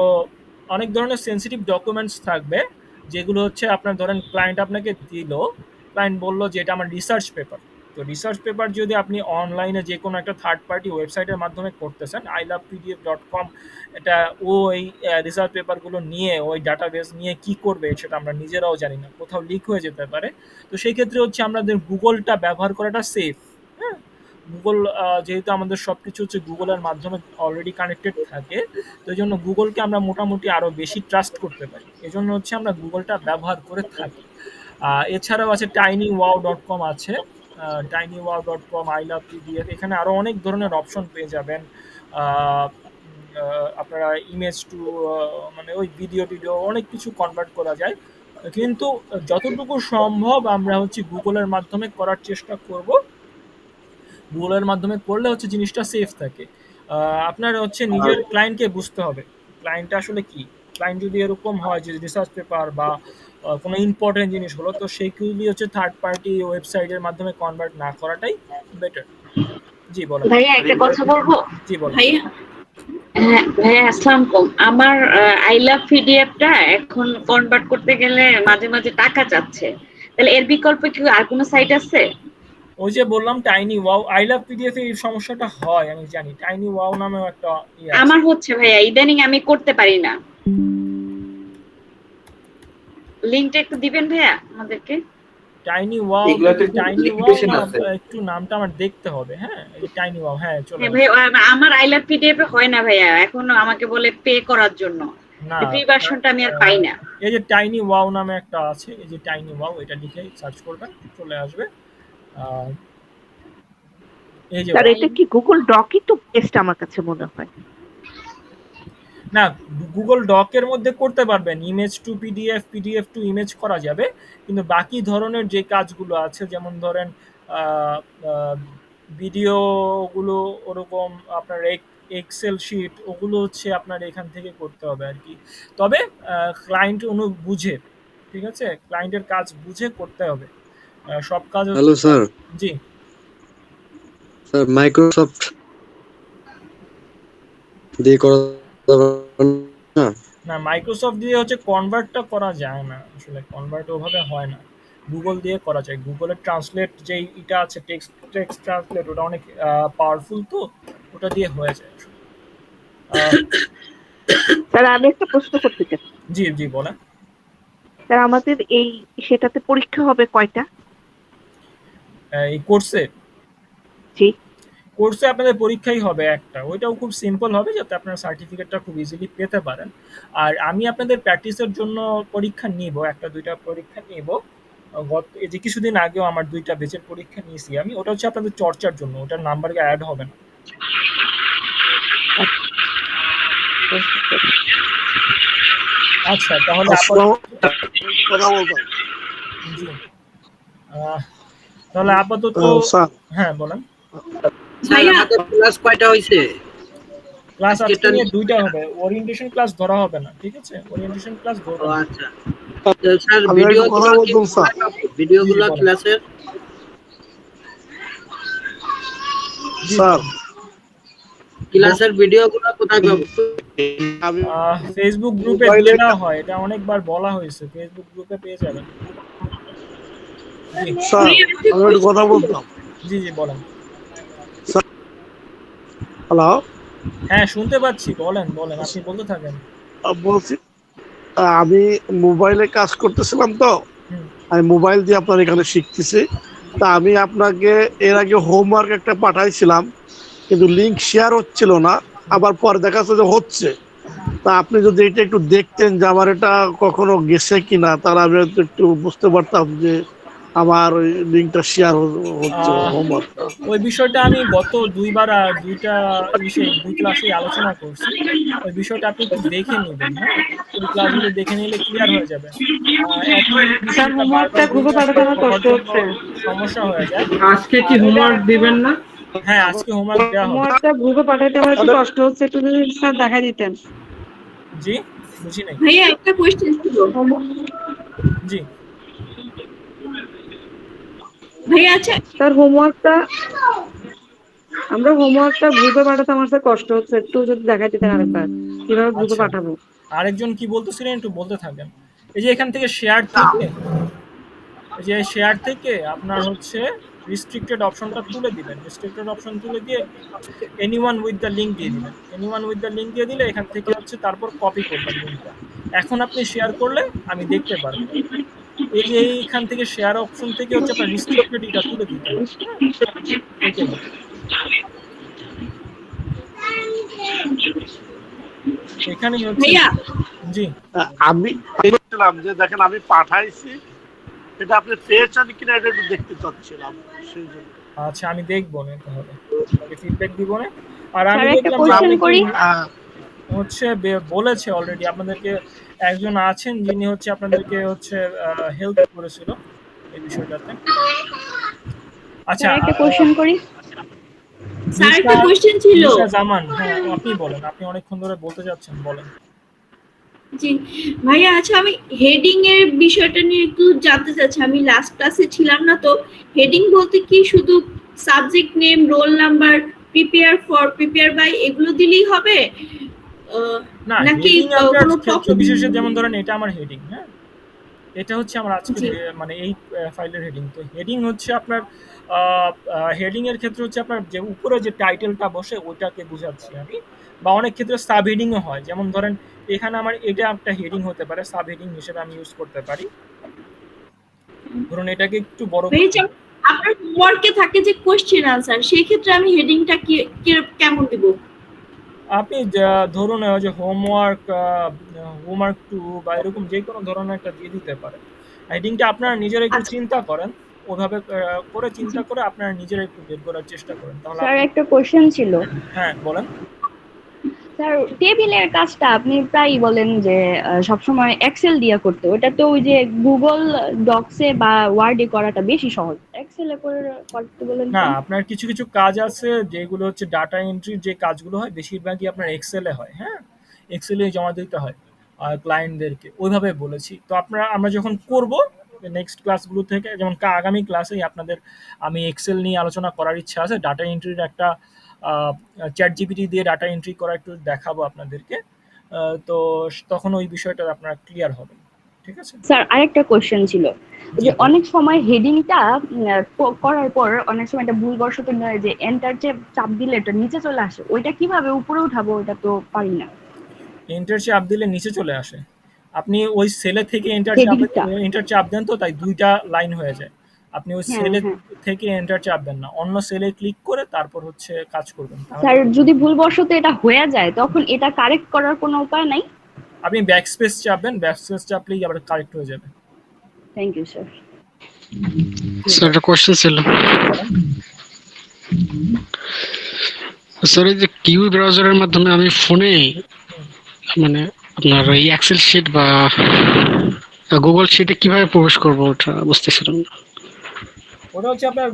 অনেক ধরনের সেনসিটিভ ডকুমেন্টস থাকবে, যেগুলো হচ্ছে আপনার ধরেন ক্লায়েন্ট আপনাকে দিল, ক্লায়েন্ট বললো যে এটা আমার রিসার্চ পেপার। তো রিসার্চ পেপার যদি আপনি অনলাইনে যে কোনো একটা থার্ড পার্টি ওয়েবসাইটের মাধ্যমে করতেছেন, ilovepdf.com, এটা ওই রিসার্চ পেপারগুলো নিয়ে ওই ডাটাবেস নিয়ে কি করবে সেটা আমরা নিজেরাও জানি না, কোথাও লিক হয়ে যেতে পারে। তো সেই ক্ষেত্রে হচ্ছে আমাদের গুগলটা ব্যবহার করাটা সেফ। হ্যাঁ, গুগল যেহেতু আমাদের সব কিছু হচ্ছে গুগলের মাধ্যমে অলরেডি কানেক্টেড থাকে, তো এই জন্য গুগলকে আমরা মোটামুটি আরও বেশি ট্রাস্ট করতে পারি, এই জন্য হচ্ছে আমরা গুগলটা ব্যবহার করে থাকি। এছাড়াও আছে tinywow.com আছে, tinywow.com, ilovepdf, এখানে আরও অনেক ধরনের অপশন পেয়ে যাবেন। আপনারা ইমেজ টু মানে ওই ভিডিও টিডিও অনেক কিছু কনভার্ট করা যায়, কিন্তু যতটুকু সম্ভব আমরা হচ্ছে গুগলের মাধ্যমে করার চেষ্টা করব। গুগলের মাধ্যমে করলে হচ্ছে জিনিসটা সেফ থাকে। আপনার হচ্ছে নিজের ক্লায়েন্টকে বুঝতে হবে ক্লায়েন্টটা আসলে কি। ক্লায়েন্ট যদি এরকম হয় যে রিসার্চ পেপার বা কোনো ইম্পর্টেন্ট জিনিস হলো, তো সেইগুলি হচ্ছে থার্ড পার্টি ওয়েবসাইটের মাধ্যমে কনভার্ট না করাটাই বেটার। জি বলেন ভাইয়া একটা কথা বলবো। জি বলেন। ভাইয়া হ্যাঁ ভাইয়া আসসালামু আলাইকুম। আমার আই লাভ পিডিএফটা এখন কনভার্ট করতে গেলে মাঝে মাঝে টাকা চাচ্ছে, তাহলে এর বিকল্প কি আর কোনো সাইট আছে? ওই যে বললাম tiny wow, I love PDF এই সমস্যাটা হয় আমি জানি, টাইনি ওয়াও নামেও একটা আমার হচ্ছে ভাইয়া ইদানিং আমি করতে পারি না। লিংকটা একটু দিবেন ভাইয়া আমাদেরকে। টাইনি ওয়াও, এগুলাতে টাইনি লিমিটেশন ওয়াও আছে। একটু নামটা আমার দেখতে হবে। হ্যাঁ এই টাইনি ওয়াও, হ্যাঁ চলে হ্যাঁ ভাইয়া আমার আই লাভ পিডিএফ এ হয় না ভাইয়া, এখন আমাকে বলে পে করার জন্য, না ফ্রি ভার্সনটা আমি আর পাই না। এই যে টাইনি ওয়াও নামে একটা আছে, এই যে টাইনি ওয়াও, এটা লিখে সার্চ করবেন চলে আসবে। এই যে স্যার এটা কি গুগল ডকই তো বেস্ট আমার কাছে মনে হয়। না, গুগল ডকের মধ্যে করতে পারবেন, image to PDF, PDF two image করা যাবে, কিন্তু বাকি ধরনের যে কাজগুলো আছে, যেমন ধরেন ভিডিওগুলো ওরকম আপনার এক্সেল শিট, ওগুলো হচ্ছে আপনার এখান থেকে করতে হবে আর কি। তবে ক্লায়েন্ট বুঝে, ঠিক আছে, ক্লায়েন্টের কাজ বুঝে করতে হবে সব কাজ। Hello sir. জি স্যার মাইক্রোসফট দিয়ে করা না? না, মাইক্রোসফট দিয়ে হচ্ছে কনভার্টটা করা যায় না, আসলে কনভার্ট ওভাবে হয় না, গুগল দিয়ে করা যায়। গুগলের ট্রান্সলেট যে এটা আছে, টেক্সট ট্রান্সলেট, ওটা অনেক পাওয়ারফুল, তো ওটা দিয়ে হয়ে যায়। স্যার আমি একটা প্রশ্ন করতে চাই। জি জি বলেন। স্যার আমাদের এই সেটাতে পরীক্ষা হবে কয়টা? এই কোর্সে? জি কোর্সে আপনাদের পরীক্ষাই হবে একটা, ওইটাও খুব সিম্পল হবে, যাতে আপনারা সার্টিফিকেটটা খুব ইজিলি পেতে পারেন। আর আমি আপনাদের প্র্যাকটিসের জন্য পরীক্ষা নিব, একটা দুইটা পরীক্ষা নিব। এই যে কিছুদিন আগেও আমার 2টা বেচের পরীক্ষা নিয়েছি আমি, ওটা হচ্ছে আপনাদের চর্চার জন্য, ওটার নাম্বারকে অ্যাড হবে না। আচ্ছা তাহলে কথা বলতাম। জি তাহলে আপাতত হ্যাঁ বলেন। ক্লাস কয়টা হইছে? ক্লাস আজকে নিয়ে 2টা হবে, ওরিয়েন্টেশন ক্লাস ধরা হবে না, ঠিক আছে, ওরিয়েন্টেশন ক্লাস ধরবো। আচ্ছা স্যার ভিডিওগুলো ক্লাসের স্যার ক্লাসের ভিডিওগুলো কোথায় পাবো? ফেসবুক গ্রুপে দেওয়া হয়, এটা অনেকবার বলা হয়েছে, ফেসবুক গ্রুপে পেয়ে যাবেন। স্যার আমি একটু কথা বলতাম। জি জি বলেন। হ্যালো, হ্যাঁ শুনতে পাচ্ছি, বলেন বলেন, আপনি বলতে থাকেন। বলছি আমি মোবাইলে কাজ করতেছিলাম, তো আমি মোবাইল দিয়ে আপনার এখানে শিখতেছি। তা আমি আপনাকে এর আগে হোমওয়ার্ক একটা পাঠাইছিলাম, কিন্তু লিংক শেয়ার হচ্ছিল না, আবার পরে দেখা যাচ্ছে যে হচ্ছে। তা আপনি যদি এটা একটু দেখতেন যে আমার এটা কখনো গেছে কিনা, তাহলে আমি একটু বুঝতে পারতাম যে আমার ওই লিঙ্কটা শেয়ার হচ্ছে হোমওয়ার্কটা। ওই বিষয়টা আমি গত দুইটা দুই ক্লাসে আলোচনা করছি। ওই বিষয়টা আপনি একটু দেখে নিবেন, হ্যাঁ? ওই ক্লাসগুলো দেখে নিলে ক্লিয়ার হয়ে যাবে। একই বিষয়টা বারবার বলতে আসলে সবার জন্য সমস্যা হয়ে যায়। আজকে কি হোমওয়ার্ক দিবেন না? হ্যাঁ, আজকে হোমওয়ার্ক দেওয়া হবে। হোমওয়ার্কটা গ্রুপে পাঠাইতে আমার একটু কষ্ট হচ্ছে, একটু যদি স্যার দেখাই দিতেন। জি, বুঝি নাই। ভাইয়া একটা কোশ্চেন ছিল। জি ভাইয়া আচ্ছা স্যার হোমওয়ার্কটা গ্রুপে পাঠাতে আমার স্যার কষ্ট হচ্ছে, একটু যদি দেখাই দিতেন আরেকবার কিভাবে গ্রুপে আচ্ছা, পাঠাবো। আরেকজন কি বলতেছিলেন একটু বলতে থাকেন। এই যে এখান থেকে শেয়ার থেকে আপনার হচ্ছে রিস্ট্রিক্টেড অপশনটা তুলে দিবেন। রিস্ট্রিক্টেড অপশন তুলে দিয়ে এনিওয়ান উইথ দ্য লিঙ্ক দিয়ে দিবেন। এনিওয়ান উইথ দ্য লিঙ্ক দিয়ে দিলে এখান থেকে হচ্ছে তারপর কপি করবেন লিঙ্কটা। এখন আপনি শেয়ার করলে আমি দেখতে পারবো। এই যে এইখান থেকে শেয়ার অপশন থেকে হচ্ছে আপনার রিস্ট্রিক্টেড এটা তুলে দিতে হবে। এটাই। এখানেই হচ্ছে ভাইয়া জি আমি বলছিলাম যে দেখেন আমি পাঠাইছি, এটা আপনি পেয়েছেন কিনা এটা একটু দেখতে চাচ্ছিলাম সেই জন্য। আচ্ছা, আমি দেখবো না তাহলে, আপনাকে ফিডব্যাক দিব না। আর আমি স্যার একটা দেখলাম যে কোশ্চেন আপনি করি। হচ্ছে বলেছে অলরেডি আপনাদেরকে, একজন আছেন যিনি হচ্ছে আপনাদেরকে হচ্ছে হেল্প করেছিল এই বিষয়টাতে। আচ্ছা, স্যার একটা কোশ্চেন করি। স্যার একটা কোশ্চেন ছিল। নিশা জামান, হ্যাঁ আপনি বলেন, আপনি অনেকক্ষণ ধরে বলতে যাচ্ছেন, বলেন। জি ভাইয়া আচ্ছা আমি হেডিং এর বিষয়টা নিয়ে একটু জানতে চাচ্ছি। আমি লাস্ট ক্লাসে ছিলাম না, তো হেডিং বলতে কি শুধু subject name, roll number, prepare by এগুলো দিলেই হবে না, নাকি হেডিং আপনার কোনো ক্ষেত্র বিশেষে, যেমন ধরেন এটা আমার হেডিং, হ্যাঁ এটা হচ্ছে আমার আজকে মানে এই ফাইলের হেডিং। তো হেডিং হচ্ছে আপনার হেডিং এর ক্ষেত্রে হচ্ছে আপনার যে উপরে যে টাইটেলটা বসে ওইটাকে বোঝাচ্ছি আমি। বা অনেক ক্ষেত্রে সাব হেডিংও হয়, যেমন ধরেন এখানে আমার এটা একটা হেডিং হতে পারে, সাব হেডিং হিসেবে আমি ইউজ করতে পারি। ধরুন এটাকে একটু বড় আপনার হোমওয়ার্কে থাকে যে কোশ্চেন আনসার, সেই ক্ষেত্রে আমি হেডিংটা কেমন দিব? আপনি ধরুন যে হোমওয়ার্ক 2 বা এরকম যে কোনো ধরনের একটা দিয়ে দিতে পারেন। হেডিংটা আপনারা নিজেরা একটু চিন্তা করেন, ওভাবে করে চিন্তা করে আপনারা নিজেরা একটু বের করার চেষ্টা করেন, তাহলে স্যার একটা কোশ্চেন ছিল। হ্যাঁ বলেন। স্যার টেবিলের কাজটা আপনি প্রায়ই বলেন যে সবসময় এক্সেল দিয়ে করতে, ওটা তো ওই যে গুগল ডকসে বা ওয়ার্ডে করাটা বেশি সহজ, এক্সেলে করে করতে বলেন না, কেন? আপনার কিছু কিছু কাজ আছে যেগুলো হচ্ছে ডাটা এন্ট্রির যে কাজগুলো হয় বেশিরভাগই আপনার এক্সেলে হয়, হ্যাঁ এক্সেলে জমা দিতে হয় ক্লায়েন্টদেরকে, ওইভাবে বলেছি। তো আমরা যখন করব নেক্সট ক্লাসগুলো থেকে, যেমন আগামী ক্লাসেই আপনাদের আমি এক্সেল নিয়ে আলোচনা করার ইচ্ছা আছে। ডাটা এন্ট্রির একটা চ্যাট জিপিটি দিয়ে ডাটা এন্ট্রি করা একটু দেখাবো আপনাদেরকে। তো তখন ওই বিষয়টা আপনারা ক্লিয়ার হবেন, ঠিক আছে? স্যার আরেকটা কোশ্চেন ছিল যে অনেক সময় হেডিংটা করার পর অনেক সময় এটা ভুলবশত নয় যে এন্টার চাপ দিলে এটা নিচে চলে আসে, ওইটা কিভাবে উপরে উঠাবো ওটা তো পারি না। এন্টার চাপ দিলে নিচে চলে আসে? আপনি ওই সেলে থেকে এন্টার চাপ দেন, তো তাই দুইটা লাইন হয়ে যায়। আপনি ওই সেলে থেকে এন্টার চাপ দেন না, অন্য সেলে ক্লিক করে তারপর হচ্ছে কাজ করবেন। স্যার যদি ভুলবশত এটা হয়ে যায় তখন এটা কারেক্ট করার কোনো উপায় নাই? আপনি ব্যাকস্পেস চাপবেন, ব্যাকস্পেস চাপলেই আবার কারেক্ট হয়ে যাবে। Thank you sir. স্যার একটা কোশ্চেন ছিল। স্যার এই যে কিউই ব্রাউজারের মাধ্যমে আমি ফোনে মানে আপনার ওই এক্সেল শিট বা গুগল শিটে কিভাবে প্রবেশ করব ওটা বুঝতেছিলাম না। ওটা হচ্ছে আপনার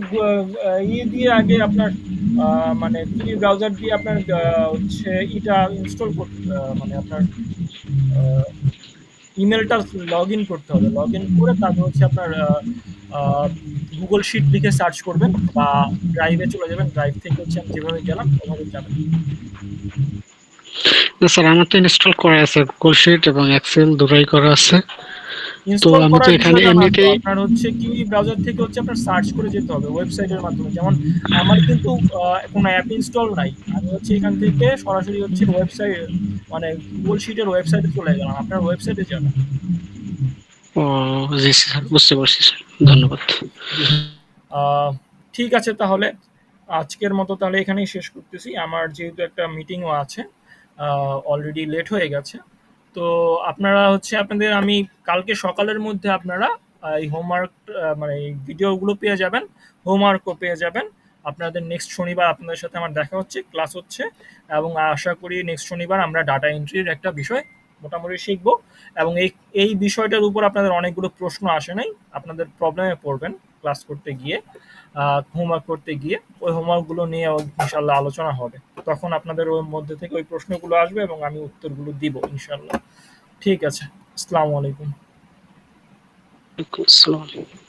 দিয়ে আগে আপনার মানে কিউই ব্রাউজার দিয়ে আপনার হচ্ছে এটা ইনস্টল করতে, মানে আপনার ইমেলটা লগ ইন করতে হবে। লগ ইন করে তারপর হচ্ছে আপনার গুগল শিট লিখে সার্চ করবেন বা ড্রাইভে চলে যাবেন। ড্রাইভ থেকে হচ্ছে আমি যেভাবে গেলাম ওভাবে যাবেন। না স্যার আমার তো ইনস্টল করা আছে, গুগল শিট এবং এক্সেল দুটোই করা আছে। তো ইনস্টল আমি তো করার এখানে বিষয়টা না, এমনিতেই আপনার হচ্ছে কিউই ব্রাউজার থেকে হচ্ছে আপনার সার্চ করে যেতে হবে ওয়েবসাইটের মাধ্যমে। যেমন আমার কিন্তু কোনো অ্যাপ ইনস্টল নাই, আমি হচ্ছে এখান থেকে সরাসরি হচ্ছে ওয়েবসাইট মানে গুগল শিটের ওয়েবসাইটে চলে গেলাম। আপনার ওয়েবসাইটে যাবেন। ও জি স্যার, বুঝতে পারছি স্যার, ধন্যবাদ। ঠিক আছে, তাহলে আজকের মতো তাহলে এখানেই শেষ করতেছি। আমার যেহেতু একটা মিটিংও আছে, অলরেডি লেট হয়ে গেছে। তো আপনারা হচ্ছে আপনাদের আমি কালকে সকালের মধ্যে আপনারা এই হোমওয়ার্ক মানে এই ভিডিওগুলো পেয়ে যাবেন, হোমওয়ার্কও পেয়ে যাবেন। আপনাদের নেক্সট শনিবার আপনাদের সাথে আমার দেখা হচ্ছে, ক্লাস হচ্ছে, এবং আশা করি নেক্সট শনিবার আমরা ডাটা এন্ট্রির একটা বিষয় মোটামুটি শিখব। এবং এই বিষয়টার উপর আপনাদের অনেকগুলো প্রশ্ন আসে নাই, আপনাদের প্রবলেমে পড়বেন ক্লাস করতে গিয়ে, হোমওয়ার্ক করতে গিয়ে। ওই হোমওয়ার্কগুলো নিয়ে ইনশাল্লাহ আলোচনা হবে, তখন আপনাদের ওর মধ্যে থেকে ওই প্রশ্নগুলো আসবে এবং আমি উত্তরগুলো দিব ইনশাল্লাহ। ঠিক আছে, আসসালামু আলাইকুম। আসসালামু আলাইকুম।